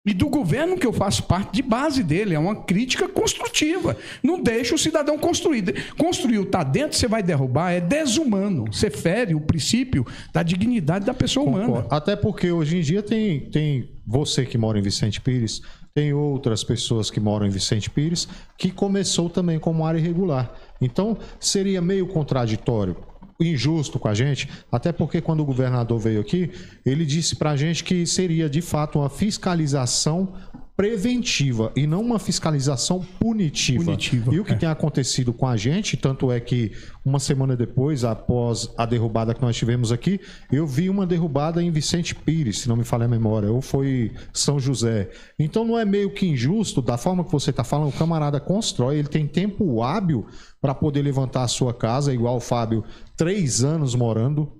e do governo, que eu faço parte de base dele. É uma crítica construtiva. Não deixa o cidadão construir. Construiu, está dentro, você vai derrubar. É desumano. Você fere o princípio da dignidade da pessoa humana. Até porque hoje em dia tem você que mora em Vicente Pires, tem outras pessoas que moram em Vicente Pires, que começou também como área irregular. Então, seria meio contraditório, injusto com a gente, até porque quando o governador veio aqui, ele disse pra gente que seria de fato uma fiscalização preventiva e não uma fiscalização punitiva. E o que tem acontecido com a gente, tanto é que uma semana depois, após a derrubada que nós tivemos aqui, eu vi uma derrubada em Vicente Pires, se não me falha a memória, ou foi São José. Então não é meio que injusto, da forma que você está falando, o camarada constrói, ele tem tempo hábil para poder levantar a sua casa, igual o Fábio, 3 anos morando,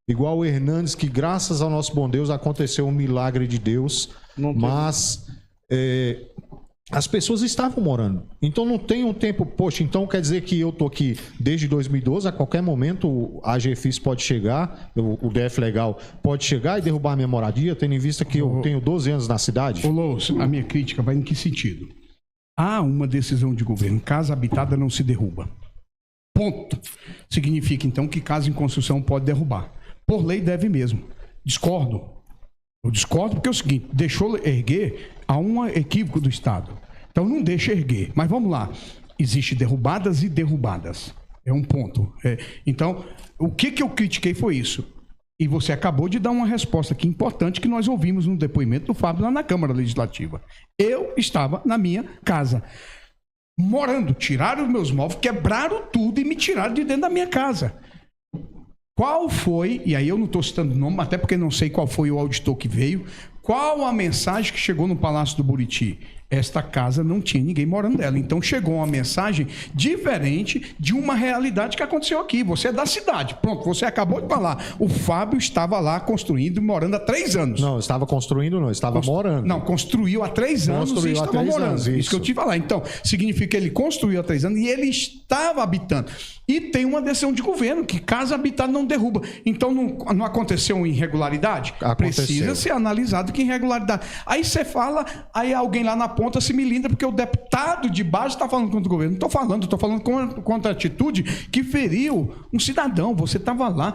igual o Hernandes, que graças ao nosso bom Deus aconteceu um milagre de Deus, mas as pessoas estavam morando. Então não tem um tempo, poxa, então quer dizer que eu tô aqui desde 2012, a qualquer momento a GFIS pode chegar, o DF Legal pode chegar e derrubar a minha moradia, tendo em vista que eu tenho 12 anos na cidade? Ô Lous, a minha crítica vai em que sentido? Há uma decisão de governo, casa habitada não se derruba. Ponto. Significa então que casa em construção pode derrubar. Por lei deve mesmo. Discordo. Eu discordo porque é o seguinte, deixou erguer a um equívoco do Estado. Então não deixa erguer. Mas vamos lá. Existem derrubadas e derrubadas. É um ponto. Então, o que eu critiquei foi isso. E você acabou de dar uma resposta aqui importante que nós ouvimos no depoimento do Fábio lá na Câmara Legislativa. Eu estava na minha casa, morando, tiraram os meus móveis, quebraram tudo e me tiraram de dentro da minha casa. Qual foi, e aí eu não estou citando o nome, até porque não sei qual foi o auditor que veio, qual a mensagem que chegou no Palácio do Buriti? Esta casa não tinha ninguém morando nela. Então chegou uma mensagem diferente de uma realidade que aconteceu aqui. Você é da cidade. Pronto, você acabou de falar. O Fábio estava lá construindo e morando há 3 anos. Não, estava construindo, não, estava morando. Não, construiu há 3 anos e estava morando. Isso que eu te falar. Então, significa que ele construiu há 3 anos e ele estava habitando. E tem uma decisão de governo que casa habitada não derruba. Então não aconteceu uma irregularidade? Aconteceu. Precisa ser analisado que irregularidade. Aí você fala, aí alguém lá na ponta se milindra porque o deputado de base está falando contra o governo. Não estou falando contra a atitude que feriu um cidadão. Você estava lá.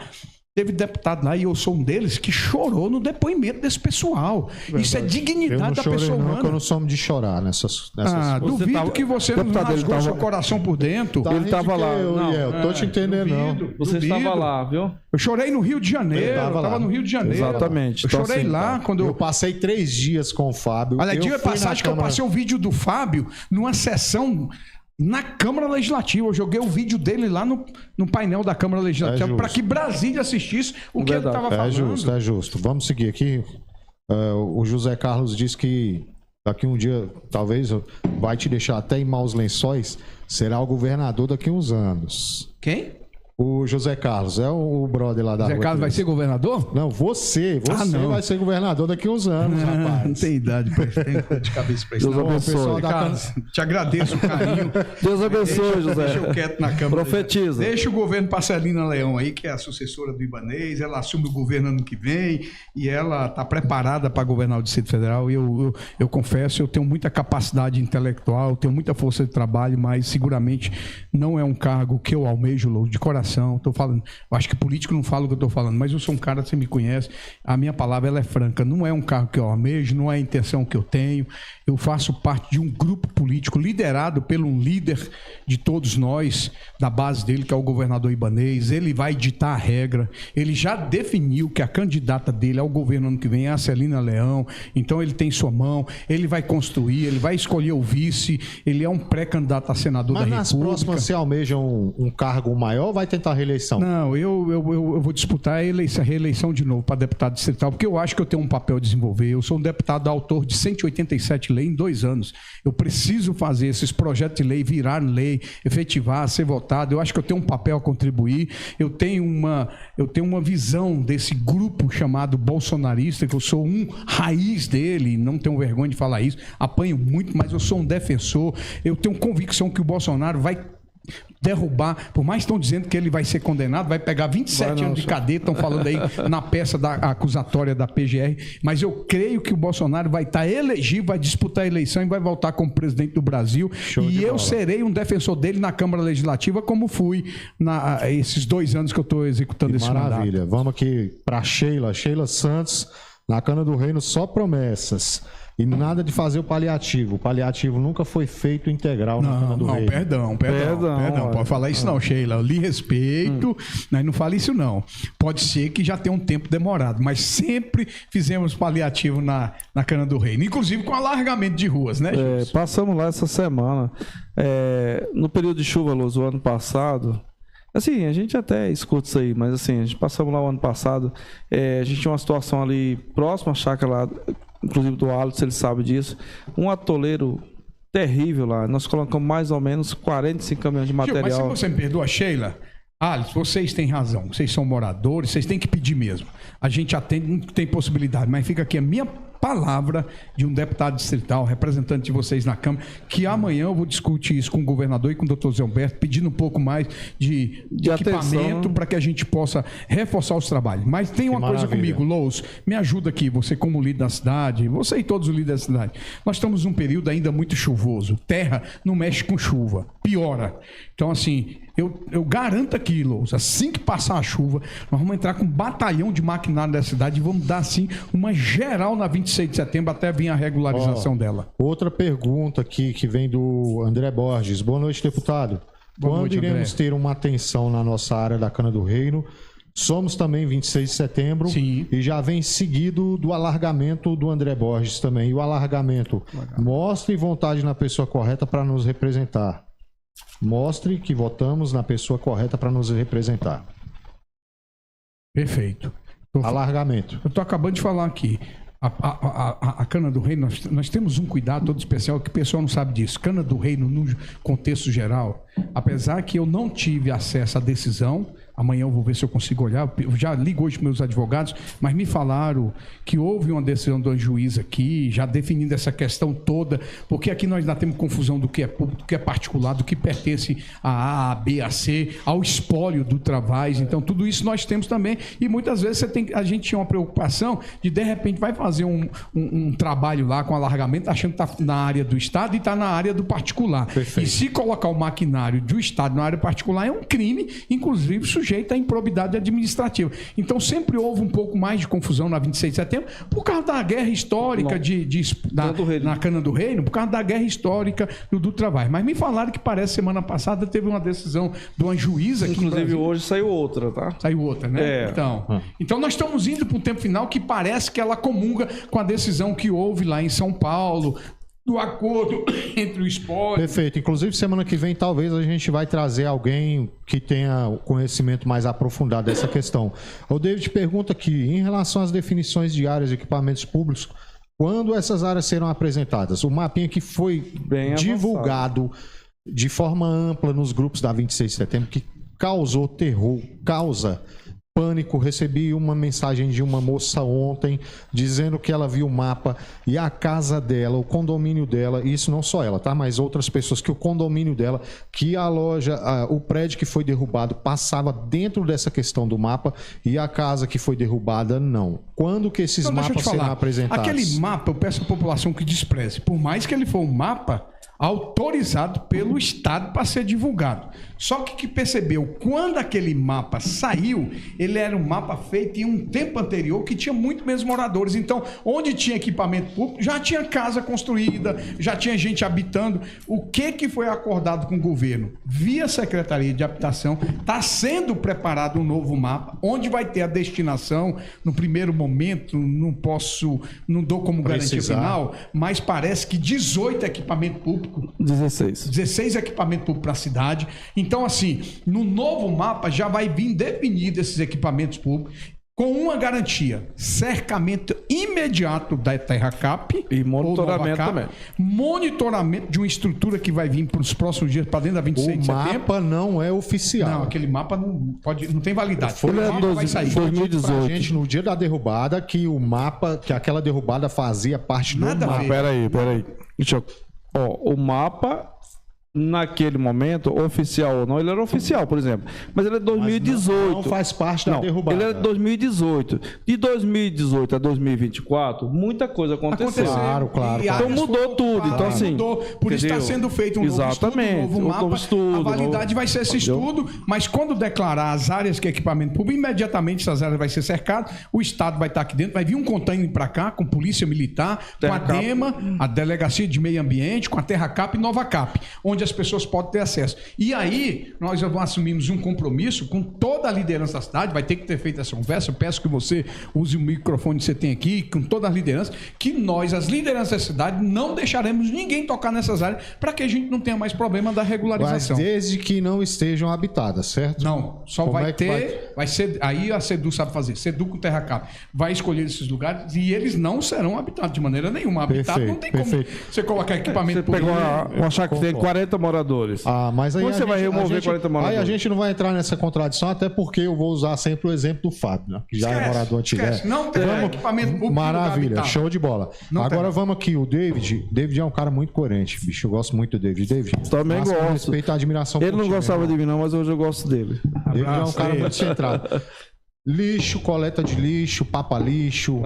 Teve deputado lá, e eu sou um deles, que chorou no depoimento desse pessoal. Verdade. Isso é dignidade da pessoa humana. Eu não sou de chorar nessas duvido que você não rasgou seu coração por dentro. Ele estava lá. Eu tô te entendendo, não. Você estava lá, viu? Eu chorei no Rio de Janeiro. Eu estava no Rio de Janeiro. Exatamente. Eu chorei lá quando eu passei 3 dias com o Fábio. Olha, dia passagem que eu passei o vídeo do Fábio numa sessão na Câmara Legislativa. Eu joguei o vídeo dele lá no painel da Câmara Legislativa para que Brasília assistisse o que ele estava falando. É justo. Vamos seguir aqui. O José Carlos disse que daqui um dia, talvez, vai te deixar até em maus lençóis. Será o governador daqui uns anos. Quem? O José Carlos, é o brother lá da rua. José Carlos vai ser governador? Não, você vai ser governador daqui uns anos, rapaz. Não tem idade para isso, tem de cabeça para isso. Deus abençoe. Carlos, te agradeço o carinho. Deus abençoe, José. Deixa eu quieto na Câmara. Profetiza. Deixa o governo Parcelina Leão aí, que é a sucessora do Ibanez, ela assume o governo ano que vem e ela está preparada para governar o Distrito Federal. E eu confesso, eu tenho muita capacidade intelectual, tenho muita força de trabalho, mas seguramente não é um cargo que eu almejo, Lou, de coração. Estou falando, eu acho que político não fala o que eu estou falando, mas eu sou um cara, você me conhece, a minha palavra ela é franca, não é um cargo que eu almejo, não é a intenção que eu tenho, eu faço parte de um grupo político liderado por um líder de todos nós, da base dele, que é o governador Ibanez. Ele vai ditar a regra, ele já definiu que a candidata dele ao governo ano que vem é a Celina Leão, então ele tem sua mão, ele vai construir, ele vai escolher o vice, ele é um pré-candidato a senador da República. Mas nas próximas, se almejam um cargo maior, vai ter tentar a reeleição? Não, eu vou disputar a reeleição de novo para deputado distrital, porque eu acho que eu tenho um papel a desenvolver. Eu sou um deputado autor de 187 leis em 2 anos. Eu preciso fazer esses projetos de lei virar lei, efetivar, ser votado. Eu acho que eu tenho um papel a contribuir. Eu tenho uma visão desse grupo chamado bolsonarista, que eu sou um raiz dele, não tenho vergonha de falar isso, apanho muito, mas eu sou um defensor. Eu tenho convicção que o Bolsonaro vai derrubar, por mais que estão dizendo que ele vai ser condenado, vai pegar 27 anos de cadeia, estão falando aí na peça da acusatória da PGR, mas eu creio que o Bolsonaro vai estar elegível, vai disputar a eleição e vai voltar como presidente do Brasil. E eu serei um defensor dele na Câmara Legislativa, como fui esses 2 anos que eu estou executando esse mandato. Maravilha. Vamos aqui para Sheila Santos, na Câmara do Reino, só promessas. E nada de fazer o paliativo. O paliativo nunca foi feito integral na Câmara do Reino. Perdão. Pode falar isso não, Sheila. Eu lhe respeito, mas não fale isso não. Pode ser que já tenha um tempo demorado, mas sempre fizemos paliativo na Câmara do Reino. Inclusive com alargamento de ruas, né, Gilson? Passamos lá essa semana. No período de chuva, Luz, o ano passado... Assim, a gente até escuta isso aí, mas assim, a gente passamos lá o ano passado, a gente tinha uma situação ali próxima à chácara lá, inclusive do Alisson, ele sabe disso, um atoleiro terrível lá. Nós colocamos mais ou menos 45 caminhões de material. Mas se você me perdoa, Sheila, Alisson, vocês têm razão, vocês são moradores, vocês têm que pedir mesmo. A gente atende, não tem possibilidade, mas fica aqui a minha palavra de um deputado distrital, representante de vocês na Câmara, que amanhã eu vou discutir isso com o governador e com o doutor Zé Humberto, pedindo um pouco mais de equipamento para que a gente possa reforçar os trabalhos. Mas tem uma coisa comigo, Lous, me ajuda aqui, você como líder da cidade, você e todos os líderes da cidade. Nós estamos num período ainda muito chuvoso, terra não mexe com chuva, piora. Então assim, eu garanto aqui, Lous, assim que passar a chuva, nós vamos entrar com um batalhão de maquinário da cidade e vamos dar assim uma geral na 26 de setembro até vir a regularização dela. Outra pergunta aqui que vem do André Borges. Boa noite, deputado. Quando iremos ter uma atenção na nossa área da Câmara do Reino? Somos também 26 de setembro. Sim. E já vem seguido do alargamento do André Borges também. E o alargamento, mostre vontade na pessoa correta para nos representar. Mostre que votamos na pessoa correta para nos representar. Perfeito. Alargamento. Eu estou acabando de falar aqui. A Câmara do Reino, nós temos um cuidado todo especial que o pessoal não sabe disso. Câmara do Reino, no contexto geral, apesar que eu não tive acesso à decisão, amanhã eu vou ver se eu consigo olhar, eu já ligo hoje para meus advogados, mas me falaram que houve uma decisão do juiz aqui, já definindo essa questão toda, porque aqui nós ainda temos confusão do que é público, do que é particular, do que pertence a A, B, a C, ao espólio do Travas. Então tudo isso nós temos também, e muitas vezes a gente tinha uma preocupação de repente vai fazer um trabalho lá com alargamento, achando que está na área do Estado e está na área do particular. Perfeito. E se colocar o maquinário do Estado na área particular é um crime, inclusive sujeito à improbidade administrativa. Então sempre houve um pouco mais de confusão na 26 de setembro por causa da guerra histórica na Câmara do Reino, por causa da guerra histórica do Travas. Mas me falaram que parece semana passada teve uma decisão de uma juíza aqui. Inclusive hoje saiu outra, tá? Saiu outra, né? Então nós estamos indo para um tempo final que parece que ela comunga com a decisão que houve lá em São Paulo, do acordo entre o espólio. Perfeito. Inclusive, semana que vem, talvez a gente vai trazer alguém que tenha conhecimento mais aprofundado dessa questão. O David pergunta aqui, em relação às definições de áreas de equipamentos públicos, quando essas áreas serão apresentadas? O mapinha que foi divulgado de forma ampla nos grupos da 26 de setembro, que causou terror, causa pânico. Recebi uma mensagem de uma moça ontem dizendo que ela viu o mapa e a casa dela, o condomínio dela, isso não só ela, tá? Mas outras pessoas, que o condomínio dela, que a loja, o prédio que foi derrubado passava dentro dessa questão do mapa e a casa que foi derrubada não. Quando que esses mapas serão apresentados? Aquele mapa, eu peço à população que despreze. Por mais que ele for um mapa autorizado pelo Estado para ser divulgado. Só que percebeu, quando aquele mapa saiu, ele era um mapa feito em um tempo anterior que tinha muito menos moradores. Então, onde tinha equipamento público, já tinha casa construída, já tinha gente habitando. O que foi acordado com o governo? Via Secretaria de Habitação, está sendo preparado um novo mapa, onde vai ter a destinação. No primeiro momento, não dou como garantia final, mas parece que 18 equipamentos públicos público. 16 equipamentos públicos para a cidade. Então, assim, no novo mapa já vai vir definido esses equipamentos públicos com uma garantia: cercamento imediato da Terra Cap e monitoramento também. Monitoramento de uma estrutura que vai vir para os próximos dias, para dentro da 26 de setembro. O mapa não é oficial. Não, aquele mapa não tem validade. Ele O mapa vai sair. 2018. Pra gente no dia da derrubada que o mapa, que aquela derrubada fazia parte do Nada a mapa. ver. Peraí. O mapa, naquele momento, oficial ou não, ele era oficial, por exemplo. Mas ele é de 2018. Não faz parte da derrubada. Ele é de 2018. De 2018 a 2024, muita coisa aconteceu. Claro. E Então mudou tudo. Então, assim. Mudou. Por isso está sendo feito um Exatamente. novo estudo, um novo mapa. A validade vai ser esse Entendeu? estudo, mas quando declarar as áreas que é equipamento público, imediatamente essas áreas vai ser cercadas, o Estado vai estar aqui dentro, vai vir um container para cá, com polícia militar, com a DEMA, a Delegacia de Meio Ambiente, com a Terra Cap e Nova Cap, onde as pessoas podem ter acesso. E aí, nós assumimos um compromisso com toda a liderança da cidade, vai ter que ter feito essa conversa, eu peço que você use o microfone que você tem aqui, com toda a liderança, que nós, as lideranças da cidade, não deixaremos ninguém tocar nessas áreas, para que a gente não tenha mais problema da regularização. Mas desde que não estejam habitadas, certo? Não, só Como vai é que ter, vai ser, aí a SEDU sabe fazer, SEDU com Terra Cap, vai escolher esses lugares e eles não serão habitados de maneira nenhuma. Habitado não tem como você colocar equipamento Você pegou uma chácara que tem Concordo. 40 moradores. Mas aí Você vai remover 40 moradores. Aí a gente não vai entrar nessa contradição, até porque eu vou usar sempre o exemplo do Fábio, né? Que já é morador antigo. Não tem equipamento público. Maravilha, show de bola. Não Agora tem. vamos aqui, o David. David é um cara muito coerente, bicho. Eu gosto muito do David. David, Também máximo gosto. respeito e admiração Ele por não ti, gostava meu de mim, não, mas hoje eu gosto dele. David é um Abraço cara aí. muito centrado. Lixo, coleta de lixo, papa lixo.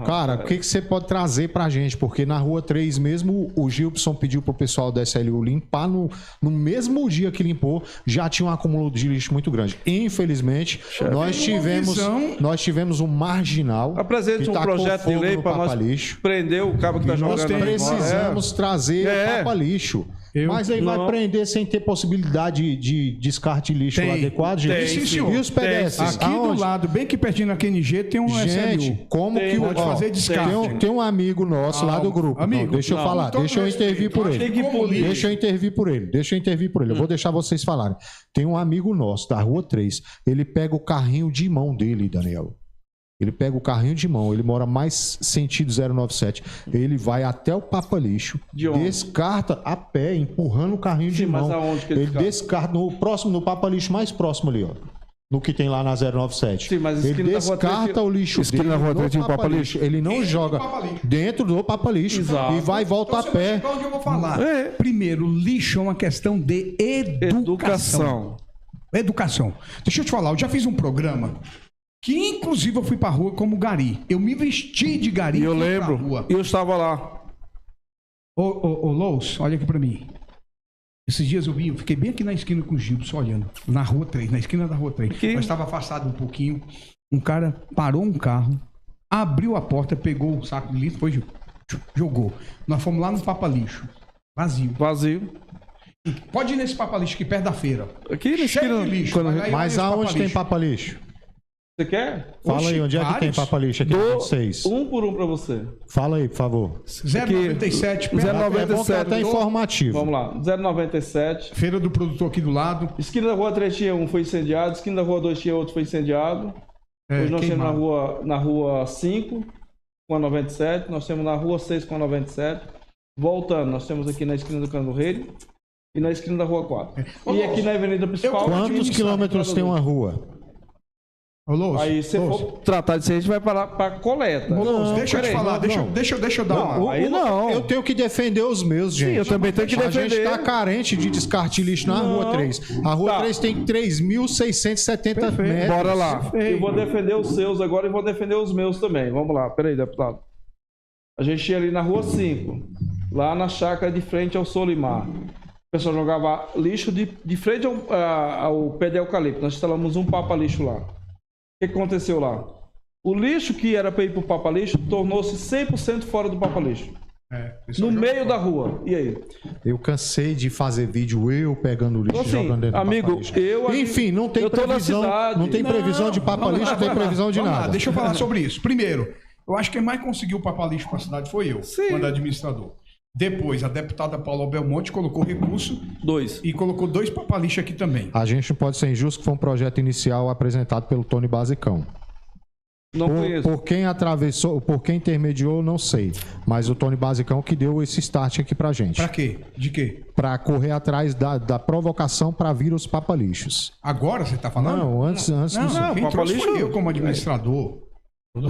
Cara, o que você pode trazer pra gente? Porque na Rua 3 mesmo, o Gilson pediu pro pessoal da SLU limpar no mesmo dia que limpou, já tinha um acúmulo de lixo muito grande. Infelizmente, nós tivemos um marginal Apresente que um tacou projeto de fogo lei no para nós papa-lixo. prender o cabo que tá Nós jogando. precisamos trazer É. papa-lixo. Mas aí vai não. prender sem ter possibilidade de descarte de lixo Tem. adequado, gente? Tem, sim, senhor. E os pedestres? Aqui do Aonde? lado, bem que pertinho na QNG, tem um Gente, SLU. como que o. Pode fazer descarte. Tem um amigo nosso lá do grupo. Amigo, Não, deixa eu não, falar, com todo deixa eu intervir por respeito, ele. tem que polir. Deixa eu intervir por ele. Eu vou deixar vocês falarem. Tem um amigo nosso da Rua 3. Ele pega o carrinho de mão dele, Daniel. Ele pega o carrinho de mão, ele mora mais sentido 097. Ele vai até o Papa Lixo, De onde? descarta a pé, empurrando o carrinho de mas mão. aonde que ele ele descarta no Papa Lixo mais próximo ali, ó. No que tem lá na 097. Sim, mas ele esquina da Rua descarta 3, o lixo esquina dele da Rua no 3 tem Papa Papa Lixo. Ele não joga Papa Lixo. dentro do Papa Lixo Exato. e vai e volta Então, a pé. onde eu vou falar. É. Primeiro, lixo é uma questão de educação. Educação. Deixa eu te falar, eu já fiz um programa que inclusive eu fui pra rua como gari. Eu me vesti de gari E eu fui pra lembro, rua. eu estava lá. Ô, Lous, olha aqui pra mim. Esses dias eu fiquei bem aqui na esquina com o Gilson, olhando. Na Rua 3, na esquina da Rua 3. Aqui. Nós estava afastado um pouquinho. Um cara parou um carro, abriu a porta, pegou o saco de lixo, foi jogou. Nós fomos lá no Papa Lixo. Vazio. Vazio. Pode ir nesse Papa Lixo aqui perto da feira. Aqui na Cheio esquina. de lixo. quando- Vai lá e Mas olha esse aonde Papa tem Lixo. Papa Lixo? Você quer? Fala Oxi, aí, onde é que tem vários. Papa Lixo? Aqui no 26. Um por um pra você. Fala aí, por favor. 097, perto da 097. É bom que é até informativo. Vamos lá. 097. Feira do produtor aqui do lado. Esquina da Rua 3 tinha um, foi incendiado. Esquina da Rua 2 tinha outro, foi incendiado. Hoje nós temos na rua 5 com a 97. Nós temos na Rua 6 com a 97. Voltando, nós temos aqui na esquina do Cano do Rei e na esquina da Rua 4. E aqui na avenida principal. Quantos quilômetros tem uma rua? Ô, Lous, Aí se Lous, for tratar disso, a gente vai parar para coleta. Ô, Lous, deixa eu te peraí, falar, não. deixa eu dar uma... Aí não. Eu tenho que defender os meus, gente. eu também tenho que A gente defender. tá carente de descarte de lixo na Rua 3. A Rua Tá. 3 tem 3.670 metros. Bora lá. Eu vou defender os seus agora e vou defender os meus também. Vamos lá, peraí, deputado. A gente ia ali na Rua 5, lá na chácara de frente ao Solimar. O pessoal jogava lixo de frente ao pé de eucalipto. Nós instalamos um papa-lixo lá. O que aconteceu lá? O lixo que era para ir para o papa-lixo tornou-se 100% fora do papa-lixo. No meio da rua. E aí? Eu cansei de fazer vídeo eu pegando lixo e Assim, jogando dentro amigo, do papa-lixo. eu- Enfim, não tem eu tô na previsão. cidade. Não tem previsão de papa-lixo, não tem previsão de Vamos lá, nada. deixa eu falar sobre isso. Primeiro, eu acho que quem mais conseguiu o Papa Lixo para a cidade foi eu, Sim. quando administrador. Depois, a deputada Paula Belmonte colocou recurso 2. e colocou 2 papalixos aqui também. A gente não pode ser injusto, que foi um projeto inicial apresentado pelo Tony Basicão. Não conheço. Por quem atravessou, por quem intermediou, não sei. Mas o Tony Basicão que deu esse start aqui pra gente. Pra quê? De quê? Pra correr atrás da provocação pra vir os papalixos. Agora você tá falando? Não, antes Não, não. quem trouxe papalixo- foi eu como administrador. Todo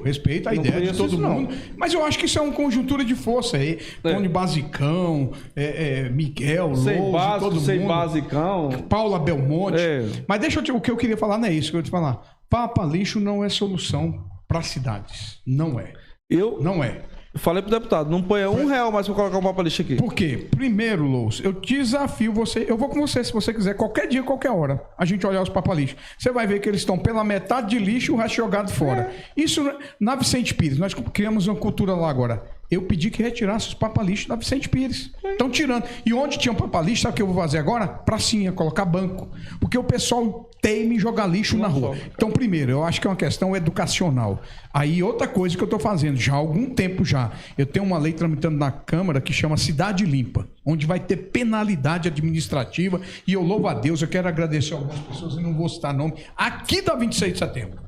respeito a Não ideia de conheço todo isso, não. mundo. Mas eu acho que isso é uma conjuntura de força aí. Tony Basicão, Miguel, Sem Louso, básico, todo sem mundo. basicão. Paula Belmonte. É. Mas o que eu queria falar não é isso que eu ia te falar. Papalixo não é solução para cidades. Não é. Eu Não é. falei pro deputado, não põe R$1 mais pra colocar um papalixo aqui. Por quê? Primeiro, Louço, eu desafio você. Eu vou com você se você quiser, qualquer dia, qualquer hora. A gente olhar os papalixos. Você vai ver que eles estão pela metade de lixo e o resto jogado fora. Isso na Vicente Pires. Nós criamos uma cultura lá agora. Eu pedi que retirasse os papalixos da Vicente Pires. Estão tirando. E onde tinha um papalixo, sabe o que eu vou fazer agora? Pracinha, colocar banco. Porque o pessoal teima em jogar lixo na rua. Então, primeiro, eu acho que é uma questão educacional. Aí, outra coisa que eu estou fazendo, já há algum tempo já, eu tenho uma lei tramitando na Câmara que chama Cidade Limpa, onde vai ter penalidade administrativa. E eu louvo a Deus, eu quero agradecer a algumas pessoas, e não vou citar nome, aqui da 26 de setembro.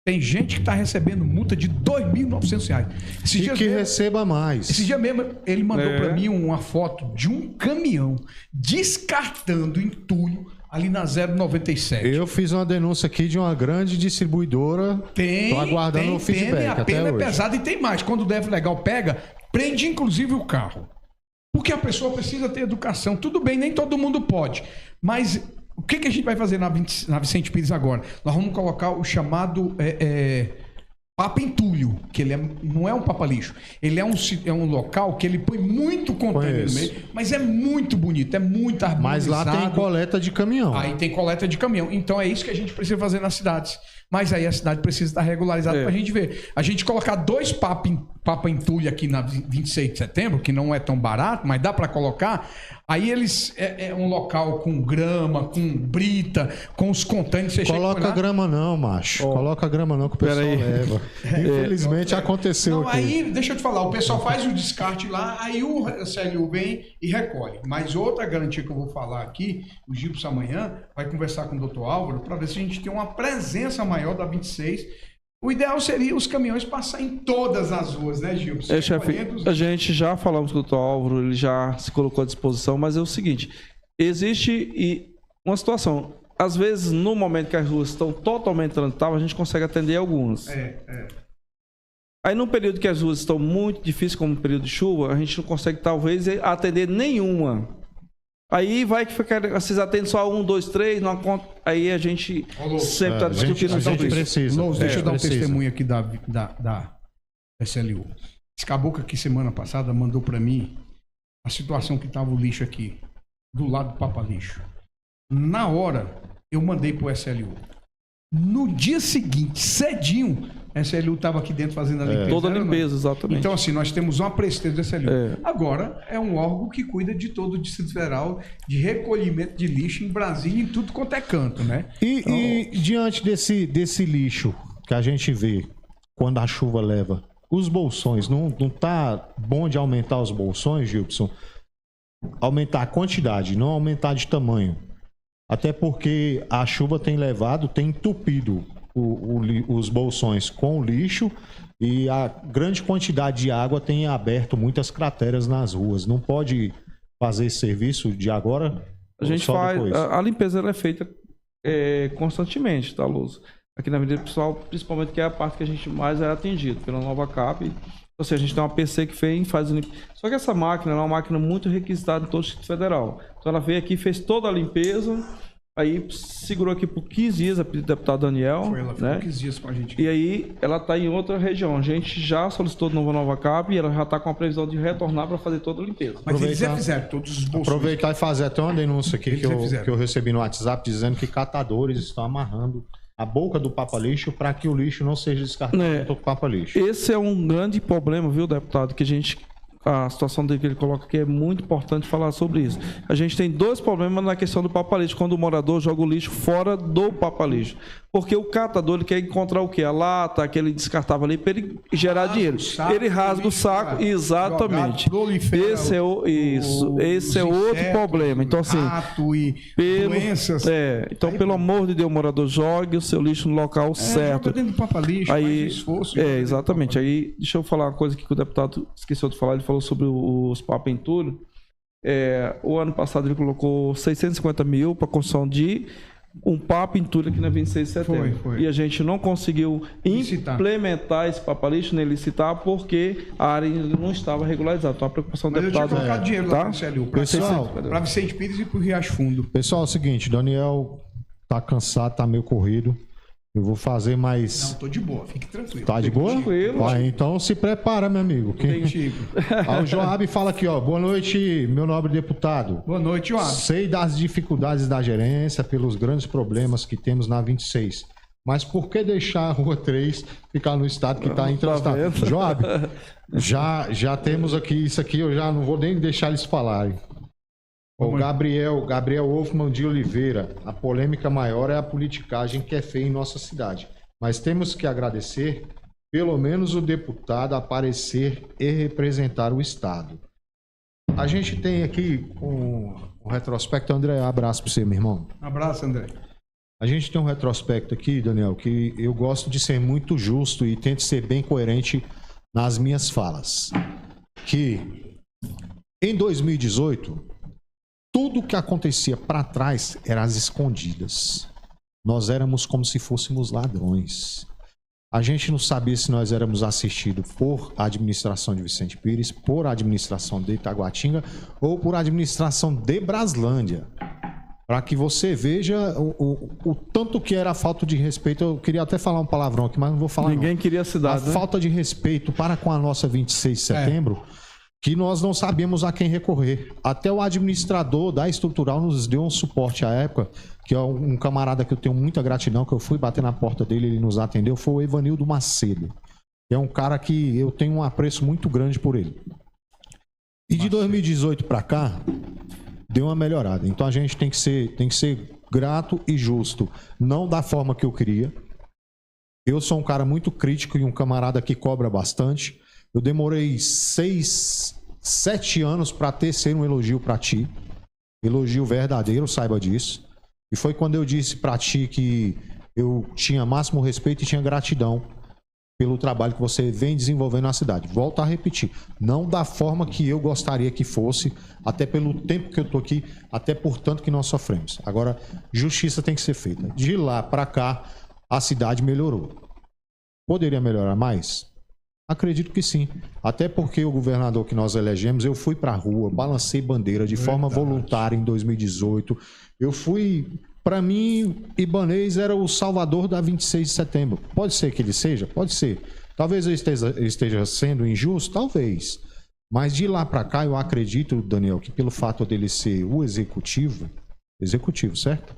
Tem gente que está recebendo multa de R$ 2.900. E que receba mais. Esse dia mesmo, ele mandou para mim uma foto de um caminhão descartando entulho ali na 097. Eu fiz uma denúncia aqui de uma grande distribuidora. Tô aguardando o feedback a até pena é hoje. pesada e tem mais. Quando o DF Legal pega, prende inclusive o carro. Porque a pessoa precisa ter educação. Tudo bem, nem todo mundo pode. Mas o que a gente vai fazer na Vicente Pires agora? Nós vamos colocar o chamado Papa Entulho, que ele não é um papa-lixo. Ele é um local que ele põe muito contêiner no meio, mas é muito bonito, é muito Mas harmonizado. lá tem coleta de caminhão. Aí tem coleta de caminhão. Então é isso que a gente precisa fazer nas cidades. Mas aí a cidade precisa estar regularizada pra gente ver. A gente colocar 2 papa entulho aqui na 26 de setembro, que não é tão barato, mas dá pra colocar. Aí eles é um local com grama, com brita, com os contêineres. Você Coloca chega lá, grama não, macho. Coloca grama não que o pessoal Peraí. leva. Infelizmente aconteceu Não, aqui. aí, deixa eu te falar, o pessoal faz o descarte lá, aí o CLU vem e recolhe. Mas outra garantia que eu vou falar aqui, o Gilson amanhã vai conversar com o Dr. Álvaro para ver se a gente tem uma presença maior da 26. O ideal seria os caminhões passarem em todas as ruas, né, Gilson? Chefe, a gente já falamos com o Dr. Álvaro, ele já se colocou à disposição, mas é o seguinte, existe uma situação, às vezes no momento que as ruas estão totalmente transitáveis, a gente consegue atender algumas. Aí no período que as ruas estão muito difíceis, como no período de chuva, a gente não consegue talvez atender nenhuma. Aí vai que fica, vocês atendem só 1, 2, 3, não conta. Aí a gente sempre está discutindo a gente sobre isso. precisa. Louço, deixa eu dar um precisa. testemunho aqui da SLU. Esse caboclo aqui semana passada mandou para mim a situação que estava o lixo aqui, do lado do Papa Lixo. Na hora, eu mandei pro SLU. No dia seguinte, cedinho, a SLU estava aqui dentro fazendo a limpeza. Toda a Era, não? limpeza, exatamente. Então, assim, nós temos uma presteza do SLU. É. Agora, é um órgão que cuida de todo o Distrito Federal, de recolhimento de lixo em Brasília, em tudo quanto é canto, né? E diante desse lixo que a gente vê quando a chuva leva, os bolsões, não tá bom de aumentar os bolsões, Gilson? Aumentar a quantidade, não aumentar de tamanho. Até porque a chuva tem entupido os bolsões com lixo e a grande quantidade de água tem aberto muitas crateras nas ruas. Não pode fazer esse serviço de agora? A gente só faz. depois? A limpeza ela é feita constantemente, tá, Luz? Aqui na Avenida Pessoal, principalmente que é a parte que a gente mais é atendido pela Nova Cap. Ou seja, a gente tem uma PC que vem e faz a limpeza. Só que essa máquina é uma máquina muito requisitada em todo o Distrito Federal. Então ela veio aqui, fez toda a limpeza, aí segurou aqui por 15 dias, a pedido do deputado Daniel. Foi, ela ficou né? 15 dias com a gente. E aí ela está em outra região. A gente já solicitou de novo a Nova Cap e ela já está com a previsão de retornar para fazer toda a limpeza. Mas eles já aproveitar- fizeram todos os bolsões. Aproveitar e fazer até uma denúncia aqui Eles que já fizeram. eu recebi no WhatsApp dizendo que catadores estão amarrando a boca do papa-lixo para que o lixo não seja descartado É. do papa-lixo. Esse é um grande problema, viu, deputado, que a gente a situação dele que ele coloca aqui é muito importante falar sobre isso. A gente tem dois problemas na questão do papalixo, quando o morador joga o lixo fora do papalixo. Porque o catador ele quer encontrar o quê? A lata, aquele descartável ali, para ele gerar dinheiro. Ele rasga o saco, exatamente. Esse é outro problema. Então, assim, doenças. Então, pelo amor de Deus, morador, jogue o seu lixo no local certo. Joga dentro do papalixo, aí, faz esforço. Exatamente. Aí, deixa eu falar uma coisa aqui que o deputado esqueceu de falar. Ele falou sobre os papos entulho. O ano passado ele colocou 650 mil para construção de um papo entulho aqui na 26 de setembro. Foi. E a gente não conseguiu implementar esse papalixo, nem licitar, porque a área ainda não estava regularizada. Então a preocupação do deputado... Eu tinha colocado dinheiro lá no CLU, para Vicente Pires e para o Riacho Fundo. Pessoal, é o seguinte, Daniel tá cansado, tá meio corrido. Eu vou fazer mais... Não, tô de boa, fique tranquilo. Tá de boa? Tranquilo. Então se prepara, meu amigo. O Joab fala aqui, ó. Boa noite, meu nobre deputado. Boa noite, Joab. Sei das dificuldades da gerência, pelos grandes problemas que temos na 26. Mas por que deixar a Rua 3 ficar no estado que está intransitado? Joab, já temos aqui isso aqui, eu já não vou nem deixar eles falarem. O Gabriel Wolfman de Oliveira, a polêmica maior é a politicagem que é feia em nossa cidade. Mas temos que agradecer, pelo menos o deputado aparecer e representar o Estado. A gente tem aqui um retrospecto. André, abraço para você, meu irmão. Abraço, André. A gente tem um retrospecto aqui, Daniel, que eu gosto de ser muito justo e tento ser bem coerente nas minhas falas. Que em 2018... tudo que acontecia para trás era às escondidas. Nós éramos como se fôssemos ladrões. A gente não sabia se nós éramos assistidos por administração de Vicente Pires, por administração de Itaguatinga ou por administração de Braslândia. Para que você veja o tanto que era a falta de respeito. Eu queria até falar um palavrão aqui, mas não vou falar. Ninguém queria a cidade, A falta de respeito para com a nossa 26 de setembro... que nós não sabíamos a quem recorrer. Até o administrador da estrutural nos deu um suporte à época, que é um camarada que eu tenho muita gratidão, que eu fui bater na porta dele, ele nos atendeu, foi o Evanildo Macedo. É um cara que eu tenho um apreço muito grande por ele. E de 2018 para cá, deu uma melhorada. Então a gente tem que ser grato e justo. Não da forma que eu queria. Eu sou um cara muito crítico e um camarada que cobra bastante. Eu demorei 7 anos para tecer um elogio para ti. Elogio verdadeiro, saiba disso. E foi quando eu disse para ti que eu tinha máximo respeito e tinha gratidão pelo trabalho que você vem desenvolvendo na cidade. Volto a repetir, não da forma que eu gostaria que fosse, até pelo tempo que eu tô aqui, até por tanto que nós sofremos. Agora, justiça tem que ser feita. De lá para cá, a cidade melhorou. Poderia melhorar mais? Acredito que sim. Até porque o governador que nós elegemos, eu fui para a rua, balancei bandeira de forma voluntária em 2018. Eu fui... Para mim, Ibanez era o salvador da 26 de setembro. Pode ser que ele seja? Pode ser. Talvez eu esteja sendo injusto? Talvez. Mas de lá para cá, eu acredito, Daniel, que pelo fato dele ser o executivo, certo?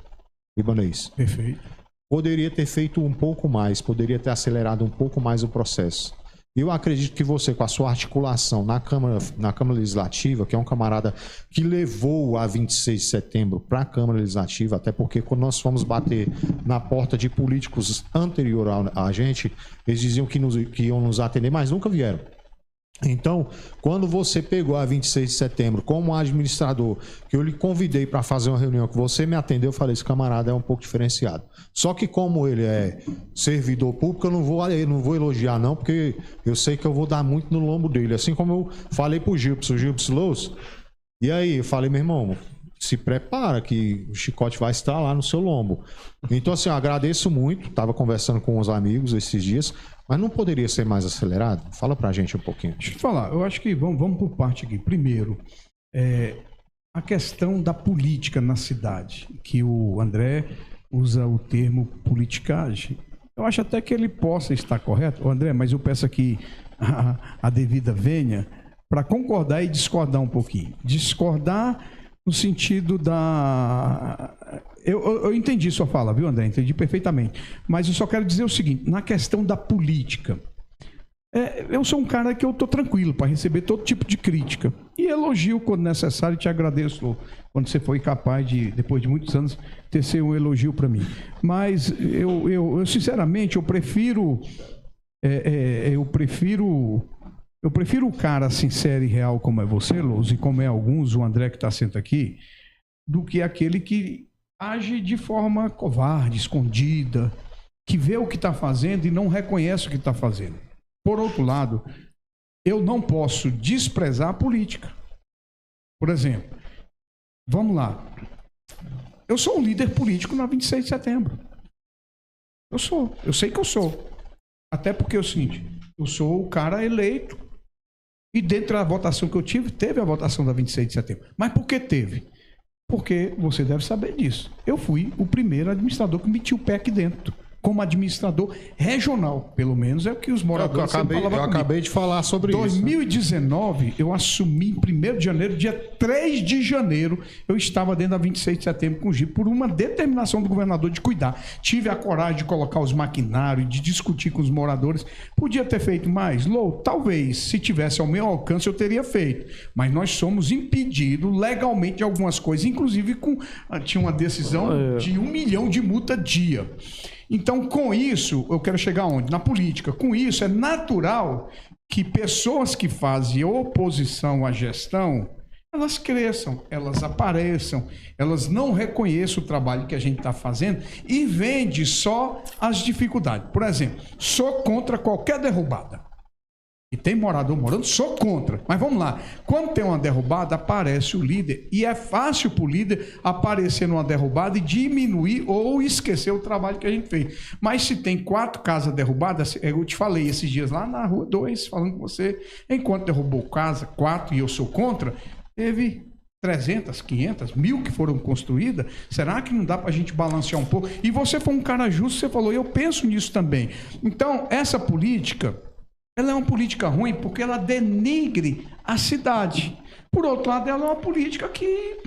Ibanez. Perfeito. Poderia ter feito um pouco mais, poderia ter acelerado um pouco mais o processo. Eu acredito que você, com a sua articulação na Câmara Legislativa, que é um camarada que levou a 26 de setembro para a Câmara Legislativa, até porque quando nós fomos bater na porta de políticos anterior a gente, eles diziam que iam nos atender, mas nunca vieram. Então, quando você pegou a 26 de setembro como administrador, que eu lhe convidei para fazer uma reunião, que você me atendeu, eu falei, esse camarada é um pouco diferenciado. Só que como ele é servidor público, eu não vou elogiar não, porque eu sei que eu vou dar muito no lombo dele. Assim como eu falei pro Gilbson Lous, e aí, eu falei, meu irmão, se prepara que o chicote vai estar lá no seu lombo. Então, assim, eu agradeço muito, estava conversando com os amigos esses dias, mas não poderia ser mais acelerado? Fala pra gente um pouquinho. Deixa eu te falar, eu acho que vamos por parte aqui. Primeiro, a questão da política na cidade, que o André usa o termo politicagem. Eu acho até que ele possa estar correto, André, mas eu peço aqui a devida vênia para concordar e discordar um pouquinho. Discordar no sentido da... Eu entendi sua fala, viu, André? Entendi perfeitamente. Mas eu só quero dizer o seguinte, na questão da política, eu sou um cara que eu tô tranquilo para receber todo tipo de crítica. E elogio quando necessário, e te agradeço quando você foi capaz de, depois de muitos anos, tecer um elogio para mim. Mas eu sinceramente, eu prefiro o cara sincero e real como é você, Louso, e como é alguns, o André que está sentado aqui, do que aquele que age de forma covarde, escondida, que vê o que está fazendo e não reconhece o que está fazendo. Por outro lado, eu não posso desprezar a política. Por exemplo, vamos lá. Eu sou um líder político na 26 de setembro. Eu sei que eu sou. Até porque é o seguinte, eu sou o cara eleito e dentro da votação que eu tive, teve a votação da 26 de setembro. Mas por que teve? Porque você deve saber disso. Eu fui o primeiro administrador que metia o pé aqui dentro, como administrador regional, pelo menos é o que os moradores eu acabei de falar sobre isso. Em 2019, eu assumi em 1º de janeiro, dia 3 de janeiro, eu estava dentro da 26 de setembro com o GIP, por uma determinação do governador de cuidar. Tive a coragem de colocar os maquinários, de discutir com os moradores. Podia ter feito mais? Talvez, se tivesse ao meu alcance, eu teria feito. Mas nós somos impedidos legalmente de algumas coisas, inclusive tinha uma decisão de 1 milhão de multa dia. Então, com isso, eu quero chegar onde? Na política. Com isso, é natural que pessoas que fazem oposição à gestão, elas cresçam, elas apareçam, elas não reconheçam o trabalho que a gente está fazendo e vende só as dificuldades. Por exemplo, sou contra qualquer derrubada. E tem morador morando, sou contra. Mas vamos lá. Quando tem uma derrubada, aparece o líder. E é fácil para o líder aparecer numa derrubada e diminuir ou esquecer o trabalho que a gente fez. Mas se tem 4 casas derrubadas, eu te falei esses dias lá na Rua 2, falando com você, enquanto derrubou casa, 4 e eu sou contra, teve 300, 500, 1000 que foram construídas. Será que não dá para a gente balancear um pouco? E você foi um cara justo, você falou, eu penso nisso também. Então, essa política... ela é uma política ruim porque ela denigre a cidade. Por outro lado, ela é uma política que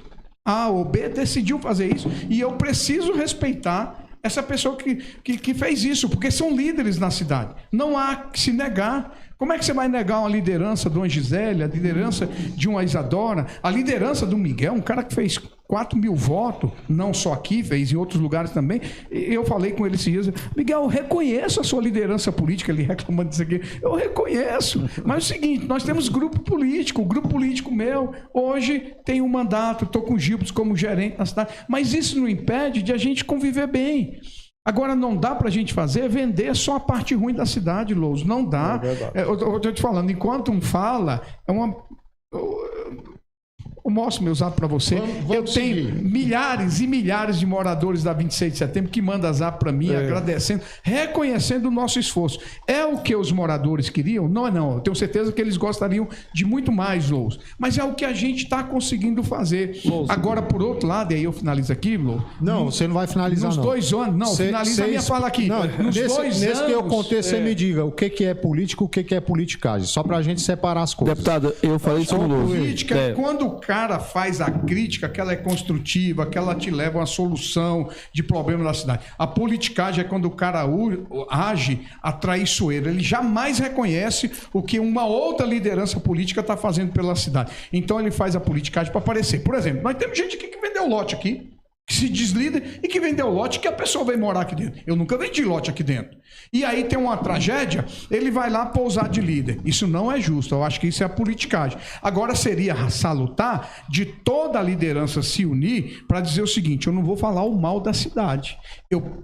A ou B decidiu fazer isso e eu preciso respeitar essa pessoa que fez isso, porque são líderes na cidade. Não há que se negar. Como é que você vai negar uma liderança de uma Gisele, a liderança de uma Isadora, a liderança do Miguel, um cara que fez 4.000 votos, não só aqui, fez em outros lugares também. Eu falei com ele esses dias, Miguel, eu reconheço a sua liderança política, ele reclamando disso aqui, eu reconheço, mas é o seguinte, nós temos grupo político, o grupo político meu, hoje tem um mandato, estou com o Gilbert como gerente na cidade, mas isso não impede de a gente conviver bem. Agora, não dá para a gente vender só a parte ruim da cidade, Louso. Não dá. Eu estou te falando, enquanto um fala, eu mostro meu zap para você. Eu tenho milhares e milhares de moradores da 26 de setembro que mandam zap para mim, agradecendo, reconhecendo o nosso esforço. É o que os moradores queriam? Não é não. Eu tenho certeza que eles gostariam de muito mais, Louso. Mas é o que a gente está conseguindo fazer. Louso. Agora, por outro lado, e aí eu finalizo aqui, Louso. Não, você não vai finalizar, nos 2 anos. Não, finaliza a minha fala aqui. Não, nesse que eu contei, você me diga o que é político, o que é politicagem. Só para a gente separar as coisas. Deputado, eu falei sobre o Louso. Política é quando o cara faz a crítica, que ela é construtiva, que ela te leva a uma solução de problema da cidade. A politicagem é quando o cara age a traiçoeiro. Ele jamais reconhece o que uma outra liderança política está fazendo pela cidade. Então ele faz a politicagem para aparecer. Por exemplo, nós temos gente aqui que vendeu lote aqui, que se diz líder e que vendeu lote que a pessoa veio morar aqui dentro. Eu nunca vendi lote aqui dentro. E aí tem uma tragédia, ele vai lá pousar de líder. Isso não é justo, eu acho que isso é a politicagem. Agora seria salutar de toda a liderança se unir para dizer o seguinte, eu não vou falar o mal da cidade.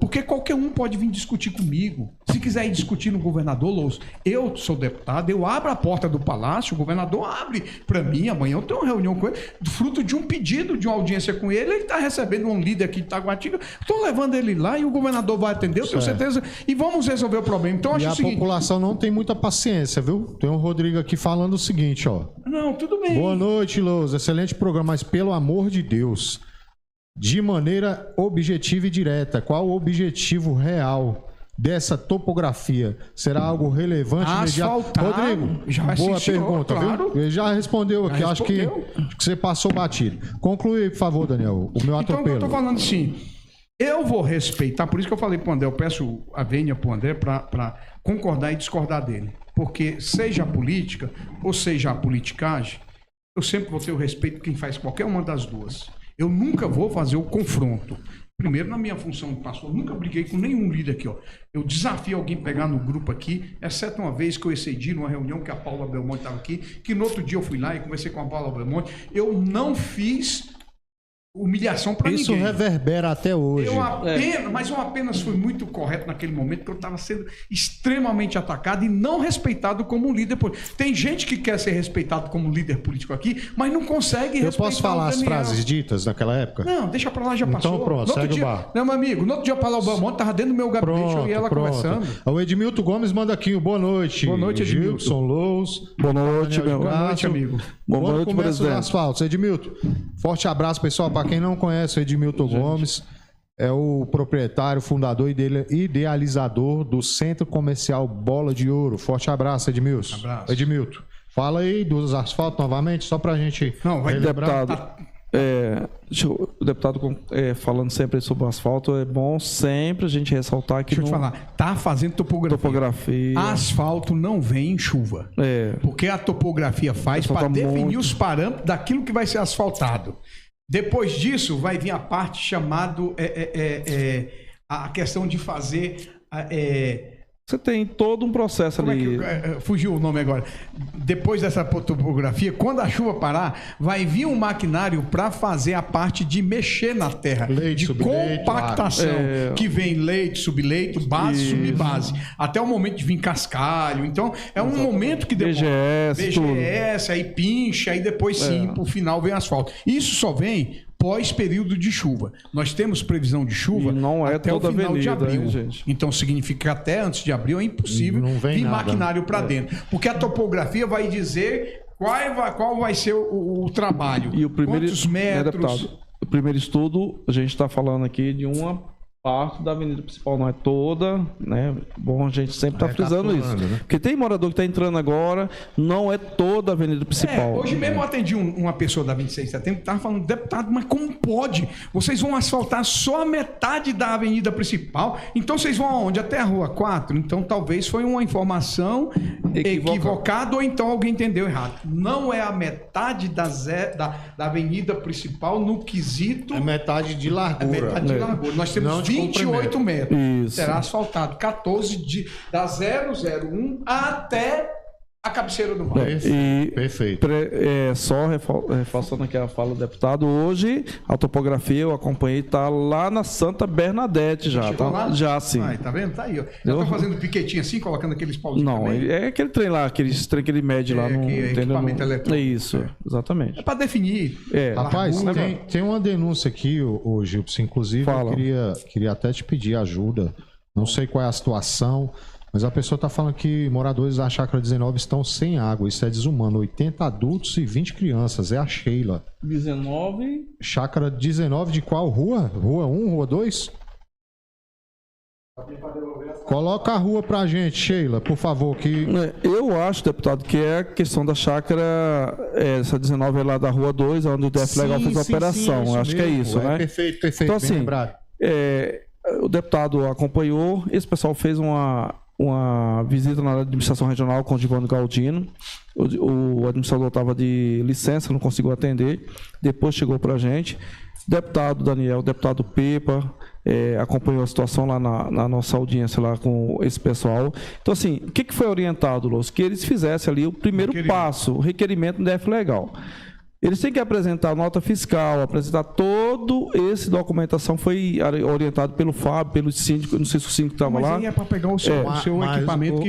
Porque qualquer um pode vir discutir comigo. Se quiser ir discutir no governador, Louso, eu sou deputado, eu abro a porta do palácio, o governador abre para mim, amanhã eu tenho uma reunião com ele, fruto de um pedido de uma audiência com ele, ele está recebendo um líder aqui de Taguatinga, estou levando ele lá e o governador vai atender, eu tenho certeza, e vamos resolver o problema. Então, acho o seguinte, população não tem muita paciência, viu? Tem o Rodrigo aqui falando o seguinte, ó. Não, tudo bem. Boa noite, Louso. Excelente programa, mas pelo amor de Deus, de maneira objetiva e direta, qual o objetivo real dessa topografia? Será algo relevante? Asfaltar, Rodrigo, boa pergunta, claro. Viu? Ele já respondeu aqui, acho que você passou batido. Conclui, por favor, Daniel, o meu atropelo. Então, eu estou falando assim, eu vou respeitar, por isso que eu falei para o André, eu peço a vênia para o André para concordar e discordar dele. Porque seja a política ou seja a politicagem, eu sempre vou ter o respeito de quem faz qualquer uma das duas. Eu nunca vou fazer o confronto. Primeiro, na minha função de pastor, eu nunca briguei com nenhum líder aqui, ó. Eu desafio alguém a pegar no grupo aqui, exceto uma vez que eu excedi numa reunião que a Paula Belmonte estava aqui, que no outro dia eu fui lá e conversei com a Paula Belmonte. Eu não fiz humilhação para ninguém. Isso reverbera até hoje. Mas eu apenas fui muito correto naquele momento, porque eu estava sendo extremamente atacado e não respeitado como um líder político. Tem gente que quer ser respeitado como líder político aqui, mas não consegue respeitar. Eu posso falar as frases ditas naquela época? Não, deixa pra lá, já passou. Então pronto, segue o barco. Não, meu amigo, no outro dia a Paula Belmonte estava dentro do meu gabinete, eu e ela conversando. O Edmilton Gomes manda aqui, boa noite. Boa noite, Edmilton. Gilson Lous. Boa noite, meu. Boa noite, amigo. Boa noite, começa os presidente. asfaltos. Edmilton, forte abraço, pessoal. Para quem não conhece, o Edmilton Gomes é o proprietário, fundador e idealizador do Centro Comercial Bola de Ouro. Forte abraço, Edmilson. Abraço. Edmilton, fala aí dos asfaltos novamente, só pra gente relembrar. Deputado, o deputado falando sempre sobre o asfalto, é bom sempre a gente ressaltar que Deixa eu te falar, tá fazendo topografia. Asfalto não vem em chuva. Porque a topografia faz para definir os parâmetros daquilo que vai ser asfaltado. Depois disso, vai vir a parte chamada a questão de fazer... Você tem todo um processo ali. Fugiu o nome agora. Depois dessa topografia, quando a chuva parar, vai vir um maquinário para fazer a parte de mexer na terra. Leite, de compactação. Que vem leito, subleito, base, subbase. Até o momento de vir cascalho. Então, é um momento que depois... BGS, aí pincha, aí depois sim, pro final vem asfalto. Isso só vem... pós-período de chuva. Nós temos previsão de chuva não é até toda o final avenida, de abril. hein, gente? Então significa que até antes de abril é impossível vir maquinário para dentro. Porque a topografia vai dizer qual vai ser o trabalho. E o primeiro, quantos metros... o primeiro estudo, a gente está falando aqui de uma parte da avenida principal, não é toda, né? Bom, a gente sempre está frisando isso. Né? Porque tem morador que está entrando agora, não é toda a avenida principal. Hoje mesmo eu atendi uma pessoa da 26 de setembro que estava falando, deputado, mas como pode? Vocês vão asfaltar só a metade da avenida principal? Então vocês vão aonde? Até a rua 4? Então talvez foi uma informação equivocada ou então alguém entendeu errado. Não é a metade da avenida principal no quesito... É metade de largura. É metade de largura. Nós temos 28 metros. Isso. Será asfaltado 14 da 001 até a cabeceira do mar. Perfeito. Só reforçando aqui a fala do deputado, hoje a topografia eu acompanhei, está lá na Santa Bernadette já. Já sim. Tá vendo? Tá aí, ó. Já estão fazendo piquetinho assim, colocando aqueles pauzinhos. Não, também. É aquele trem lá, aquele trem que ele mede lá no equipamento eletrônico. É isso, exatamente. É para definir. Rapaz, tem uma denúncia aqui, ô Gilson, inclusive eu queria até te pedir ajuda. Não sei qual é a situação. Mas a pessoa está falando que moradores da Chácara 19 estão sem água. Isso é desumano. 80 adultos e 20 crianças. É a Sheila. 19? Chácara 19 de qual rua? Rua 1, rua 2? Coloca a rua pra gente, Sheila, por favor. Eu acho, deputado, que é a questão da chácara, essa 19 é lá da rua 2, onde o DF Legal fez a operação. Eu acho que é isso, né? Perfeito. Então, assim, o deputado acompanhou, esse pessoal fez uma visita na administração regional com o Giovanni Galdino. O administrador estava de licença, não conseguiu atender. Depois chegou para a gente. Deputado Daniel, deputado Pepa, acompanhou a situação lá na nossa audiência lá com esse pessoal. Então, assim, o que foi orientado, Lúcio? Que eles fizessem ali o primeiro passo, o requerimento do DF Legal. Eles têm que apresentar nota fiscal, apresentar todo esse documentação. Foi orientado pelo Fábio, pelo síndico, não sei se o síndico estava lá. Mas aí é para pegar o seu equipamento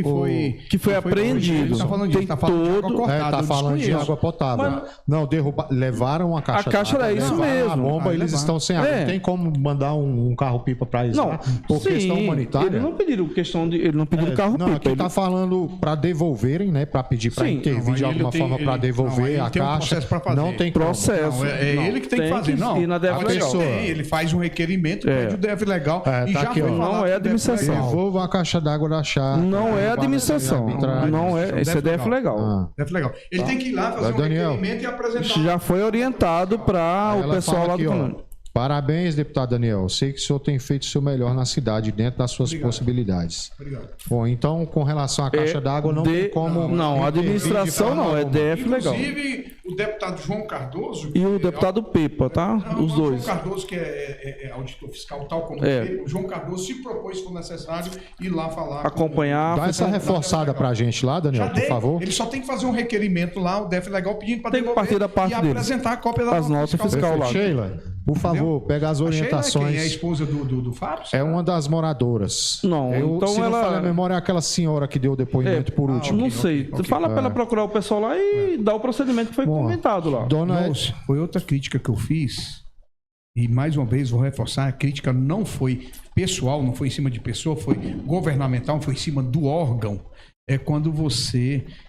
que foi apreendido. Está falando disso, está falando de água cortada. Está falando de água potável. Não, levaram a caixa. A caixa era isso mesmo. A bomba, eles estão sem água. Não tem como mandar um carro-pipa para eles. Não, por questão humanitária. Eles não pediram carro-pipa. Não, aqui está falando para devolverem, né? Para pedir para intervir de alguma forma para devolver a caixa. Não tem processo. Ele que tem que fazer. Não, e na DF Legal. Ele faz um requerimento, pede o DF Legal e tá já aqui, foi não é administração. Devolva a caixa d'água da chácara. Não é administração. Não é. Esse é DF Legal. DF Legal. Ele tem que ir lá fazer um requerimento e apresentar. Já foi orientado para o pessoal lá do comando. Parabéns, deputado Daniel. Sei que o senhor tem feito o seu melhor na cidade, dentro das suas possibilidades. Obrigado. Bom, então, com relação à caixa d'água, não tem como... Não, a administração não, é DF legal. Inclusive, o deputado João Cardoso... E o deputado Pepa, tá? Os O dois. João Cardoso, que é auditor fiscal, tal como É. ele, o João Cardoso se propôs, se for necessário, ir lá falar... Acompanhar. Dá essa reforçada pra gente lá, Daniel, Já por dei. favor. Ele só tem que fazer um requerimento lá, o DF Legal, pedindo para Tem que partir da parte e deles. apresentar a cópia da As notas fiscal lá. Sheila, por favor, pega as A Sheila é orientações. quem? É a esposa do Fábio? É uma das moradoras. Não, então se não ela- falha a memória, é aquela senhora que deu o depoimento por último. Não sei. ok. Fala pra ela procurar o pessoal lá e dar o procedimento que foi Bom, comentado lá. Dona Nossa, foi outra crítica que eu fiz. E mais uma vez vou reforçar, a crítica não foi pessoal, não foi em cima de pessoa, foi governamental, foi em cima do órgão. É quando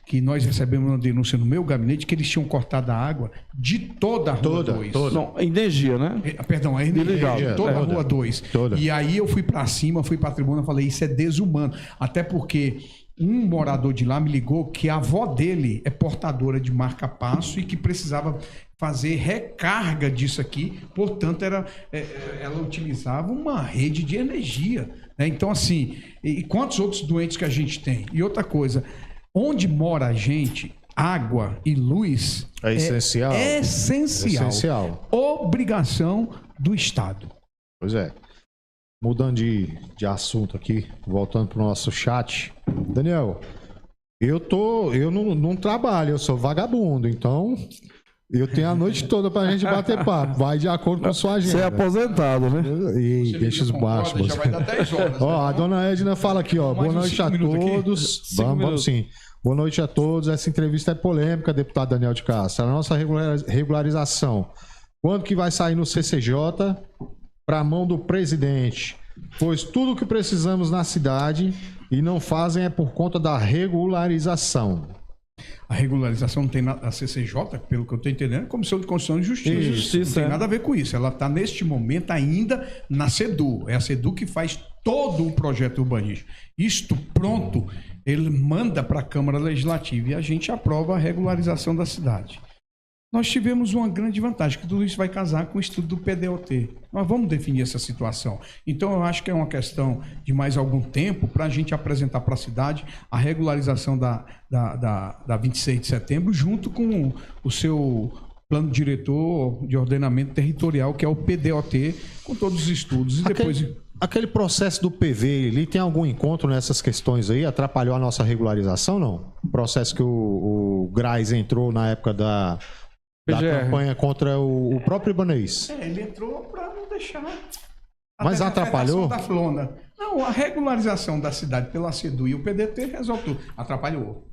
que nós recebemos uma denúncia no meu gabinete que eles tinham cortado a água de toda a Rua 2. Não, energia, né? Perdão, a energia Desligado. de toda a Toda. Rua 2. Toda. E aí eu fui pra cima, fui pra tribuna, falei, isso é desumano. Até porque um morador de lá me ligou que a avó dele é portadora de marca-passo e que precisava fazer recarga disso aqui, portanto ela utilizava uma rede de energia, né? Então assim, e quantos outros doentes que a gente tem? E outra coisa, onde mora a gente, água e luz É essencial. é essencial. Essencial. Obrigação do Estado. Pois é. Mudando de assunto aqui, voltando pro nosso chat. Daniel, eu não trabalho, eu sou vagabundo, então eu tenho a noite toda pra gente bater papo. Vai de acordo com a sua agenda. Você é aposentado, né? Ei, Você deixa os concorda, baixos. já vai dar 10 horas. Ó, né? a dona Edna fala aqui, ó. Mais Boa uns noite 5 a minutos aqui. todos. 5 Vamos minutos. sim. Boa noite a todos. Essa entrevista é polêmica, deputado Daniel de Castro. A nossa regularização. Quando que vai sair no CCJ para a mão do presidente? Pois tudo o que precisamos na cidade e não fazem é por conta da regularização. A regularização não tem nada. A CCJ, pelo que eu estou entendendo, é Comissão de Constituição e Justiça. Justiça, não tem é. nada a ver com isso. Ela está, neste momento, ainda na SEDU. É a SEDU que faz todo o projeto urbanístico. Isto pronto, ele manda para a Câmara Legislativa e a gente aprova a regularização da cidade. Nós tivemos uma grande vantagem, que tudo isso vai casar com o estudo do PDOT. Nós vamos definir essa situação. Então, eu acho que é uma questão de mais algum tempo para a gente apresentar para a cidade a regularização da 26 de setembro, junto com o seu plano diretor de ordenamento territorial, que é o PDOT, com todos os estudos. E depois... Aquele processo do PV, ele tem algum encontro nessas questões aí? Atrapalhou a nossa regularização, não? O processo que o Graz entrou na época da PGR. campanha contra o próprio Ibanez. Ele entrou para não deixar... Mas a atrapalhou? Da Flona. Não, a regularização da cidade pela SEDU e o PDT resolve tudo. Atrapalhou.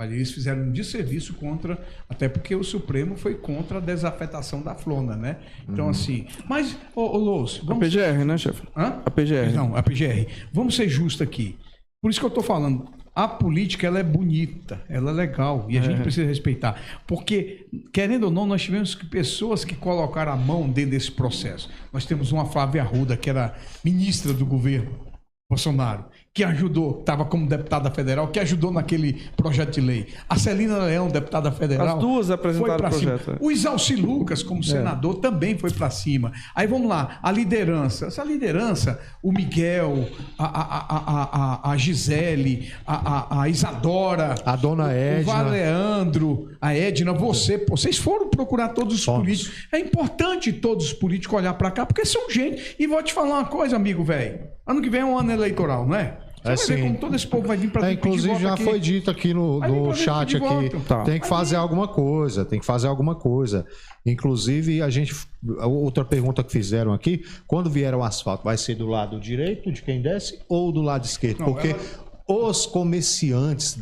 Eles fizeram um desserviço contra, até porque o Supremo foi contra a desafetação da Flona, né? Então, assim... Mas, ô Lous, A vamos... PGR, né, chefe? Hã? A PGR. Não, a PGR. Vamos ser justos aqui. Por isso que eu estou falando, a política ela é bonita, ela é legal e a gente precisa respeitar. Porque, querendo ou não, nós tivemos pessoas que colocaram a mão dentro desse processo. Nós temos uma Flávia Arruda, que era ministra do governo Bolsonaro, que ajudou, estava como deputada federal, que ajudou naquele projeto de lei. A Celina Leão, deputada federal. As duas apresentaram foi pra o projeto, cima. é. O Isalci Lucas, como senador, também foi para cima. Aí vamos lá, a liderança. Essa liderança, o Miguel, a Gisele, a Isadora, A dona o Edna. Valeandro, a Edna, vocês foram procurar todos os Fomos. políticos. É importante todos os políticos olhar para cá, porque são gente. E vou te falar uma coisa, amigo velho. Ano que vem é um ano eleitoral, não é? Você vai ver sim. como todo esse povo vai vir para Inclusive já foi dito aqui no Vai vir pra chat pedir aqui, voto. Tá. tem que fazer alguma coisa, tem que fazer alguma coisa. Inclusive outra pergunta que fizeram aqui, quando vier o asfalto, vai ser do lado direito de quem desce ou do lado esquerdo? Não, Porque os comerciantes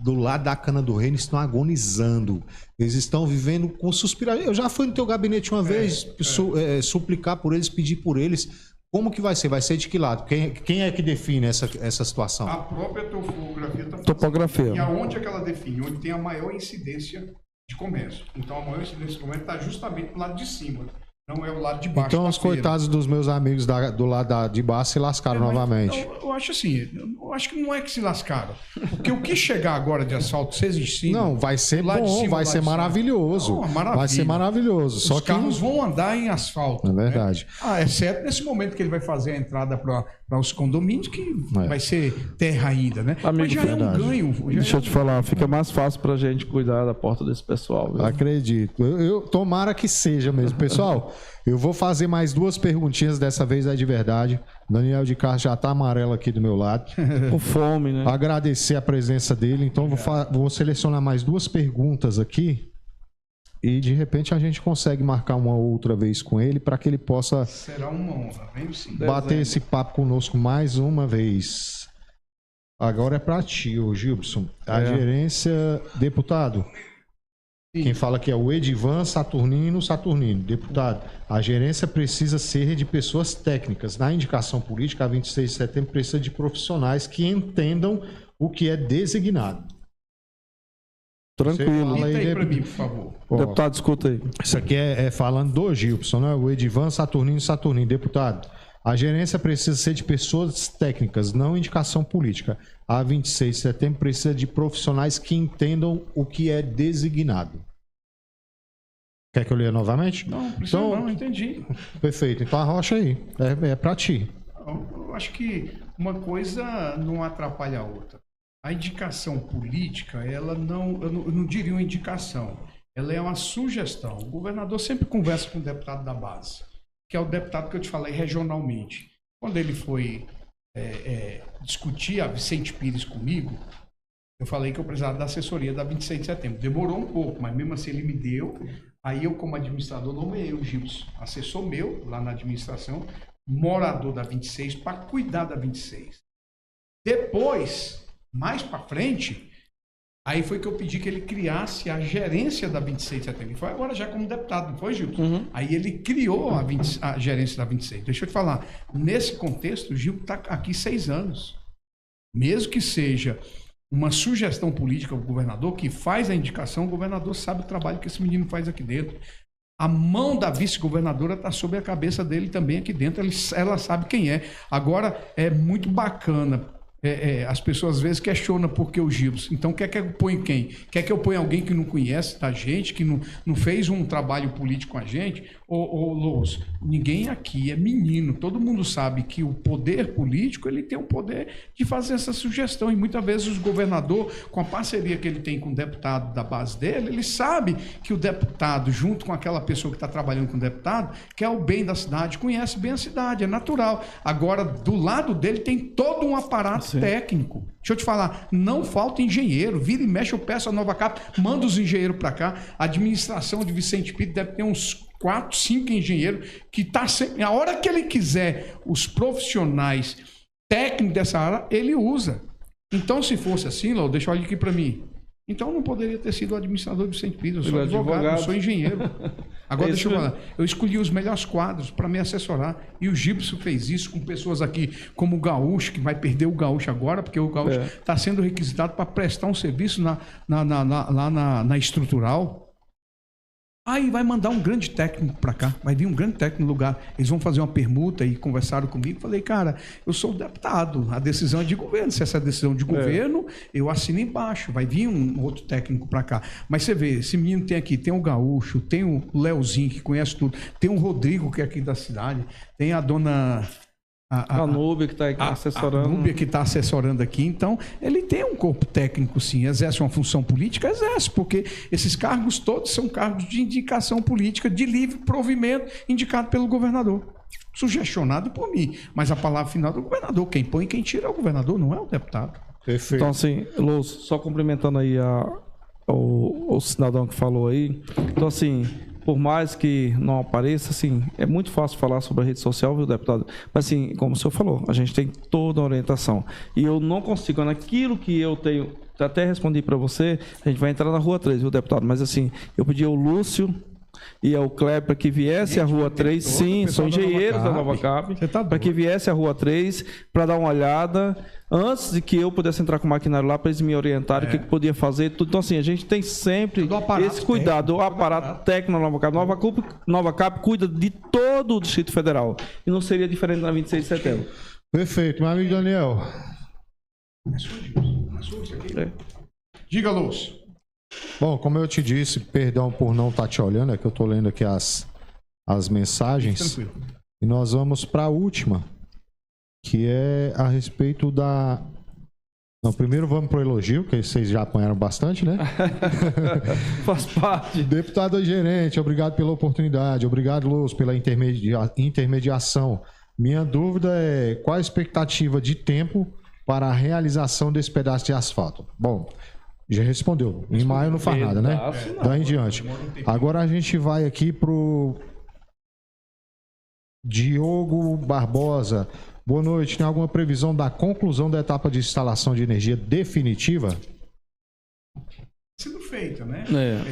do lado da Cana do Reino estão agonizando. Eles estão vivendo com suspiração. Eu já fui no teu gabinete uma vez suplicar por eles, pedir por eles. Como que vai ser? Vai ser de que lado? Quem é que define essa situação? A própria topografia está Topografia. E aonde é que ela define? Onde tem a maior incidência de comércio. Então, a maior incidência de comércio está justamente do lado de cima. Não é o lado de baixo. Então da os feira. coitados dos meus amigos do lado de baixo se lascaram Mas, novamente. eu acho assim, eu acho que não é que se lascaram. Porque o que chegar agora de asfalto, se existir. Não, vai ser lá de bom, cima, vai lá ser de cima. maravilhoso. Não, maravilha. Vai ser maravilhoso. Os Só que carros vão andar em asfalto. É verdade. Né? Exceto nesse momento que ele vai fazer a entrada para os condomínios, que vai ser terra ainda, né? Amigo, Mas já é um verdade. ganho. Deixa eu te falar, fica mais fácil pra gente cuidar da porta desse pessoal. Viu? acredito. Tomara que seja mesmo. Pessoal, eu vou fazer mais 2 perguntinhas, dessa vez é de verdade. Daniel de Castro já tá amarelo aqui do meu lado. Com fome, né? Agradecer a presença dele. Então vou selecionar mais 2 perguntas aqui. E de repente a gente consegue marcar uma outra vez com ele para que ele possa Será uma honra, venho sim. bater esse papo conosco mais uma vez. Agora é para ti, ô Gilson. A gerência, deputado. Sim. Quem fala aqui é o Edivan Saturnino. Deputado, a gerência precisa ser de pessoas técnicas. Na indicação política, a 26 de setembro, precisa de profissionais que entendam o que é designado. Tranquilo. Fala Repita aí aí, para mim, por favor. Ó, Deputado, escuta aí. isso aqui é falando do Gilson, né? O Edivan Saturnino. Deputado, a gerência precisa ser de pessoas técnicas, não indicação política. A 26 de setembro precisa de profissionais que entendam o que é designado. Quer que eu leia novamente? Não, precisa não, entendi. Perfeito. Então arrocha aí. É pra ti. Eu acho que uma coisa não atrapalha a outra. A indicação política, ela não, eu não diria uma indicação, ela é uma sugestão. O governador sempre conversa com o deputado da base, que é o deputado que eu te falei regionalmente. Quando ele foi discutir a Vicente Pires comigo, eu falei que eu precisava da assessoria da 26 de setembro. Demorou um pouco, mas mesmo assim ele me deu. Aí eu, como administrador, nomeei o Gilson, assessor meu lá na administração, morador da 26, para cuidar da 26. Depois, mais para frente, aí foi que eu pedi que ele criasse a gerência da 26 de setembro. Ele foi agora já como deputado, não foi, Gilson? Uhum. Aí ele criou a gerência da 26. Deixa eu te falar, nesse contexto, o Gil está aqui 6 anos. Mesmo que seja uma sugestão política ao governador, que faz a indicação, o governador sabe o trabalho que esse menino faz aqui dentro. A mão da vice-governadora está sobre a cabeça dele também aqui dentro, ela sabe quem é. Agora, é muito bacana. As pessoas às vezes questionam por que o Gilson. Então, quer que eu ponha quem? Quer que eu ponha alguém que não conhece da gente, que não fez um trabalho político com a gente? Ô Lous, ninguém aqui é menino. Todo mundo sabe que o poder político, ele tem o poder de fazer essa sugestão. E muitas vezes o governador, com a parceria que ele tem com o deputado da base dele, ele sabe que o deputado, junto com aquela pessoa que está trabalhando com o deputado, quer o bem da cidade, conhece bem a cidade, é natural. Agora, do lado dele tem todo um aparato técnico. Deixa eu te falar, não falta engenheiro. Vira e mexe, eu peço a nova capa, manda os engenheiros para cá. A administração de Vicente Pires deve ter uns 4, 5 engenheiros que tá sempre... A hora que ele quiser os profissionais técnicos dessa área, ele usa. Então, se fosse assim, Lô, deixa eu olhar aqui para mim. Então, não poderia ter sido o administrador de Vicente Pires. Eu sou advogado, eu sou engenheiro. Agora, deixa eu falar. Eu escolhi os melhores quadros para me assessorar. E o Gibson fez isso com pessoas aqui como o Gaúcho, que vai perder o Gaúcho agora, porque o Gaúcho está sendo requisitado para prestar um serviço lá na estrutural. Aí vai mandar um grande técnico para cá, vai vir um grande técnico no lugar. Eles vão fazer uma permuta e conversaram comigo. Falei, cara, eu sou o deputado, a decisão é de governo. Se essa é a decisão de governo, eu assino embaixo. Vai vir um outro técnico para cá. Mas você vê, esse menino tem aqui, tem o Gaúcho, tem o Leozinho, que conhece tudo, tem o Rodrigo, que é aqui da cidade, tem a dona... A Núbia que está assessorando. A Núbia que está assessorando aqui. Então, ele tem um corpo técnico, sim. Exerce uma função política? Exerce, porque esses cargos todos são cargos de indicação política, de livre provimento, indicado pelo governador. Sugestionado por mim. Mas a palavra final é do governador. Quem põe e quem tira é o governador, não é o deputado. Perfeito. Então, assim, Luz, só complementando aí o cidadão que falou aí. Então, assim... Por mais que não apareça, assim, é muito fácil falar sobre a rede social, viu, deputado? Mas, assim, como o senhor falou, a gente tem toda a orientação. E eu não consigo, naquilo que eu tenho, até respondi para você, a gente vai entrar na Rua 3, viu, deputado? Mas, assim, eu pedi ao Lúcio e ao Kleber para que viesse à Rua 3. Sim, são engenheiros da Nova Cap. Para que viesse à Rua 3 para dar uma olhada antes de que eu pudesse entrar com o maquinário lá, para eles me orientarem o que podia fazer. Tudo. Então, assim, a gente tem sempre esse cuidado. O aparato técnico da Nova Cap. Nova Cap cuida de todo o Distrito Federal. E não seria diferente na 26 de setembro. Perfeito, meu amigo Daniel. Diga, Lúcio. Bom, como eu te disse, perdão por não estar te olhando, é que eu estou lendo aqui as mensagens. Tranquilo. E nós vamos para a última, que é a respeito da... Não, primeiro vamos para o elogio, que vocês já apanharam bastante, né? Faz parte. Deputado gerente, obrigado pela oportunidade. Obrigado, Lúcio, pela intermediação. Minha dúvida é qual a expectativa de tempo para a realização desse pedaço de asfalto? Bom, já respondeu. Em maio não faz nada, né? Daí em diante. Agora a gente vai aqui pro Diogo Barbosa. Boa noite. Tem alguma previsão da conclusão da etapa de instalação de energia definitiva? Sendo feita, né?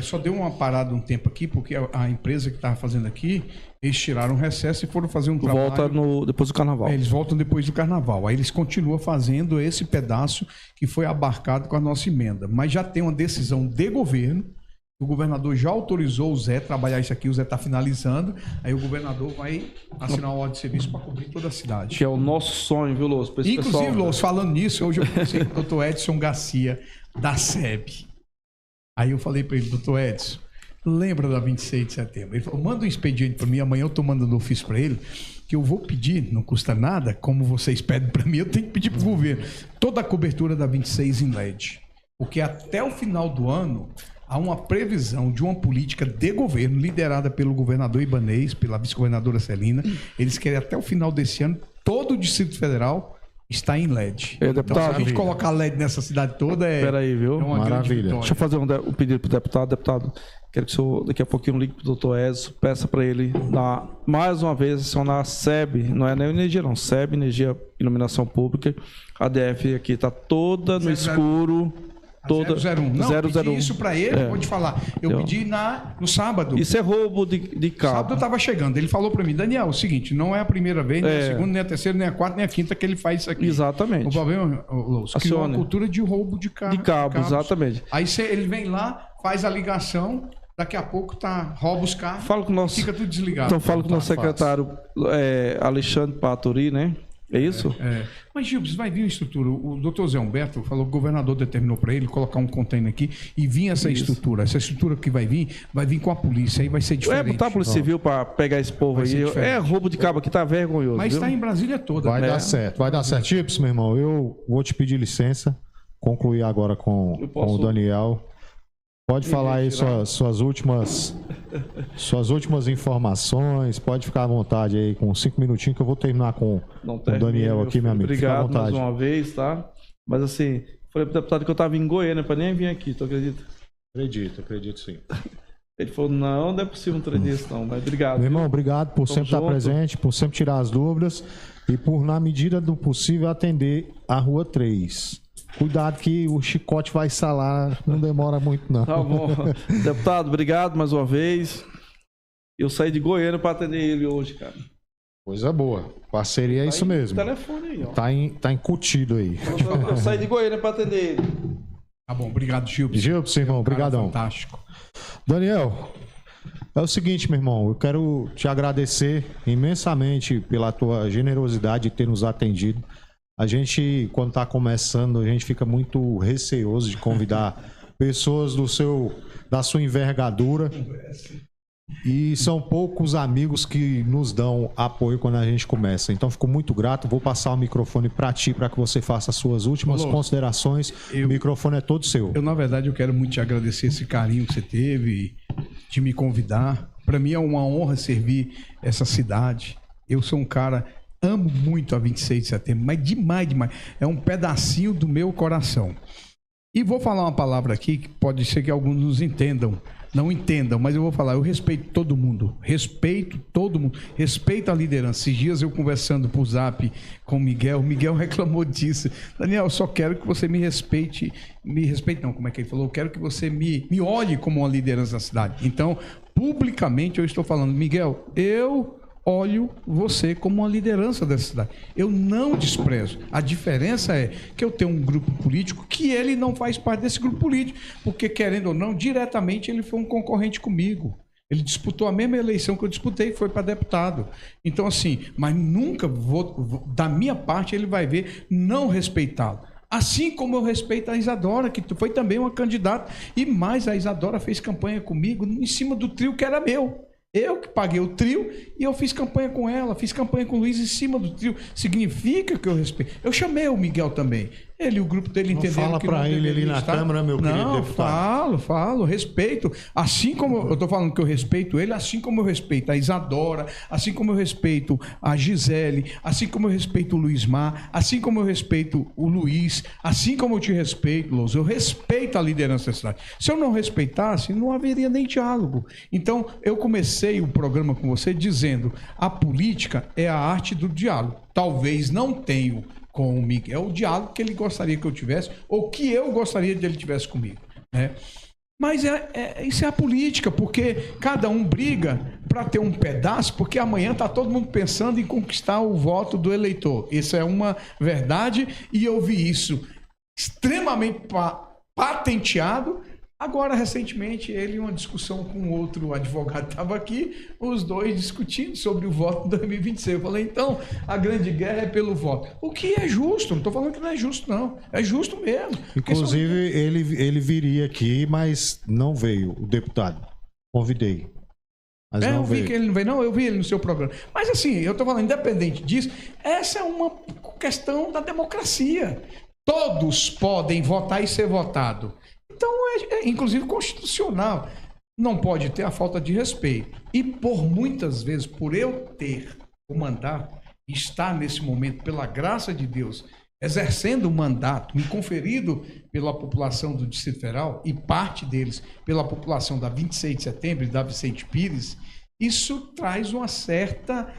Só deu uma parada um tempo aqui, porque a empresa que estava fazendo aqui, eles tiraram o recesso e foram fazer um trabalho... Volta depois do Carnaval. Eles voltam depois do Carnaval. Aí eles continuam fazendo esse pedaço que foi abarcado com a nossa emenda. Mas já tem uma decisão de governo. O governador já autorizou o Zé a trabalhar isso aqui. O Zé está finalizando. Aí o governador vai assinar uma ordem de serviço para cobrir toda a cidade. Que é o nosso sonho, viu, Lúcio? Inclusive, Lúcio, falando nisso, hoje eu conversei com o doutor Edson Garcia, da SEB. Aí eu falei para ele, doutor Edson, lembra da 26 de setembro? Ele falou, manda um expediente para mim, amanhã eu estou mandando ofício para ele, que eu vou pedir, não custa nada, como vocês pedem para mim, eu tenho que pedir para o governo, toda a cobertura da 26 em LED. Porque até o final do ano, há uma previsão de uma política de governo, liderada pelo governador Ibanez, pela vice-governadora Celina, eles querem até o final desse ano, todo o Distrito Federal está em LED. Então, se a gente colocar LED nessa cidade toda, Peraí, viu? É uma Maravilha. Deixa eu fazer um pedido para o deputado. Deputado, quero que o senhor daqui a pouquinho ligue para o doutor Edson, peça para ele dar mais uma vez acionar a SEB, não é nem energia não, SEB, Energia Iluminação Pública. A ADF aqui está toda no escuro. Toda 001. Não, 001. pedi isso para ele, vou te falar. Eu pedi no sábado. Isso é roubo de cabo. Sábado eu estava chegando. Ele falou para mim, Daniel, é o seguinte, não é a primeira vez, nem a segunda, nem a terceira, nem a quarta, nem a quinta que ele faz isso aqui. Exatamente. O problema, Lúcio, criou uma cultura de roubo de cabo. De cabos, exatamente. Aí ele vem lá, faz a ligação, daqui a pouco rouba os cabos, fica tudo desligado. Então falo com o nosso secretário Alexandre Paturi, né? É isso? Mas, Gilbs, vai vir uma estrutura. O doutor Zé Humberto falou que o governador determinou para ele colocar um container aqui e vir essa estrutura. Essa estrutura que vai vir com a polícia. Aí vai ser diferente. Botar a Polícia Civil para pegar esse povo aí. Roubo de cabo aqui, tá vergonhoso. Mas está em Brasília toda. Vai dar certo, vai dar certo. Chips, meu irmão, eu vou te pedir licença, concluir agora com o Daniel. Pode falar aí suas últimas informações, pode ficar à vontade aí com 5 minutinhos que eu vou terminar com o Daniel aqui, meu amigo. Obrigado mais uma vez, tá? Mas assim, falei pro deputado que eu tava em Goiânia para nem vir aqui, tu acredita? Acredito sim. Ele falou, não é possível um trem desse não, mas obrigado. Meu irmão, obrigado por sempre estar presente, por sempre tirar as dúvidas e por, na medida do possível, atender a Rua 3. Cuidado que o chicote vai salar, não demora muito não. Tá bom. Deputado, obrigado mais uma vez. Eu saí de Goiânia para atender ele hoje, cara. Coisa boa. Parceria é isso mesmo. Telefone aí, ó. Tá incutido aí. Eu saí de Goiânia para atender ele. Tá bom, obrigado, Gilbs. Gilbs, irmão, obrigadão. Fantástico. Daniel, é o seguinte, meu irmão, eu quero te agradecer imensamente pela tua generosidade de ter nos atendido. A gente, quando está começando, a gente fica muito receoso de convidar pessoas da sua envergadura. E são poucos amigos que nos dão apoio quando a gente começa. Então, fico muito grato. Vou passar o microfone para ti, para que você faça as suas últimas considerações. O microfone é todo seu. Na verdade, eu quero muito te agradecer esse carinho que você teve de me convidar. Para mim é uma honra servir essa cidade. Eu sou um cara... Amo muito a 26 de setembro, mas demais. É um pedacinho do meu coração. E vou falar uma palavra aqui que pode ser que alguns não entendam, mas eu vou falar, eu respeito todo mundo, respeito a liderança. Esses dias eu conversando por Zap com o Miguel reclamou disso. Daniel, eu só quero que você me respeite não, como é que ele falou? Eu quero que você me olhe como uma liderança da cidade. Então, publicamente eu estou falando, Miguel, eu olho você como uma liderança dessa cidade. Eu não desprezo. A diferença é que eu tenho um grupo político que ele não faz parte desse grupo político, porque, querendo ou não, diretamente ele foi um concorrente comigo. Ele disputou a mesma eleição que eu disputei, foi para deputado. Então, assim, mas nunca da minha parte, ele vai ver não respeitá-lo. Assim como eu respeito a Isadora, que foi também uma candidata, e mais, a Isadora fez campanha comigo em cima do trio que era meu. Eu que paguei o trio e eu fiz campanha com ela, fiz campanha com o Luiz em cima do trio. Significa que eu respeito. Eu chamei o Miguel também. Ele e o grupo dele entenderam fala que para não ele ali na estar. Câmara, meu querido deputado. Falo, respeito. Assim como eu estou falando que eu respeito ele, assim como eu respeito a Isadora, assim como eu respeito a Gisele, assim como eu respeito o Luiz Mar, assim como eu respeito o Luiz, assim como eu te respeito, Louso, eu respeito a liderança da cidade. Se eu não respeitasse, não haveria nem diálogo. Então, eu comecei o programa com você dizendo, a política é a arte do diálogo. Talvez não tenha com o Miguel o diálogo que ele gostaria que eu tivesse, ou que eu gostaria de ele tivesse comigo, né? Mas isso é a política, porque cada um briga para ter um pedaço, porque amanhã está todo mundo pensando em conquistar o voto do eleitor. Isso é uma verdade, e eu vi isso extremamente patenteado. Agora, recentemente, ele em uma discussão com outro advogado estava aqui, os dois discutindo sobre o voto de 2026. Eu falei, então, a grande guerra é pelo voto. O que é justo, não estou falando que não é justo, não. É justo mesmo. Inclusive, ele viria aqui, mas não veio, o deputado. Convidei. Mas não eu vi veio. que ele não veio, não, eu vi ele no seu programa. Mas assim, eu estou falando, independente disso, essa é uma questão da democracia. Todos podem votar e ser votado. Então, inclusive constitucional. Não pode ter a falta de respeito. E por muitas vezes, por eu ter o mandato, estar nesse momento, pela graça de Deus, exercendo o mandato me conferido pela população do Distrito Federal, e parte deles pela população da 26 de setembro e da Vicente Pires, isso traz uma certa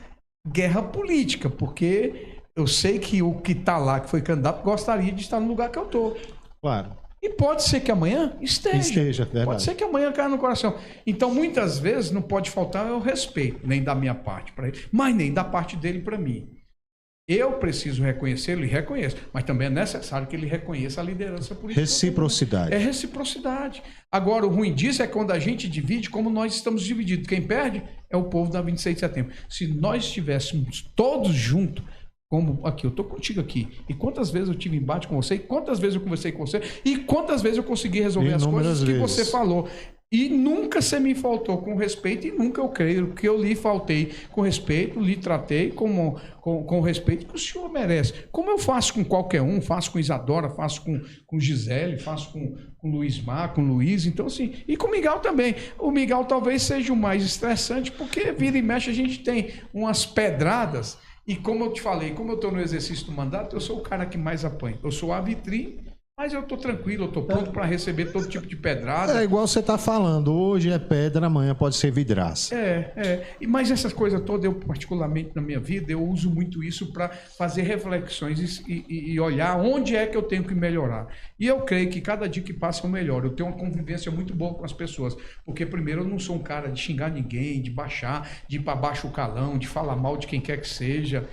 guerra política, porque eu sei que o que está lá, que foi candidato, gostaria de estar no lugar que eu estou. Claro. E pode ser que amanhã esteja. Verdade. Pode ser que amanhã caia no coração. Então, muitas vezes, não pode faltar o respeito, nem da minha parte para ele, mas nem da parte dele para mim. Eu preciso reconhecê-lo e reconheço, mas também é necessário que ele reconheça a liderança política. Reciprocidade. É reciprocidade. Agora, o ruim disso é quando a gente divide como nós estamos divididos. Quem perde é o povo da 26 de setembro. Se nós estivéssemos todos juntos, como aqui, eu estou contigo aqui. E quantas vezes eu tive embate com você, e quantas vezes eu conversei com você, e quantas vezes eu consegui resolver as coisas que você falou. E nunca você me faltou com respeito, e nunca eu creio que eu lhe faltei com respeito, lhe tratei com o respeito que o senhor merece. Como eu faço com qualquer um, faço com Isadora, faço com Gisele, faço com Luiz Mar, com Luiz, então assim, e com o Miguel também. O Miguel talvez seja o mais estressante, porque vira e mexe a gente tem umas pedradas. E como eu te falei, como eu estou no exercício do mandato, eu sou o cara que mais apanha. Eu sou a vitrine, mas eu estou tranquilo, eu estou pronto para receber todo tipo de pedrada. É igual você está falando, hoje é pedra, amanhã pode ser vidraça. Mas essas coisas todas, eu particularmente na minha vida, eu uso muito isso para fazer reflexões e olhar onde é que eu tenho que melhorar. E eu creio que cada dia que passa eu melhoro. Eu tenho uma convivência muito boa com as pessoas, porque primeiro eu não sou um cara de xingar ninguém, de baixar, de ir para baixo o calão, de falar mal de quem quer que seja.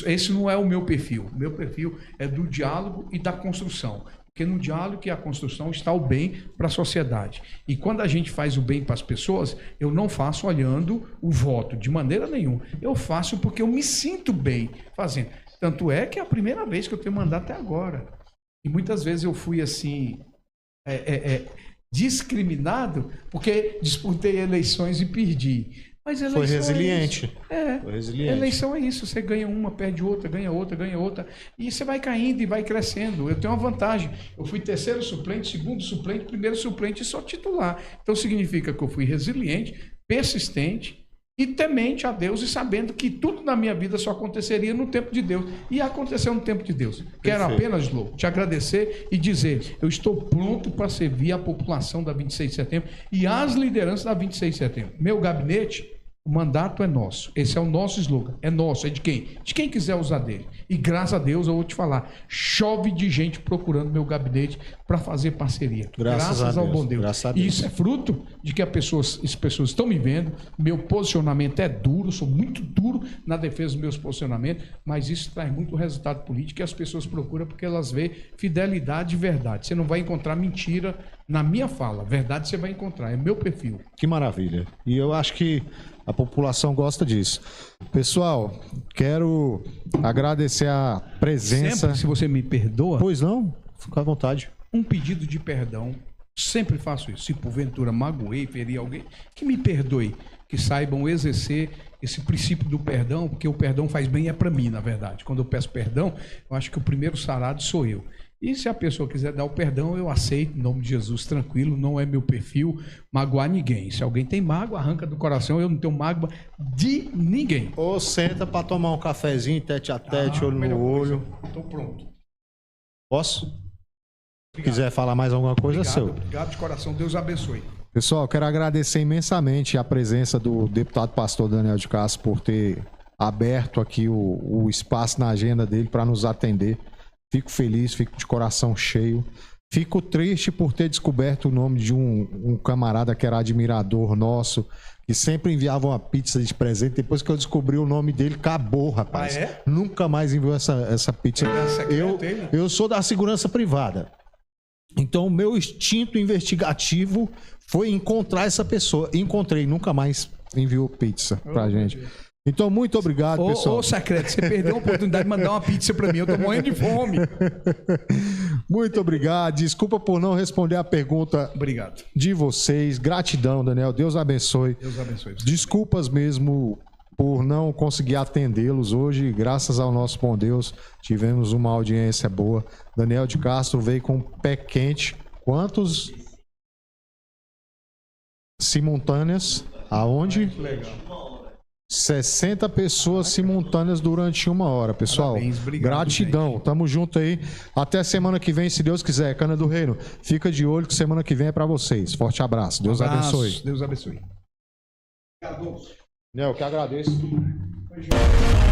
Esse não é o meu perfil. O meu perfil é do diálogo e da construção. Porque no diálogo e a construção está o bem para a sociedade. E quando a gente faz o bem para as pessoas, eu não faço olhando o voto, de maneira nenhuma. Eu faço porque eu me sinto bem fazendo. Tanto é que é a primeira vez que eu tenho mandato até agora. E muitas vezes eu fui assim, discriminado, porque disputei eleições e perdi. Mas eleição foi resiliente. Foi resiliente. Eleição é isso. Você ganha uma, perde outra, ganha outra, ganha outra. E você vai caindo e vai crescendo. Eu tenho uma vantagem. Eu fui terceiro suplente, segundo suplente, primeiro suplente e só titular. Então significa que eu fui resiliente, persistente e temente a Deus e sabendo que tudo na minha vida só aconteceria no tempo de Deus. E aconteceu no tempo de Deus. Quero apenas, Lô, te agradecer e dizer, eu estou pronto para servir a população da 26 de setembro e as lideranças da 26 de setembro. Meu gabinete, o mandato é nosso. Esse é o nosso slogan. É nosso. É de quem? De quem quiser usar dele. E graças a Deus, eu vou te falar, chove de gente procurando meu gabinete para fazer parceria. Graças ao bom Deus. Graças a Deus. E isso é fruto de que as pessoas estão me vendo. Meu posicionamento é duro, sou muito duro na defesa dos meus posicionamentos, mas isso traz muito resultado político e as pessoas procuram porque elas veem fidelidade e verdade. Você não vai encontrar mentira na minha fala. Verdade você vai encontrar. É meu perfil. Que maravilha. E eu acho que a população gosta disso. Pessoal, quero agradecer a presença. Sempre, se você me perdoa, Pois não? Fica à vontade. um pedido de perdão. Sempre faço isso. Se porventura magoei, feri alguém, que me perdoe. Que saibam exercer esse princípio do perdão, porque o perdão faz bem é para mim, na verdade. Quando eu peço perdão, eu acho que o primeiro sarado sou eu. E se a pessoa quiser dar o perdão, eu aceito, em nome de Jesus, tranquilo, não é meu perfil magoar ninguém. Se alguém tem mágoa, arranca do coração, eu não tenho mágoa de ninguém. Ou senta para tomar um cafezinho, tete a tete, olho no olho. Estou pronto. Posso? Se Obrigado. quiser falar mais alguma coisa, é seu. Obrigado de coração, Deus abençoe. Pessoal, quero agradecer imensamente a presença do deputado pastor Daniel de Castro por ter aberto aqui o espaço na agenda dele para nos atender. Fico feliz, fico de coração cheio. Fico triste por ter descoberto o nome de um camarada que era admirador nosso, que sempre enviava uma pizza de presente. Depois que eu descobri o nome dele, acabou, rapaz. Ah, é? Nunca mais enviou essa pizza. Ele é secreto, ele? Eu sou da segurança privada. Então, o meu instinto investigativo foi encontrar essa pessoa. Encontrei, nunca mais enviou pizza pra gente. Então, muito obrigado, pessoal. Ô, secreto, você perdeu a oportunidade de mandar uma pizza pra mim. Eu tô morrendo de fome. Muito obrigado. Desculpa por não responder a pergunta Obrigado. de vocês. Gratidão, Daniel. Deus abençoe. Deus abençoe você. Desculpas mesmo por não conseguir atendê-los hoje. Graças ao nosso bom Deus, tivemos uma audiência boa. Daniel de Castro veio com o pé quente. Quantos simultâneas? Aonde? Legal. 60 pessoas simultâneas durante 1 hora, pessoal. Parabéns, obrigado, gratidão. gente. Tamo junto aí. Até semana que vem, se Deus quiser. Cana do Reino, fica de olho que semana que vem é pra vocês. Forte abraço. Deus abençoe. Deus abençoe. Eu que agradeço.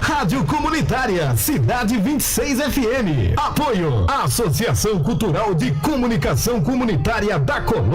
Rádio Comunitária Cidade 26 FM. Apoio Associação Cultural de Comunicação Comunitária da Colônia.